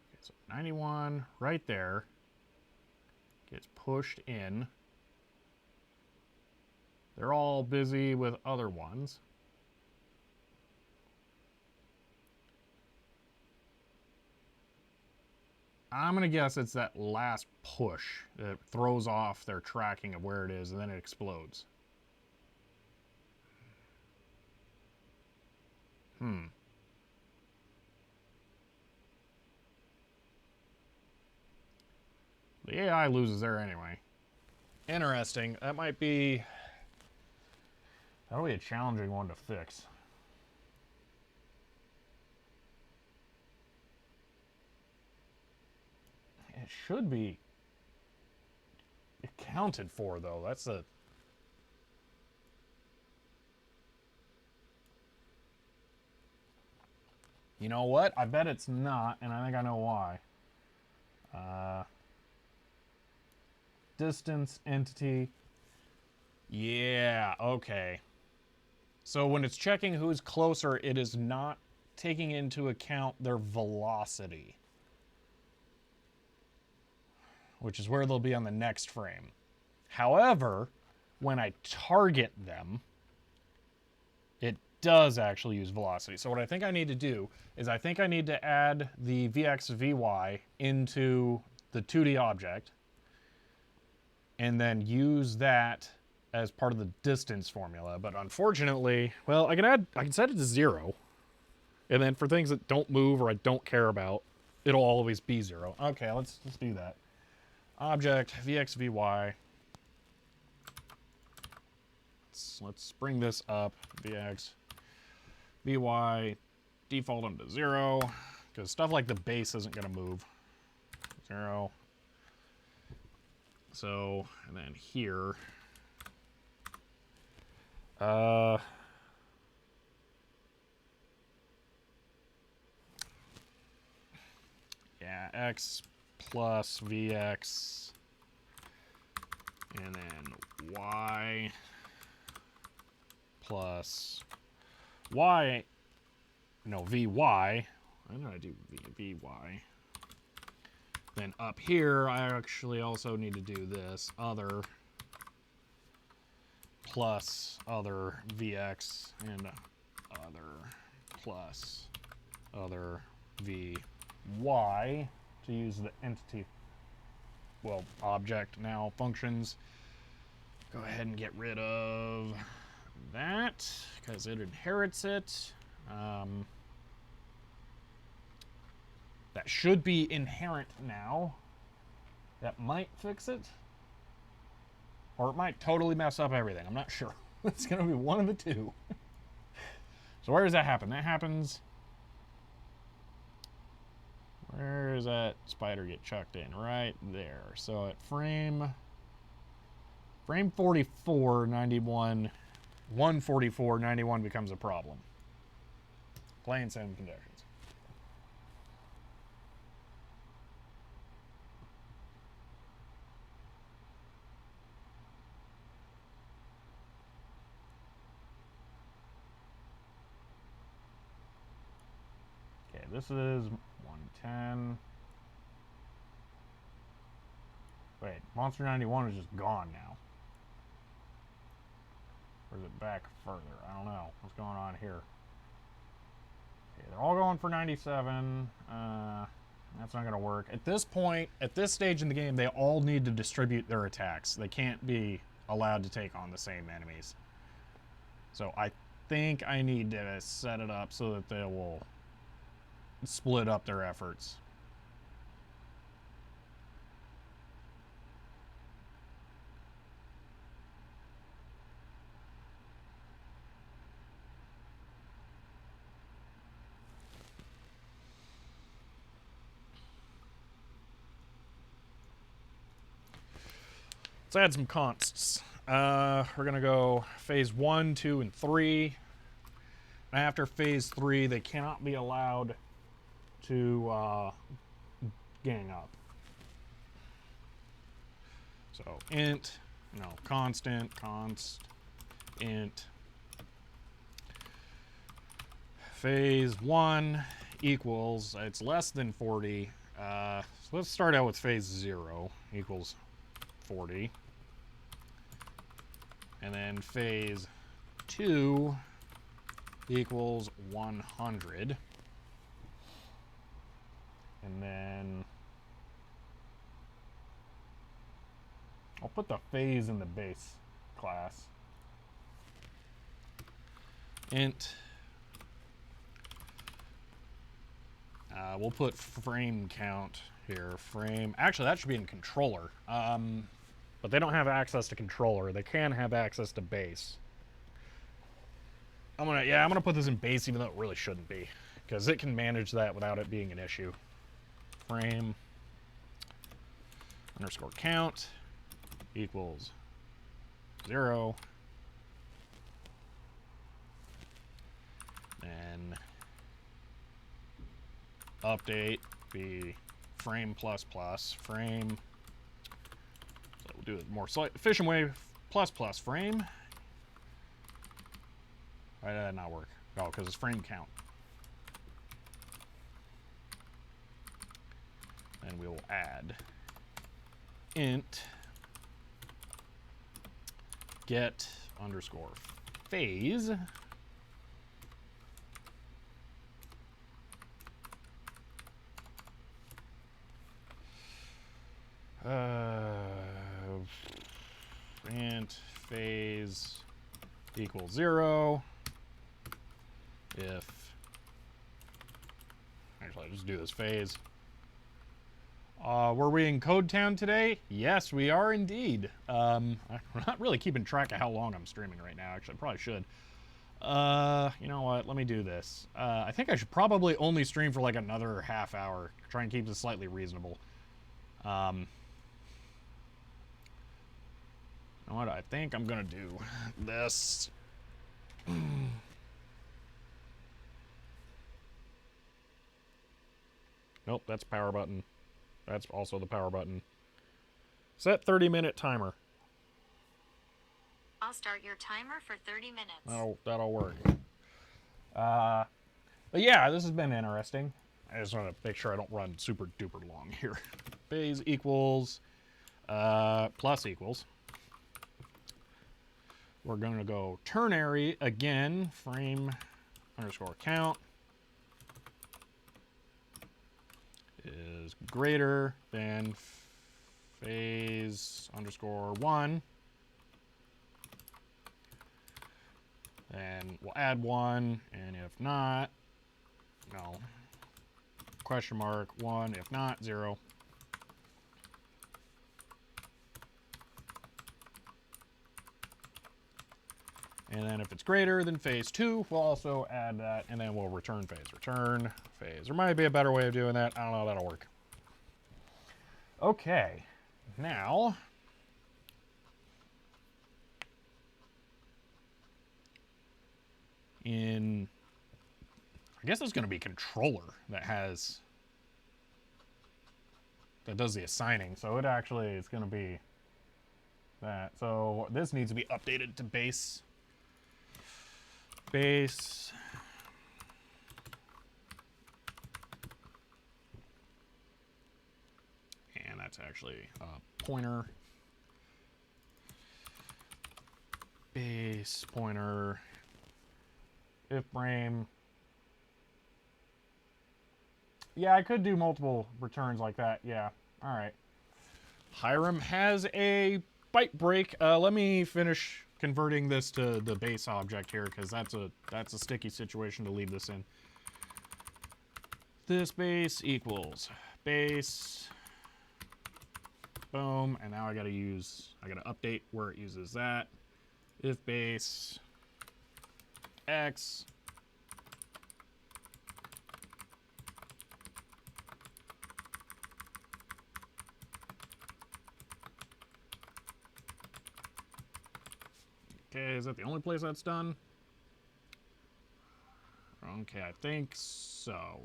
Okay, so 91 right there gets pushed in. They're all busy with other ones. I'm going to guess it's that last push that throws off their tracking of where it is, and then it explodes. The AI loses there anyway. Interesting. That'll be a challenging one to fix. It should be accounted for, though. That's a... You know what? I bet it's not, and I think I know why. Distance, entity. Yeah, okay. So when it's checking who's closer, it is not taking into account their velocity, which is where they'll be on the next frame. However, when I target them, it does actually use velocity. So what I think I need to do is I think I need to add the Vx, Vy into the 2D object and then use that as part of the distance formula. But unfortunately, well, I can set it to 0. And then for things that don't move or I don't care about, it'll always be 0. Okay, let's do that. Object, Vx, Vy. Let's bring this up. Vx, Vy, default them to 0, because stuff like the base isn't going to move. 0. So, and then here. Yeah, x plus Vx, and then y plus y, no, Vy. Why did I do Vy? Then up here, I actually also need to do this, other plus other Vx, and other plus other Vy to use the entity, well, object now functions. Go ahead and get rid of that because it inherits it. That should be inherent now. That might fix it. Or it might totally mess up everything. I'm not sure. It's going to be one of the two. So where does that happen? That happens... Where does that spider get chucked in? Right there. So at frame 44, 91, 144, 91 becomes a problem. Plain same conditions. Okay, this is 110. Wait, Monster 91 is just gone now. Or is it back further? I don't know. What's going on here? Okay, they're all going for 97. That's not going to work. At this point, at this stage in the game, they all need to distribute their attacks. They can't be allowed to take on the same enemies. So I think I need to set it up so that they will split up their efforts. Let's add some consts. We're going to go phase 1, 2, and 3. After phase 3, they cannot be allowed to gang up. So int, no, constant, const, int, phase 1 equals, it's less than 40. So let's start out with phase 0 equals 40. And then phase 2 equals 100. And then I'll put the phase in the base class. Int. We'll put frame count here. Frame. Actually, that should be in controller. But they don't have access to controller. They can have access to base. I'm gonna put this in base, even though it really shouldn't be, because it can manage that without it being an issue. Frame underscore count equals 0. And update be frame plus plus frame. So we'll do it more efficient way. Plus plus frame. Why did that not work? Oh, because it's frame count. And we will add int get underscore phase. Int phase equals 0 if, actually I'll just do this phase. Were we in Code Town today? Yes, we are indeed. I'm not really keeping track of how long I'm streaming right now. Actually, I probably should. You know what? Let me do this. I think I should probably only stream for like another half hour. Try and keep this slightly reasonable. You know what? I think I'm gonna do this. Nope, that's power button. That's also the power button. Set 30-minute timer. I'll start your timer for 30 minutes. That'll work. But yeah, this has been interesting. I just want to make sure I don't run super duper long here. Phase equals plus equals. We're going to go ternary again. Frame underscore count is greater than phase underscore 1. And we'll add 1, and if not, no. Question mark 1, if not 0. And then if it's greater than phase 2, we'll also add that, and then we'll return phase. Return phase. There might be a better way of doing that. I don't know, that'll work. Okay, now I guess it's going to be controller that does the assigning. So it actually is going to be that. So this needs to be updated to base. And that's actually a pointer. Base pointer. If frame. Yeah, I could do multiple returns like that. Yeah. All right. Hiram has a byte break. Let me finish converting this to the base object here, because that's a sticky situation to leave this in. This base equals base. Boom. And now I gotta update where it uses that. If base X. Okay, is that the only place that's done? Okay, I think so.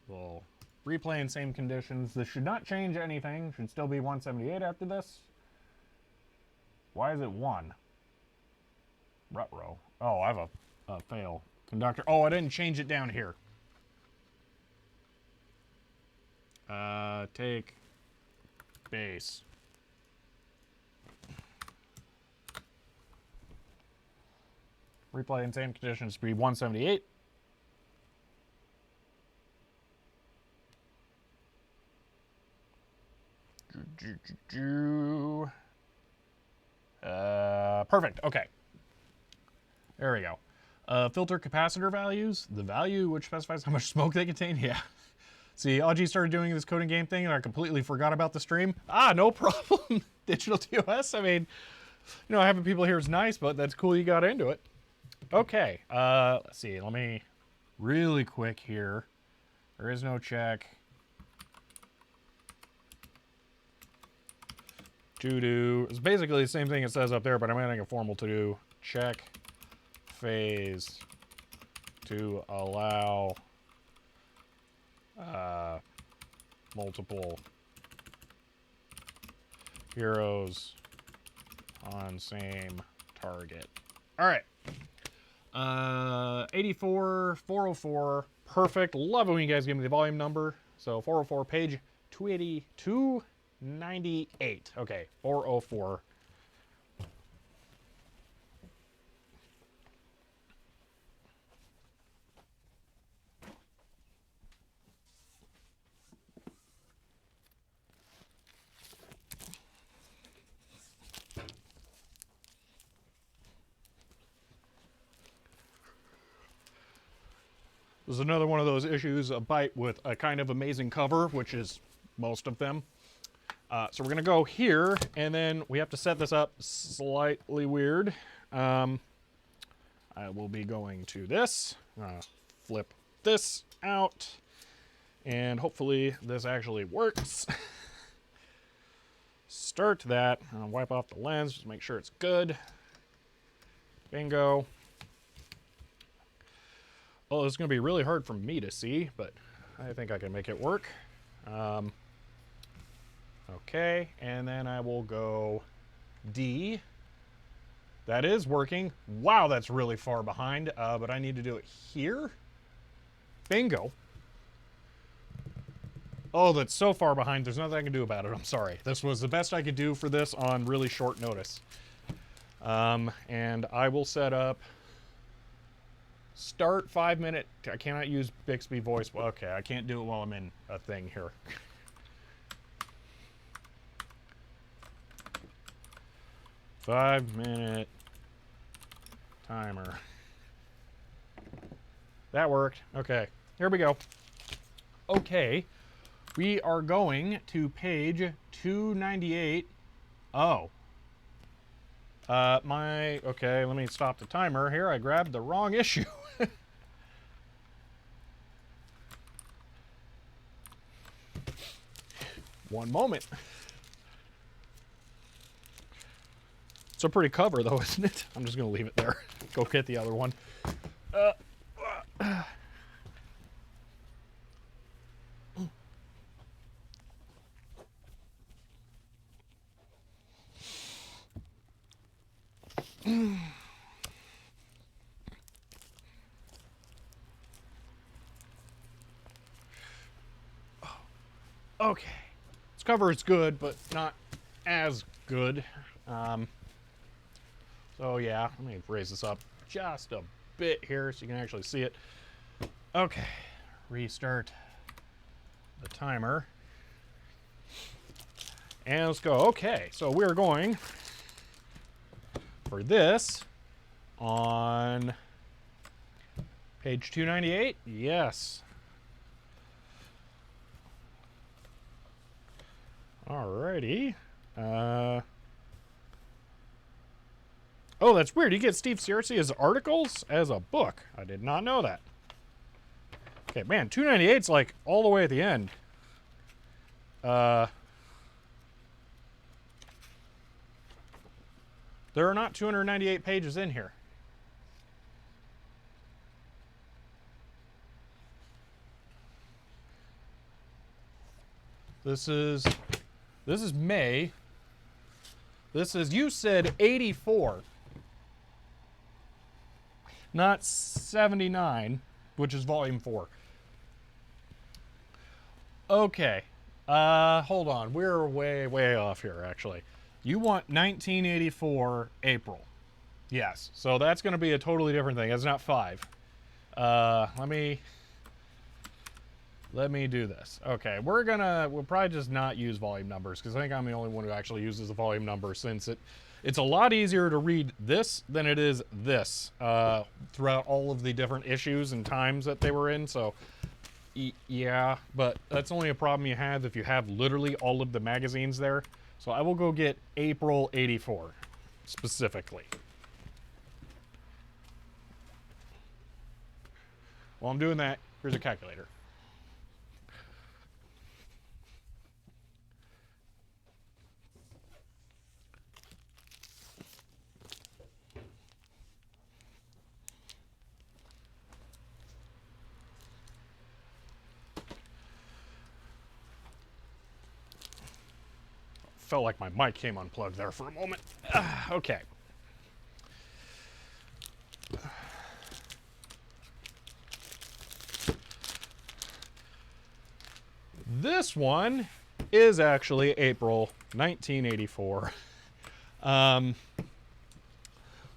We'll replay in same conditions. This should not change anything. Should still be 178 after this. Why is it 1? Ruh-roh. Oh, I have a fail. Conductor. Oh, I didn't change it down here. Take base. Replay in same conditions to be 178. Perfect. Okay. There we go. Filter capacitor values. The value which specifies how much smoke they contain. Yeah. See, Audrey started doing this coding game thing, and I completely forgot about the stream. No problem. Digital TOS. I mean, you know, having people here is nice, but that's cool you got into it. Okay, let's see. Let me really quick here. There is no check. To do. It's basically the same thing it says up there, but I'm adding a formal to do. Check phase to allow multiple heroes on same target. All right. 84, 404. Perfect. Love it when you guys give me the volume number. So 404, page 280, 298. Okay, 404. This is another one of those issues, a bite with a kind of amazing cover, which is most of them. So we're going to go here, and then we have to set this up slightly weird. I will be going to this, flip this out, and hopefully this actually works. Start that, wipe off the lens, just make sure it's good. Bingo. Well, it's going to be really hard for me to see, but I think I can make it work. Okay, and then I will go D. That is working. Wow, that's really far behind, but I need to do it here. Bingo. Oh, that's so far behind. There's nothing I can do about it. I'm sorry. This was the best I could do for this on really short notice. And I will set up start 5-minute. I cannot use Bixby voice. Okay, I can't do it while I'm in a thing here. 5-minute timer. That worked. Okay, here we go. Okay, we are going to page 298. Oh. Okay, let me stop the timer here. I grabbed the wrong issue. One moment. It's a pretty cover, though, isn't it? I'm just going to leave it there. Go get the other one. Okay. This cover is good, but not as good. So yeah, let me raise this up just a bit here so you can actually see it. Okay, restart the timer. And let's go. Okay, so we're going for this on page 298. Yes. Alrighty. Oh, that's weird. You get Steve Searcy's articles as a book. I did not know that. Okay, man, 298's like all the way at the end. There are not 298 pages in here. This is May. This is, you said 84. Not 79, which is volume 4. Okay. Hold on. We're way off here, actually. You want 1984 April. Yes. So that's going to be a totally different thing. It's not 5. Let me do this. Okay. We'll probably just not use volume numbers because I think I'm the only one who actually uses the volume number, since it's a lot easier to read this than it is this throughout all of the different issues and times that they were in. So yeah, but that's only a problem you have if you have literally all of the magazines there. So I will go get April 84 specifically. While I'm doing that, here's a calculator. felt like my mic came unplugged there for a moment. Okay. This one is actually April 1984.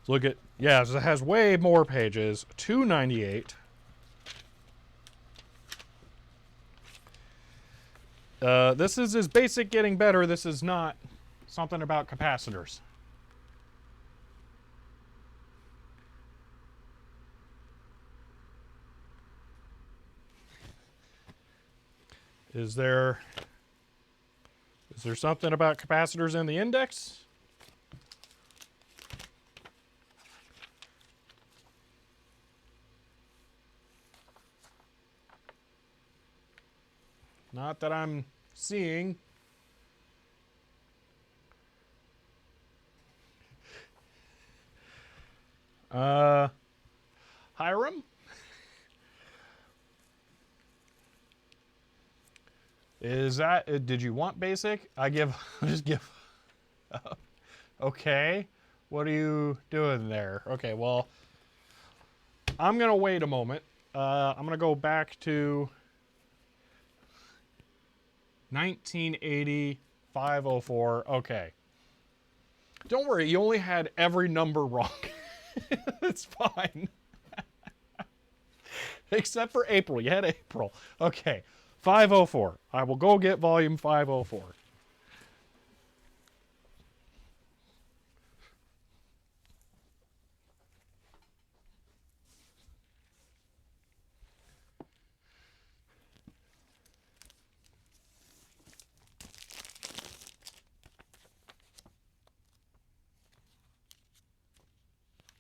Look at, yeah, it has way more pages, 298. This is his basic getting better. This is not something about capacitors. Is there something about capacitors in the index? Not that I'm seeing. Hiram? Is that, did you want basic? Just give. Okay. What are you doing there? Okay, well, I'm going to wait a moment. I'm going to go back to 1980, 504. Okay. Don't worry, you only had every number wrong. It's fine. Except for April. You had April. Okay. 504. I will go get volume 504.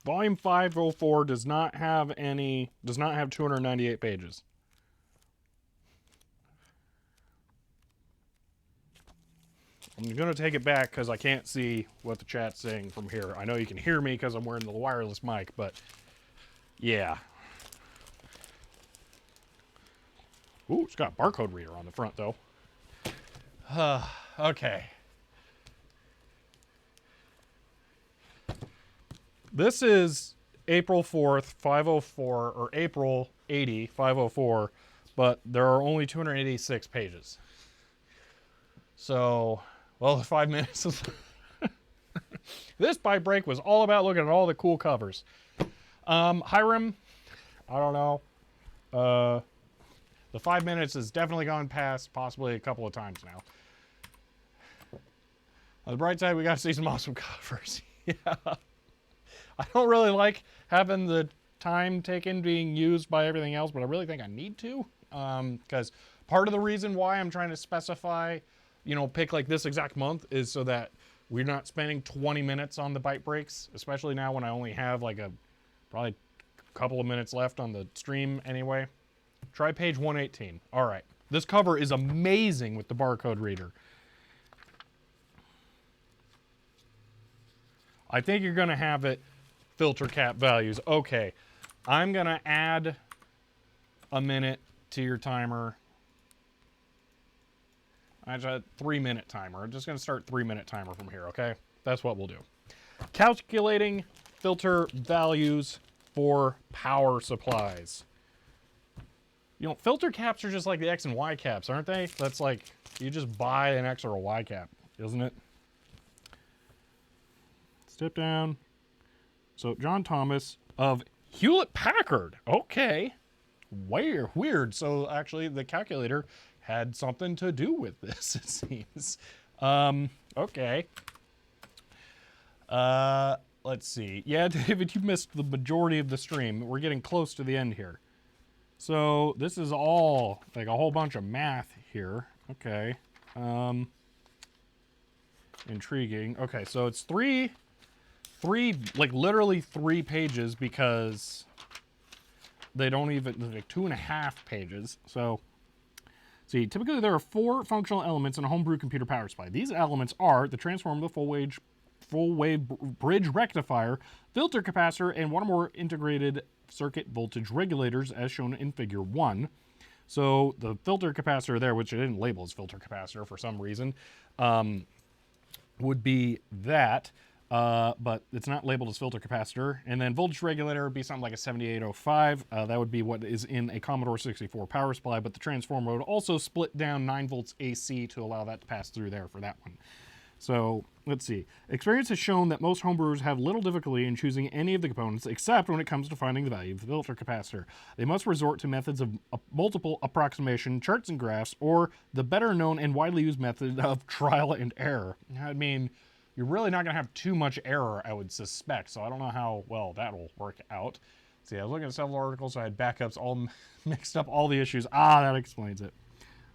Volume 504 does not have 298 pages. I'm going to take it back because I can't see what the chat's saying from here. I know you can hear me because I'm wearing the wireless mic, but yeah. Ooh, it's got a barcode reader on the front, though. Okay. This is April 4th, 504, or April 80, 504, but there are only 286 pages. So, well, the 5 minutes of this bite break was all about looking at all the cool covers. Hiram, I don't know. The 5 minutes has definitely gone past possibly a couple of times now. On the bright side, we got to see some awesome covers. Yeah. I don't really like having the time taken being used by everything else, but I really think I need to. Because part of the reason why I'm trying to specify, pick like this exact month is so that we're not spending 20 minutes on the bite breaks, especially now when I only have like probably a couple of minutes left on the stream anyway. Try page 118. All right. This cover is amazing with the barcode reader. I think you're going to have it filter cap values. Okay. I'm going to add a minute to your timer. I just had a 3-minute timer. I'm just going to start 3-minute timer from here, okay? That's what we'll do. Calculating filter values for power supplies. Filter caps are just like the X and Y caps, aren't they? That's like, you just buy an X or a Y cap, isn't it? Step down. So, John Thomas of Hewlett-Packard. Okay. Weird. So, actually, the calculator had something to do with this, it seems. Okay. Let's see. Yeah, David, you missed the majority of the stream. We're getting close to the end here. So, this is all, like, a whole bunch of math here. Okay. Intriguing. Okay, so it's three, like, literally 3 pages because they don't even, like, 2.5 pages. So, see, typically there are 4 functional elements in a homebrew computer power supply. These elements are the transformer, the full wave bridge rectifier, filter capacitor, and one or more integrated circuit voltage regulators as shown in figure 1. So the filter capacitor there, which I didn't label as filter capacitor for some reason, would be that, but it's not labeled as filter capacitor. And then voltage regulator would be something like a 7805. That would be what is in a Commodore 64 power supply, but the transformer would also split down 9 volts AC to allow that to pass through there for that one. So let's see. Experience has shown that most homebrewers have little difficulty in choosing any of the components, except when it comes to finding the value of the filter capacitor. They must resort to methods of multiple approximation, charts and graphs, or the better known and widely used method of trial and error. I mean, you're really not going to have too much error, I would suspect, so I don't know how well that'll work out. See, I was looking at several articles, so I had backups all mixed up all the issues. Ah, that explains it.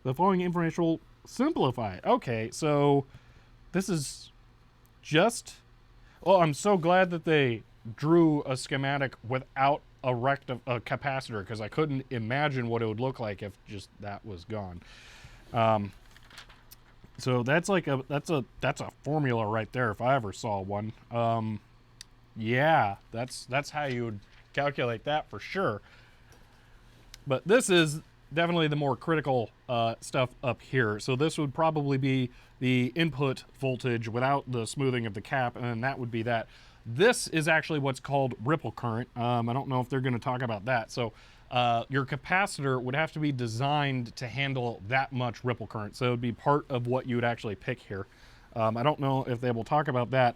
The following information will simplify it. Okay, so this is just... Well, I'm so glad that they drew a schematic without a capacitor, because I couldn't imagine what it would look like if just that was gone. So that's like that's a formula right there if I ever saw one. Yeah, that's how you would calculate that for sure. But this is definitely the more critical stuff up here. So this would probably be the input voltage without the smoothing of the cap, and then that would be that. This is actually what's called ripple current. I don't know if they're going to talk about that. So your capacitor would have to be designed to handle that much ripple current. So it would be part of what you would actually pick here. I don't know if they will talk about that.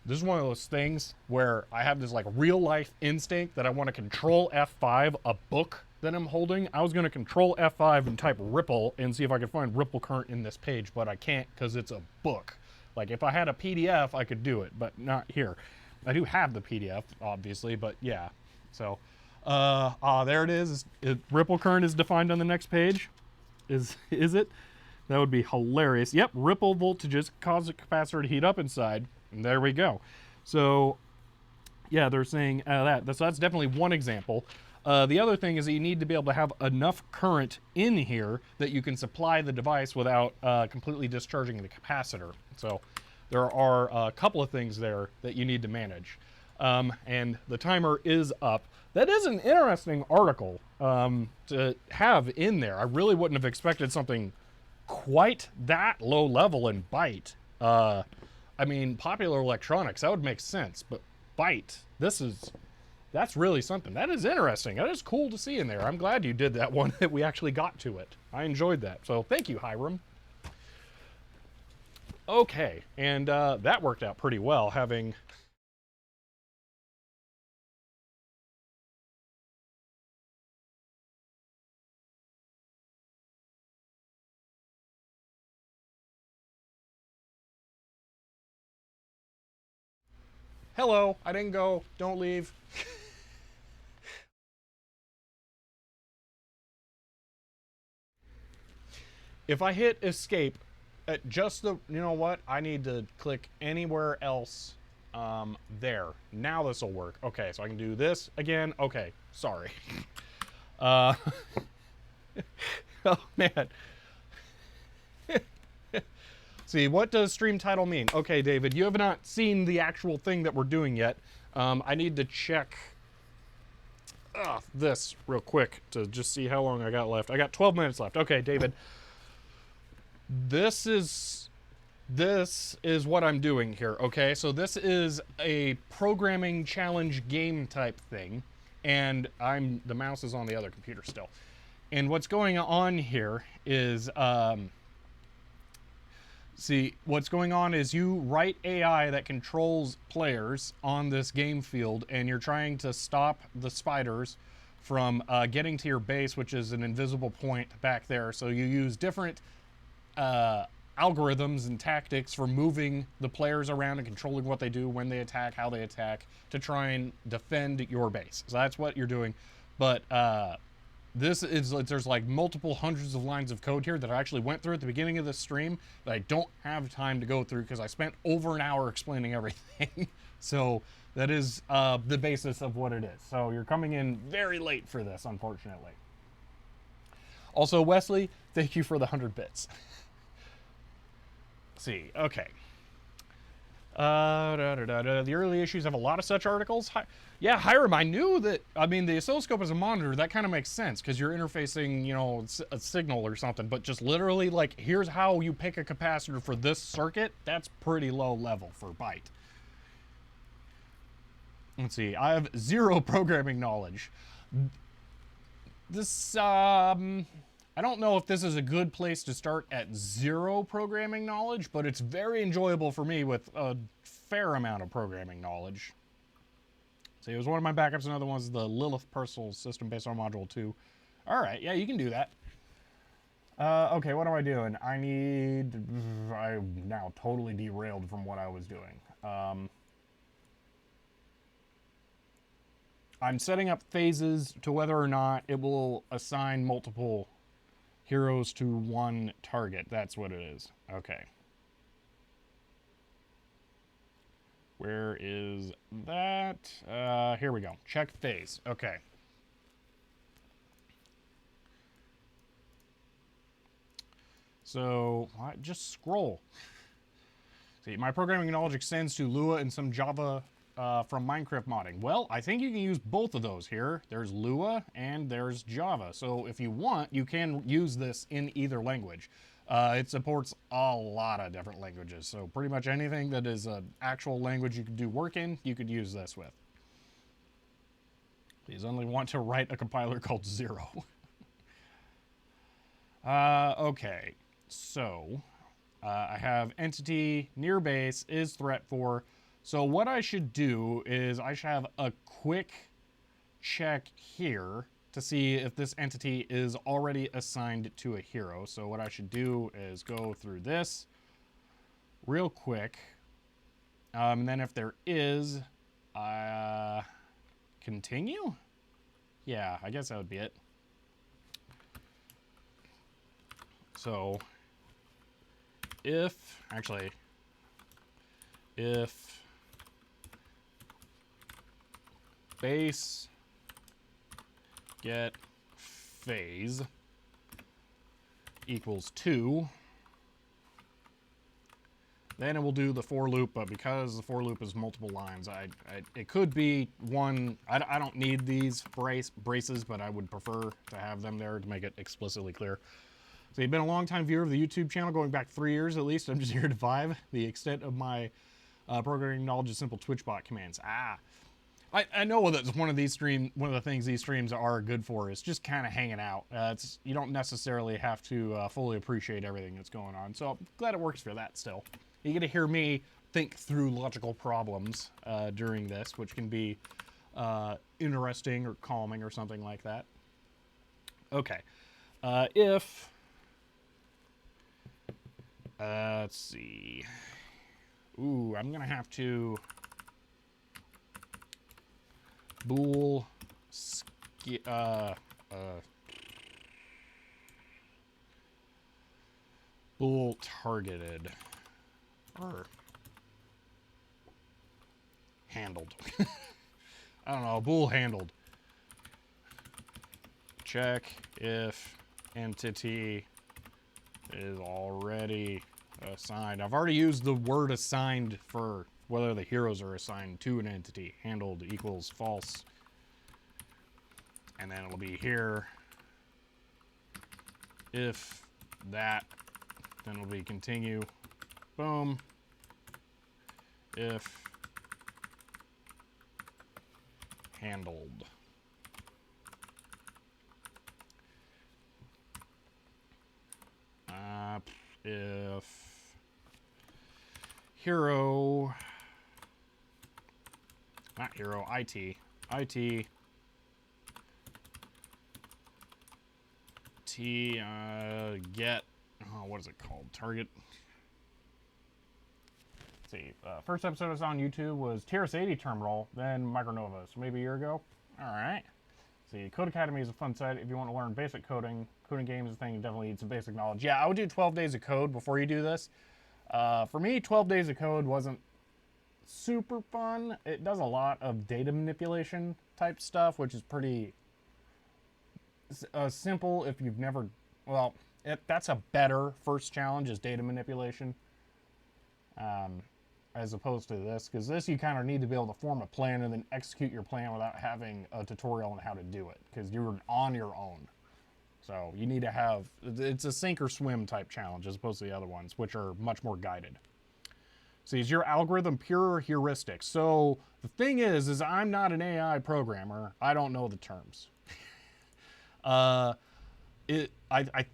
This is one of those things where I have this like real life instinct that I want to control F5 a book that I'm holding. I was going to control F5 and type ripple and see if I could find ripple current in this page, but I can't because it's a book. Like if I had a PDF, I could do it, but not here. I do have the PDF, obviously, but yeah. So, there it is. Ripple current is defined on the next page. Is it? That would be hilarious. Yep, ripple voltages cause the capacitor to heat up inside. And there we go. So, yeah, they're saying that. So that's definitely one example. The other thing is that you need to be able to have enough current in here that you can supply the device without completely discharging the capacitor. So there are a couple of things there that you need to manage. And the timer is up. That is an interesting article to have in there. I really wouldn't have expected something quite that low level in Byte. I mean, Popular Electronics, that would make sense, but Byte, that's really something. That is interesting. That is cool to see in there. I'm glad you did that one, that we actually got to it. I enjoyed that. So thank you, Hiram. Okay, and that worked out pretty well, having... Hello, I didn't go. Don't leave. If I hit escape at just the, you know what? I need to click anywhere else there. Now this will work. Okay, so I can do this again. Okay, sorry. Oh, man. See, what does stream title mean? Okay, David, you have not seen the actual thing that we're doing yet. I need to check this real quick to just see how long I got left. I got 12 minutes left. Okay, David. This is what I'm doing here, okay? So this is a programming challenge game type thing, and the mouse is on the other computer still. And what's going on here is... See, what's going on is you write AI that controls players on this game field, and you're trying to stop the spiders from getting to your base, which is an invisible point back there. So you use different algorithms and tactics for moving the players around and controlling what they do, when they attack, how they attack, to try and defend your base. So that's what you're doing. But there's like multiple hundreds of lines of code here that I actually went through at the beginning of this stream that I don't have time to go through because I spent over an hour explaining everything. So that is the basis of what it is. So you're coming in very late for this, unfortunately. Also, Wesley, thank you for the 100 bits. Let's see, okay. The early issues have a lot of such articles. Yeah, Hiram, I knew that. I mean, the oscilloscope is a monitor. That kind of makes sense because you're interfacing, you know, a signal or something. But just literally, like, here's how you pick a capacitor for this circuit. That's pretty low level for Byte. Let's see. I have 0 programming knowledge. This, I don't know if this is a good place to start at 0 programming knowledge, but it's very enjoyable for me with a fair amount of programming knowledge. See, it was one of my backups. Another one was the Lilith Personal System based on Module 2. All right, yeah, you can do that. Okay, what am I doing? I'm now totally derailed from what I was doing. I'm setting up phases to whether or not it will assign multiple heroes to one target. That's what it is. Okay. Where is that? Here we go. Check phase. Okay. So, just scroll. See, my programming knowledge extends to Lua and some Java from Minecraft modding. Well, I think you can use both of those here. There's Lua and there's Java. So if you want, you can use this in either language. It supports a lot of different languages. So pretty much anything that is an actual language you could do work in, you could use this with. Please only want to write a compiler called 0. Okay, so I have entity near base is threat 4. So what I should do is I should have a quick check here to see if this entity is already assigned to a hero. So what I should do is go through this real quick. And then if there is, continue? Yeah, I guess that would be it. So if base get phase equals 2, then it will do the for loop, but because the for loop is multiple lines, it could be one. I don't need these braces, but I would prefer to have them there to make it explicitly clear. So you've been a long-time viewer of the YouTube channel, going back 3 years at least. I'm just here to 5. The extent of my programming knowledge is simple TwitchBot commands. I know that's one of the things these streams are good for is just kind of hanging out. You don't necessarily have to fully appreciate everything that's going on. So I'm glad it works for that still. You get to hear me think through logical problems during this, which can be interesting or calming or something like that. Okay. Let's see. Ooh, I'm gonna have to bool bool targeted or handled. I don't know, bool handled. Check if entity is already assigned. I've already used the word assigned for whether the heroes are assigned to an entity. Handled equals false. And then it'll be here. If that, then it'll be continue. Boom. If handled. If hero, not hero, IT get, what is it called? Target. Let's see, first episode I was on YouTube was TRS-80 terminal, then Micronova, so maybe a year ago. All right. See, Code Academy is a fun site if you want to learn basic coding. Codingame is a thing you definitely need some basic knowledge. Yeah, I would do 12 days of code before you do this. For me, 12 days of code wasn't super fun. It does a lot of data manipulation type stuff, which is pretty simple if you've never... Well, that's a better first challenge is data manipulation. as opposed to this, because this you kind of need to be able to form a plan and then execute your plan without having a tutorial on how to do it, because you're on your own. So you need to have, it's a sink or swim type challenge as opposed to the other ones, which are much more guided. So is your algorithm pure heuristic? So the thing is I'm not an AI programmer. I don't know the terms. I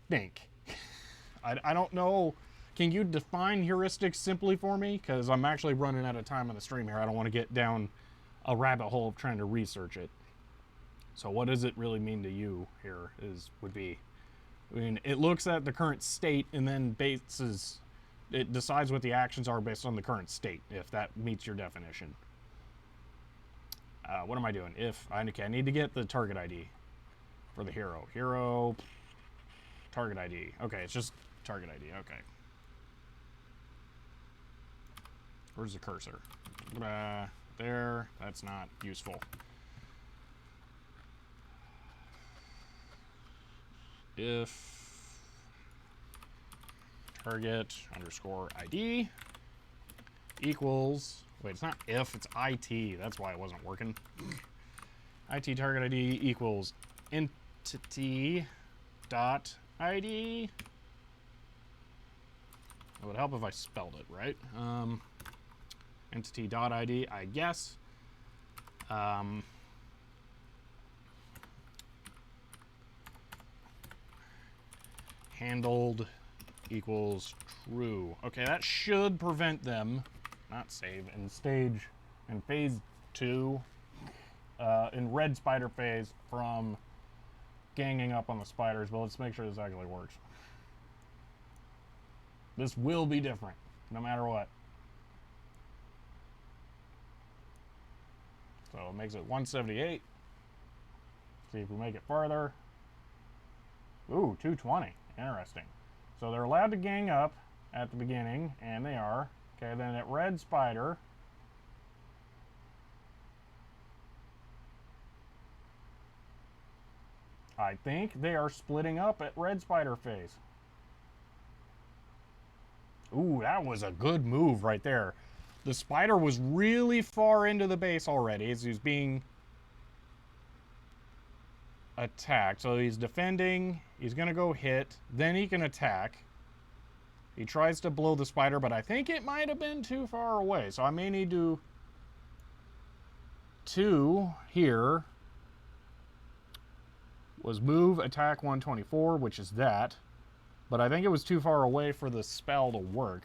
think. I don't know. Can you define heuristics simply for me? Because I'm actually running out of time on the stream here. I don't want to get down a rabbit hole of trying to research it. So what does it really mean to you here would be, I mean, it looks at the current state and then it decides what the actions are based on the current state, if that meets your definition. What am I doing? Okay, I need to get the target ID for the hero. Hero, target ID. Okay, it's just target ID, okay. Where's the cursor? There, that's not useful. If target underscore ID equals, wait, it's not if, it's IT. That's why it wasn't working. IT target ID equals entity dot ID. It would help if I spelled it right. Entity dot ID, I guess. Handled equals true. Okay, that should prevent them, not save, in phase 2, in red spider phase, from ganging up on the spiders. But let's make sure this actually works. This will be different, no matter what. So it makes it 178. See if we make it farther. Ooh, 220. Interesting. So they're allowed to gang up at the beginning, and they are. Okay, then at red spider, I think they are splitting up at red spider phase. Ooh, that was a good move right there. The spider was really far into the base already as he was being attacked. So he's defending, he's gonna go hit, then he can attack. He tries to blow the spider, but I think it might have been too far away. So I may need to here was move attack 124, which is that. But I think it was too far away for the spell to work.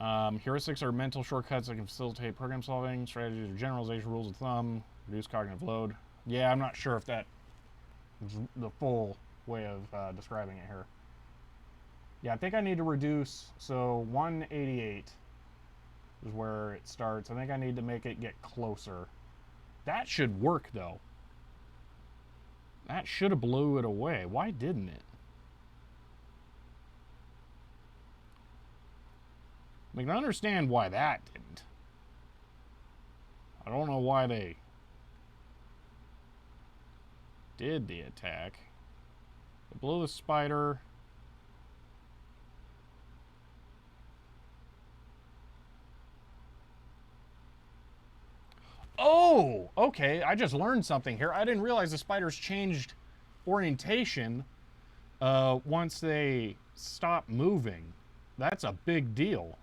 Heuristics are mental shortcuts that can facilitate program solving, strategies or generalization, rules of thumb, reduce cognitive load. Yeah, I'm not sure if that is the full way of describing it here. Yeah, I think I need to reduce, so 188 is where it starts. I think I need to make it get closer. That should work, though. That should have blew it away. Why didn't it? I can understand why that didn't. I don't know why they did the attack. They blew the spider. Oh, okay. I just learned something here. I didn't realize the spiders changed orientation once they stopped moving. That's a big deal.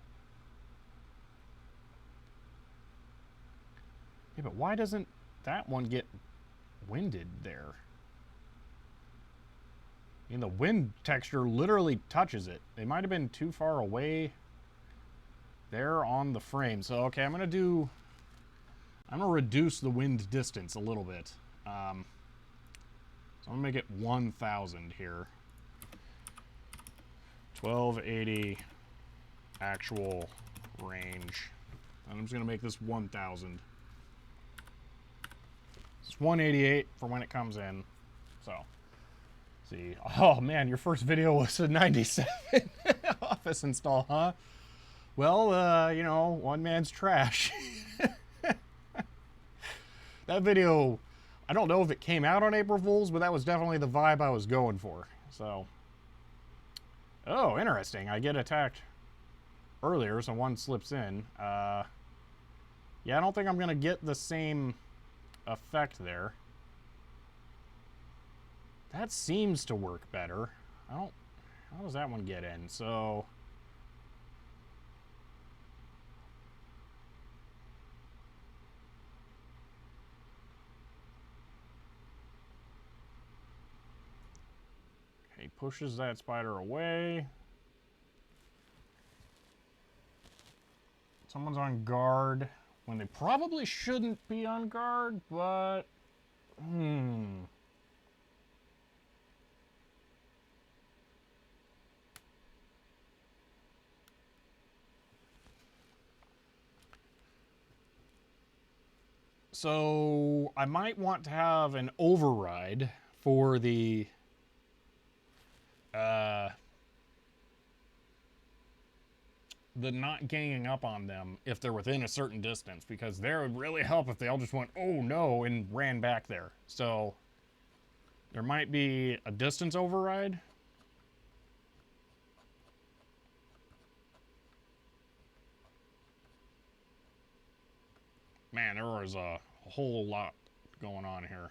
Yeah, but why doesn't that one get winded there? I mean, the wind texture literally touches it. They might have been too far away there on the frame. So, okay, I'm going to reduce the wind distance a little bit. So I'm going to make it 1,000 here. 1280 actual range. And I'm just going to make this 1,000. It's 188 for when it comes in. So, see. Oh man, your first video was a 97 Office install, huh? Well, you know, one man's trash. That video, I don't know if it came out on April Fool's, but that was definitely the vibe I was going for. So, oh, interesting. I get attacked earlier, so one slips in. Yeah, I don't think I'm going to get the same effect there. That seems to work better. How does that one get in? So... he pushes that spider away. Someone's on guard when they probably shouldn't be on guard, but... So I might want to have an override for the not ganging up on them if they're within a certain distance, because there would really help if they all just went, oh no, and ran back there. So there might be a distance override. Man, there was a whole lot going on here.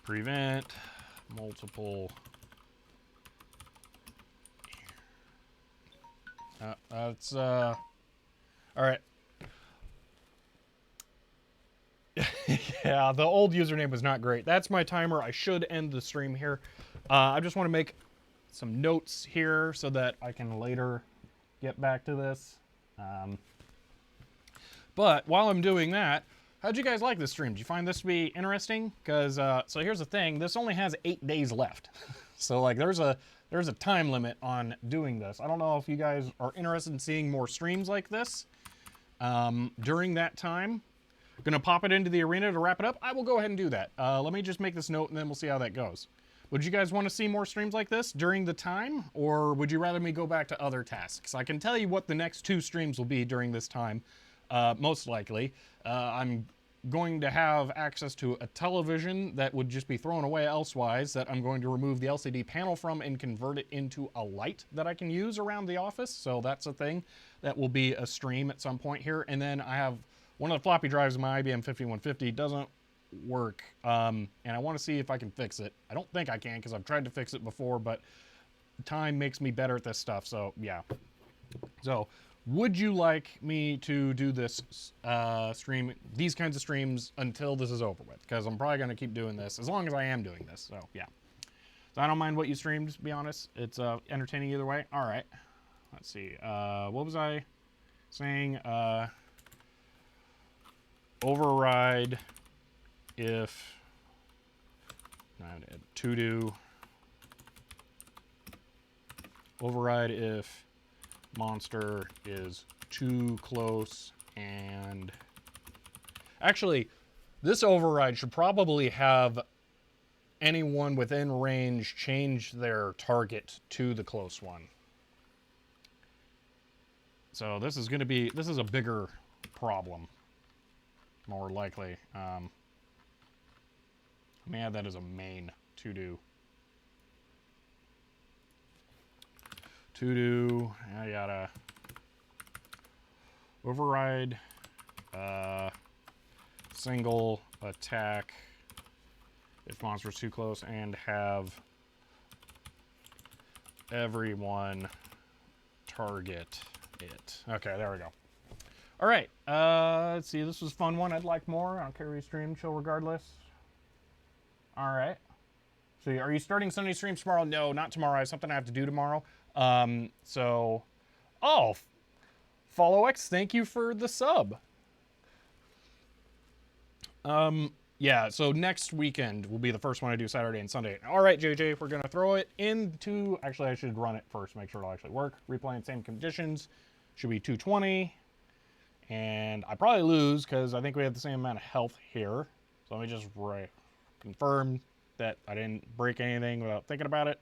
Prevent multiple. That's all right. Yeah, the old username was not great. That's my timer. I should end the stream here. I just want to make some notes here so that I can later get back to this. But while I'm doing that, how'd you guys like this stream? Did you find this to be interesting? Because so here's the thing: this only has 8 days left, so like there's a time limit on doing this. I don't know if you guys are interested in seeing more streams like this during that time. Gonna pop it into the arena to wrap it up. I will go ahead and do that. Let me just make this note and then we'll see how that goes. Would you guys want to see more streams like this during the time, or would you rather me go back to other tasks? I can tell you what the next 2 streams will be during this time. Most likely. I'm going to have access to a television that would just be thrown away elsewise, that I'm going to remove the LCD panel from and convert it into a light that I can use around the office. So that's a thing that will be a stream at some point here. And then I have one of the floppy drives in my IBM 5150 doesn't work, and I want to see if I can fix it. I don't think I can because I've tried to fix it before, but time makes me better at this stuff, so yeah. So would you like me to do this stream, these kinds of streams, until this is over with? Because I'm probably going to keep doing this as long as I am doing this, so yeah. So I don't mind what you streamed, to be honest. It's entertaining either way. All right. Let's see. What was I saying? Override if... I have to add to do. Override if monster is too close and... Actually, this override should probably have anyone within range change their target to the close one. So this is going to be... This is a bigger problem. More likely. Let me add that as a main to-do. To-do, I gotta override single attack if monster's too close and have everyone target it. Okay, there we go. All right, let's see, this was a fun one. I'd like more. I don't care if you stream, chill regardless. All right. So are you starting Sunday streams tomorrow? No, not tomorrow. I have something I have to do tomorrow. Follow X, thank you for the sub. Yeah, so next weekend will be the first one I do, Saturday and Sunday. All right, JJ, we're going to throw it into... Actually, I should run it first, make sure it'll actually work. Replaying same conditions. Should be 220. And I probably lose because I think we have the same amount of health here. So let me just confirm that I didn't break anything without thinking about it.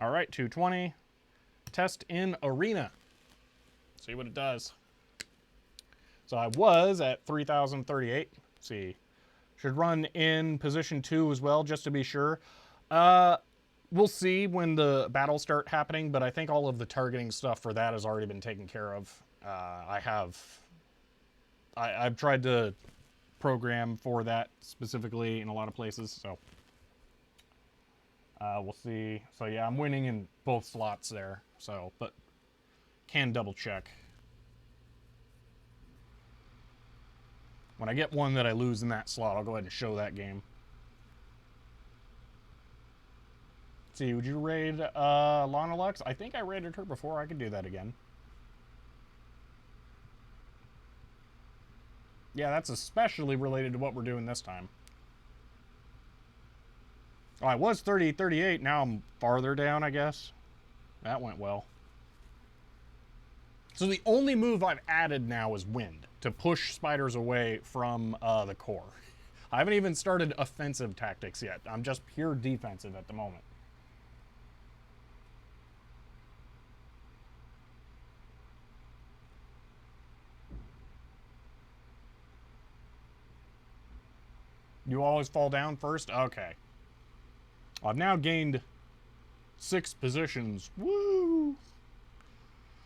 All right, 220. Test in arena. See what it does. So I was at 3,038. see. Should run in position 2 as well, just to be sure. We'll see when the battles start happening, but I think all of the targeting stuff for that has already been taken care of. I've tried to program for that specifically in a lot of places, so we'll see. So yeah, I'm winning in both slots there, so, but can double check. When I get one that I lose in that slot, I'll go ahead and show that game. Let's see, would you raid Lana Lux? I think I raided her before. I could do that again. Yeah, that's especially related to what we're doing this time. Oh, I was 38. Now I'm farther down, I guess. That went well. So the only move I've added now is Wind, to push spiders away from the core. I haven't even started offensive tactics yet. I'm just pure defensive at the moment. You always fall down first? Okay. I've now gained 6 positions. Woo!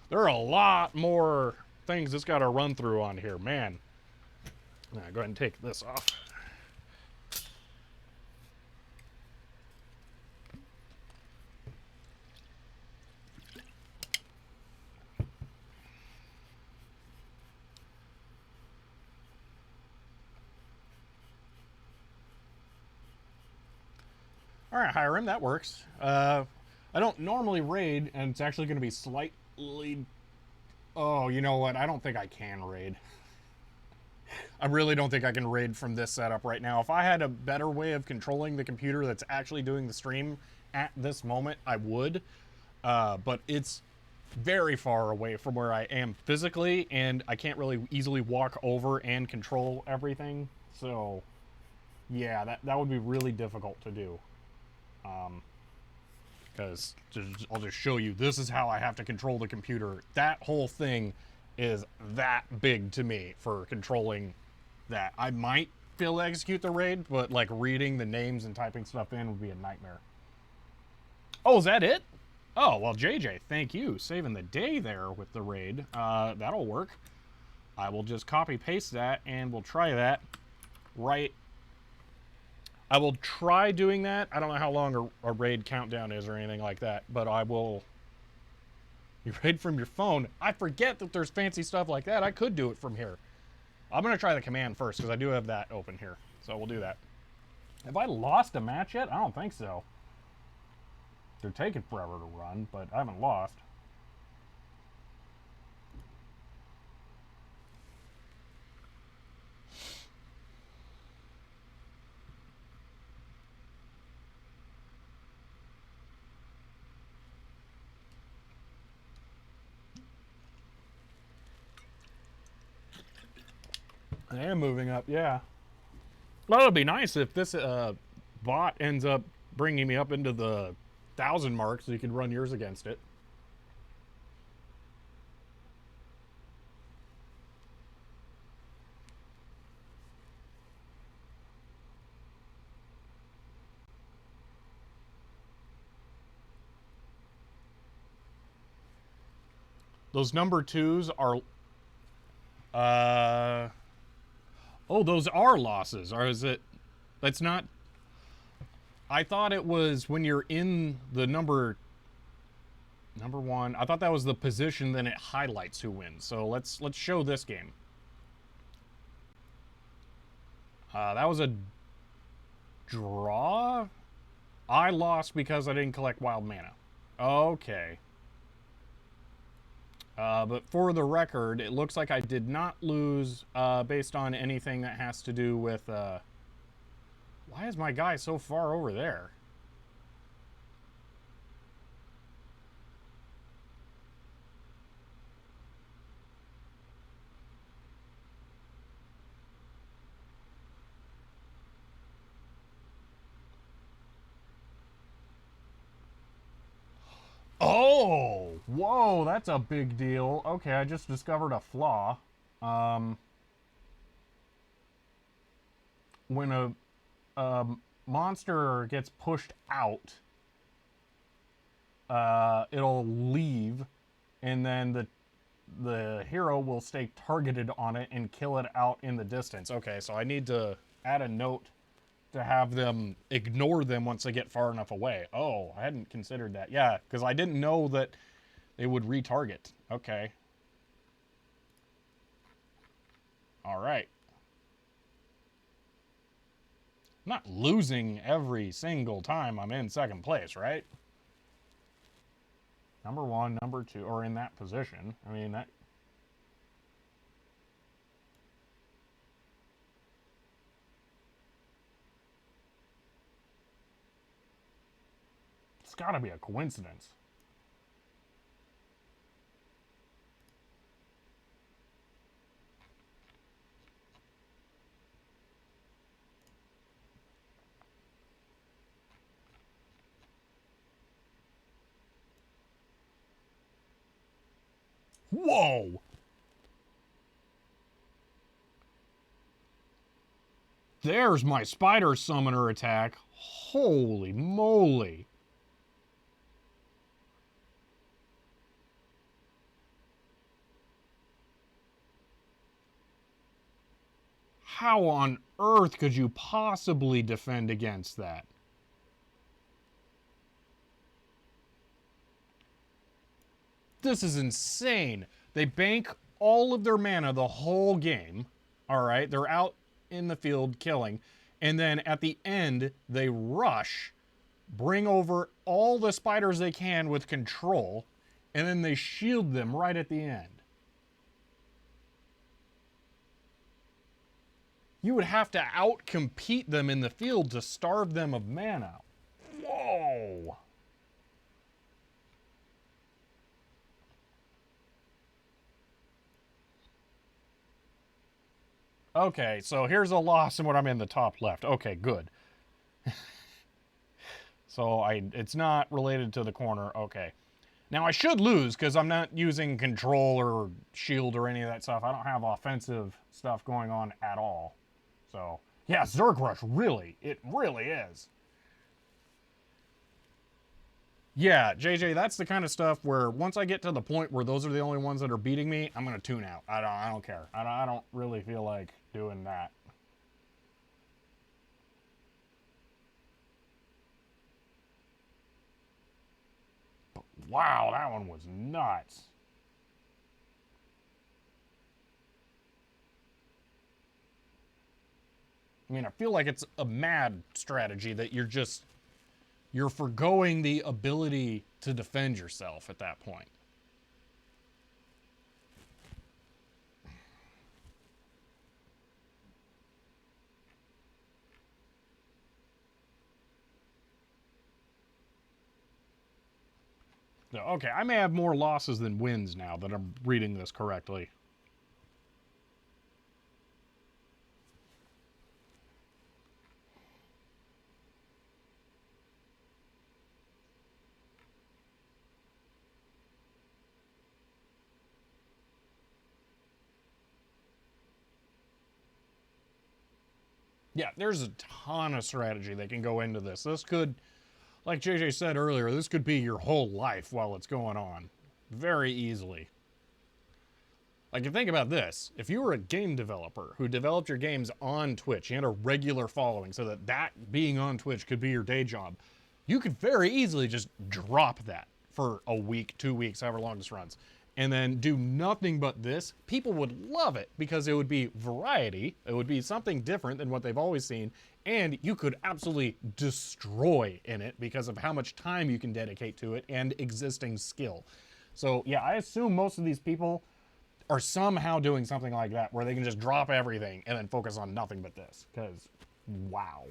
There are a lot more things that's got to run through on here, man. Now, go ahead and take this off. All right, Hiram, that works. I don't normally raid, and it's actually going to be slightly... Oh, you know what? I don't think I can raid. I really don't think I can raid from this setup right now. If I had a better way of controlling the computer that's actually doing the stream at this moment, I would. But it's very far away from where I am physically, and I can't really easily walk over and control everything. So, yeah, that would be really difficult to do. Because I'll just show you, this is how I have to control the computer. That whole thing is that big to me for controlling that. I might be able to execute the raid, but like reading the names and typing stuff in would be a nightmare. Oh, is that it? Oh, well, JJ, thank you. Saving the day there with the raid. That'll work. I will just copy paste that and we'll try that right. I will try doing that. I don't know how long a raid countdown is or anything like that, but I will... You raid from your phone? I forget that there's fancy stuff like that. I could do it from here. I'm going to try the command first, because I do have that open here. So we'll do that. Have I lost a match yet? I don't think so. They're taking forever to run, but I haven't lost. I am moving up, yeah. Well, it'd be nice if this bot ends up bringing me up into the 1,000 mark so you can run yours against it. Those number 2s are... Oh, those are losses, or is it... That's not... I thought it was when you're in the number 1. I thought that was the position, then it highlights who wins. So let's show this game. That was a draw? I lost because I didn't collect wild mana. Okay. But for the record, it looks like I did not lose based on anything that has to do with... Why is my guy so far over there? Oh! Whoa, that's a big deal. Okay, I just discovered a flaw. when a monster gets pushed out, it'll leave, and then the hero will stay targeted on it and kill it out in the distance. Okay, so I need to add a note to have them ignore them once they get far enough away. Oh, I hadn't considered that. Yeah, because I didn't know that they would retarget. Okay. All right. I'm not losing every single time I'm in second place, right? Number one, number two, or in that position. I mean, that. It's got to be a coincidence. Whoa! There's my spider summoner attack. Holy moly. How on earth could you possibly defend against that? This is insane. They bank all of their mana the whole game. All right, they're out in the field killing. And then at the end, they rush, bring over all the spiders they can with control, and then they shield them right at the end. You would have to outcompete them in the field to starve them of mana. Whoa! Okay, so here's a loss and when I'm in the top left. Okay, good. So it's not related to the corner. Okay. Now I should lose because I'm not using control or shield or any of that stuff. I don't have offensive stuff going on at all. So, yeah, Zerg Rush, really. It really is. Yeah, JJ, that's the kind of stuff where once I get to the point where those are the only ones that are beating me, I'm going to tune out. I don't care. I don't really feel like doing that. But wow, that one was nuts. I mean, I feel like it's a mad strategy that you're forgoing the ability to defend yourself at that point. So, okay, I may have more losses than wins now that I'm reading this correctly. Yeah, there's a ton of strategy that can go into this. This could, like JJ said earlier, this could be your whole life while it's going on. Very easily. Like, you think about this. If you were a game developer who developed your games on Twitch, you had a regular following so that being on Twitch could be your day job, you could very easily just drop that for a week, 2 weeks, however long this runs, and then do nothing but this. People would love it because it would be variety. It would be something different than what they've always seen, and you could absolutely destroy in it because of how much time you can dedicate to it and existing skill. So yeah, I assume most of these people are somehow doing something like that where they can just drop everything and then focus on nothing but this. Because, wow.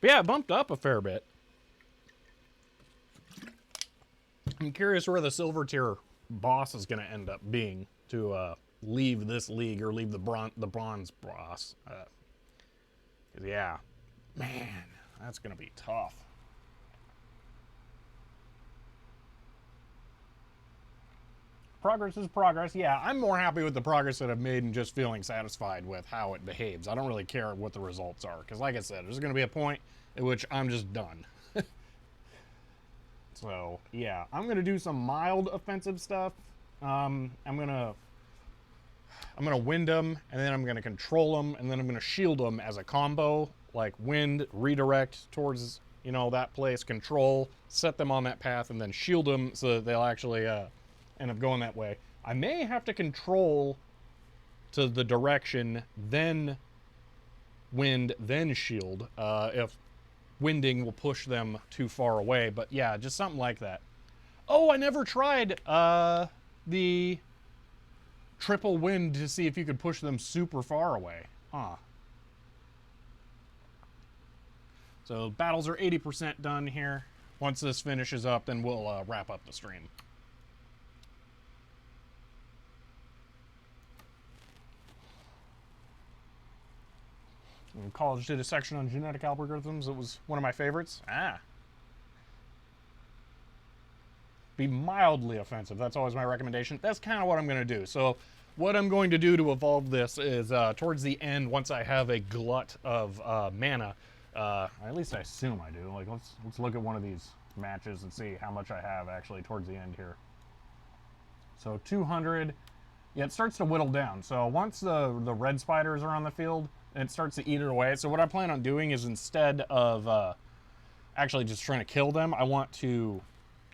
But yeah, it bumped up a fair bit. I'm curious where the silver tier boss is going to end up being to leave this league or leave the bronze boss. Yeah, man, that's going to be tough. progress is progress. Yeah, I'm more happy with the progress that I've made and just feeling satisfied with how it behaves. I don't really care what the results are, because like I said, there's going to be a point at which I'm just done. So, yeah, I'm going to do some mild offensive stuff. I'm going to wind them, and then I'm going to control them, and then I'm going to shield them as a combo, like wind, redirect towards, you know, that place, control, set them on that path, and then shield them so that they'll actually end up going that way. I may have to control to the direction, then wind, then shield, if winding will push them too far away. But yeah, just something like that. Oh, I never tried the triple wind to see if you could push them super far away. Huh. So battles are 80% done here. Once this finishes up, then we'll wrap up the stream. In college did a section on genetic algorithms. It was one of my favorites. Be mildly offensive. That's always my recommendation. That's kind of what I'm going to do. So what I'm going to do to evolve this is towards the end, once I have a glut of mana, at least I assume I do. Like, let's look at one of these matches and see how much I have actually towards the end here. So 200. Yeah, it starts to whittle down. So once the red spiders are on the field, it starts to eat it away. So what I plan on doing is, instead of actually just trying to kill them, I want to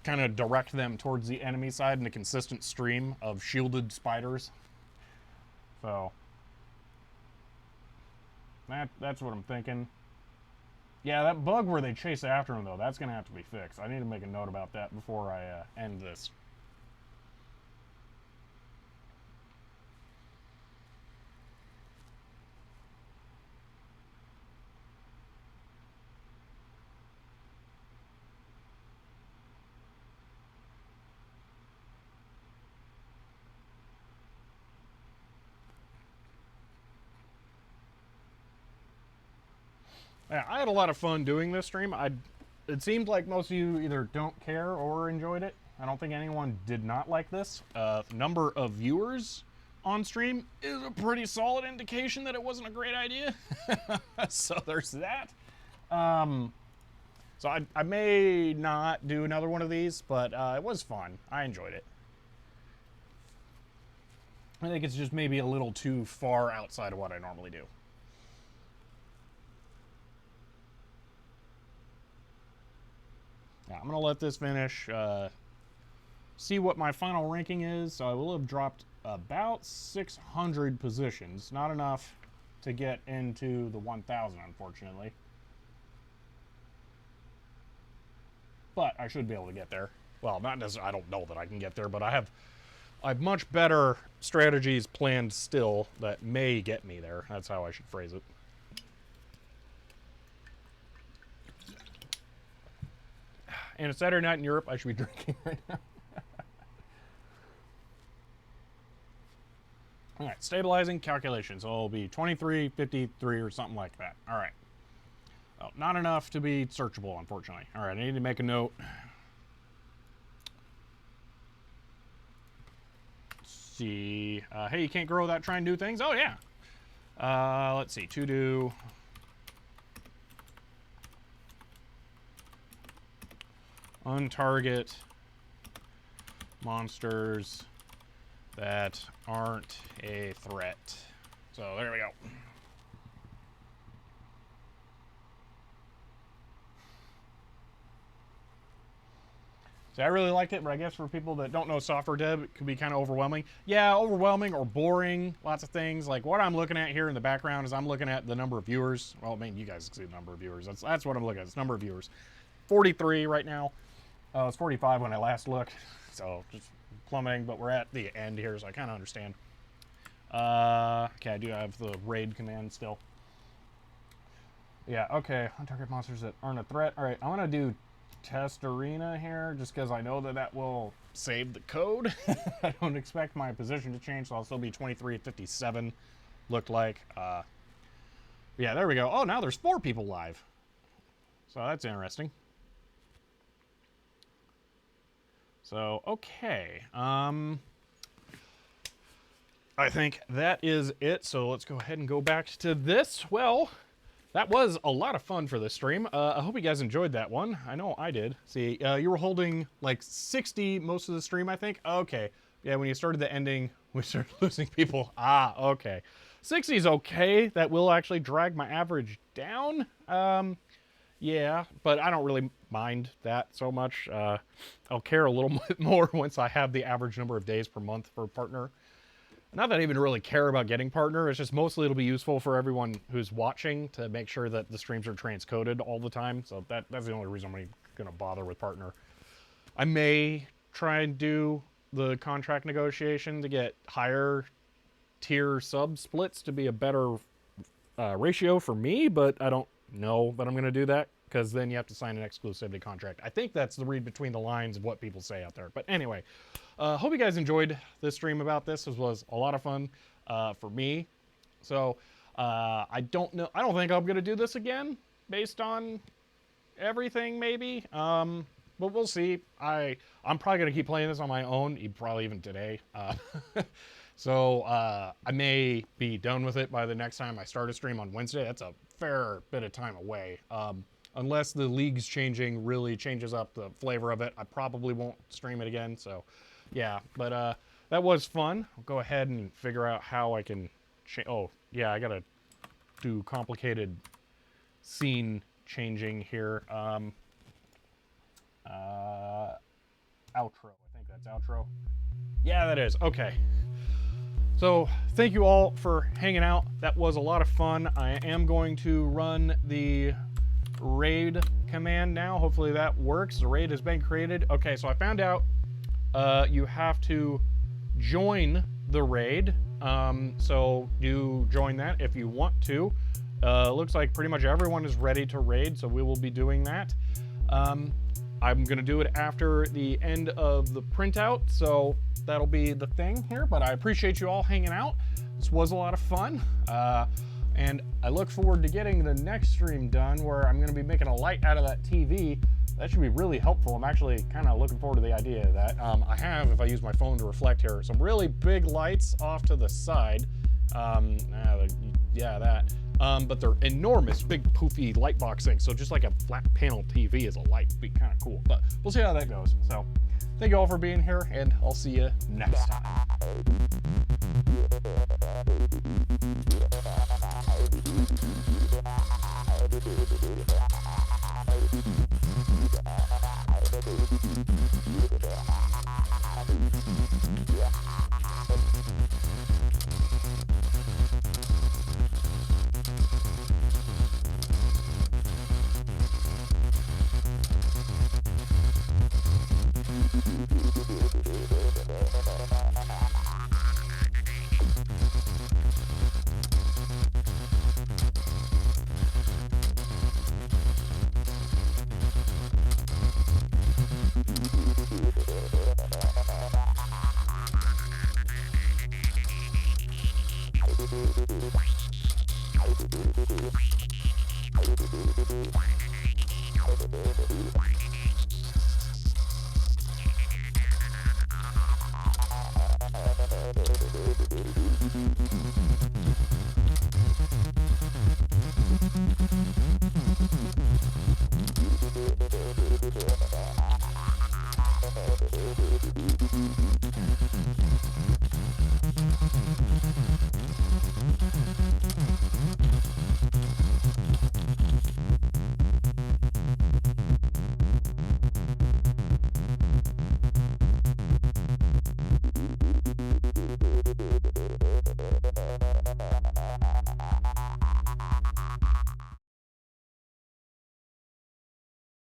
kind of direct them towards the enemy side in a consistent stream of shielded spiders. So that's what I'm thinking. Yeah, that bug where they chase after him, though, that's going to have to be fixed. I need to make a note about that before I end this. Yeah, I had a lot of fun doing this stream. It seemed like most of you either don't care or enjoyed it. I don't think anyone did not like this. Number of viewers on stream is a pretty solid indication that it wasn't a great idea. So there's that. So I may not do another one of these, but it was fun. I enjoyed it. I think it's just maybe a little too far outside of what I normally do. I'm going to let this finish, see what my final ranking is. So I will have dropped about 600 positions. Not enough to get into the 1,000, unfortunately. But I should be able to get there. Well, not necessarily, I don't know that I can get there, but I have much better strategies planned still that may get me there. That's how I should phrase it. And it's Saturday night in Europe. I should be drinking right now. All right, stabilizing calculations. So it'll be 23, 53, or something like that. All right. Oh, not enough to be searchable, unfortunately. All right, I need to make a note. Let's see. Hey, you can't grow without trying new things? Oh, yeah. Let's see. To do. Untarget monsters that aren't a threat. So there we go. So I really liked it, but I guess for people that don't know software dev, it could be kind of overwhelming. Yeah, overwhelming or boring, lots of things. Like what I'm looking at here in the background is I'm looking at the number of viewers. Well, I mean, you guys can see the number of viewers. That's what I'm looking at, it's number of viewers. 43 right now. It's 45 when I last looked, so just plummeting, but we're at the end here, so I kind of understand. Okay, I do have the raid command still. Yeah, okay, untarget monsters that aren't a threat. All right, I'm going to do test arena here, just because I know that will save the code. I don't expect my position to change, so I'll still be 23 at 57, looked like. Yeah, there we go. Oh, now there's 4 people live. So that's interesting. So, okay. I think that is it. So let's go ahead and go back to this. Well, that was a lot of fun for this stream. I hope you guys enjoyed that one. I know I did. See, you were holding like 60 most of the stream, I think. Okay. Yeah, when you started the ending, we started losing people. Ah, okay. 60 is okay. That will actually drag my average down. Yeah, but I don't really mind that so much. I'll care a little bit more once I have the average number of days per month for partner. Not that I even really care about getting partner, it's just mostly it'll be useful for everyone who's watching to make sure that the streams are transcoded all the time. So that's the only reason I'm gonna bother with partner. I may try and do the contract negotiation to get higher tier sub splits to be a better ratio for me, but I don't know that I'm gonna do that, because then you have to sign an exclusivity contract. I think that's the read between the lines of what people say out there. But anyway, hope you guys enjoyed this stream about this. This was a lot of fun for me. So I don't know. I don't think I'm gonna do this again based on everything, maybe. But we'll see. I'm probably gonna keep playing this on my own, probably even today. So I may be done with it by the next time I start a stream on Wednesday. That's a fair bit of time away. Unless the league's changing really changes up the flavor of it, I probably won't stream it again. So, yeah. But that was fun. I'll go ahead and figure out how I can change. Oh, yeah, I gotta do complicated scene changing here. Outro. I think that's outro. Yeah, that is. Okay. So thank you all for hanging out. That was a lot of fun. I am going to run the raid command now. Hopefully that works. The raid has been created. Okay, so I found out you have to join the raid. So do join that if you want to. Looks like pretty much everyone is ready to raid, so we will be doing that. I'm gonna do it after the end of the printout, so that'll be the thing here, but I appreciate you all hanging out. This was a lot of fun. And I look forward to getting the next stream done where I'm gonna be making a light out of that TV. That should be really helpful. I'm actually kind of looking forward to the idea of that. I have, if I use my phone to reflect here, some really big lights off to the side. Yeah, that. But they're enormous, big poofy light box things. So just like a flat panel TV is a light, would be kind of cool. But we'll see how that goes. So thank you all for being here, and I'll see you next time.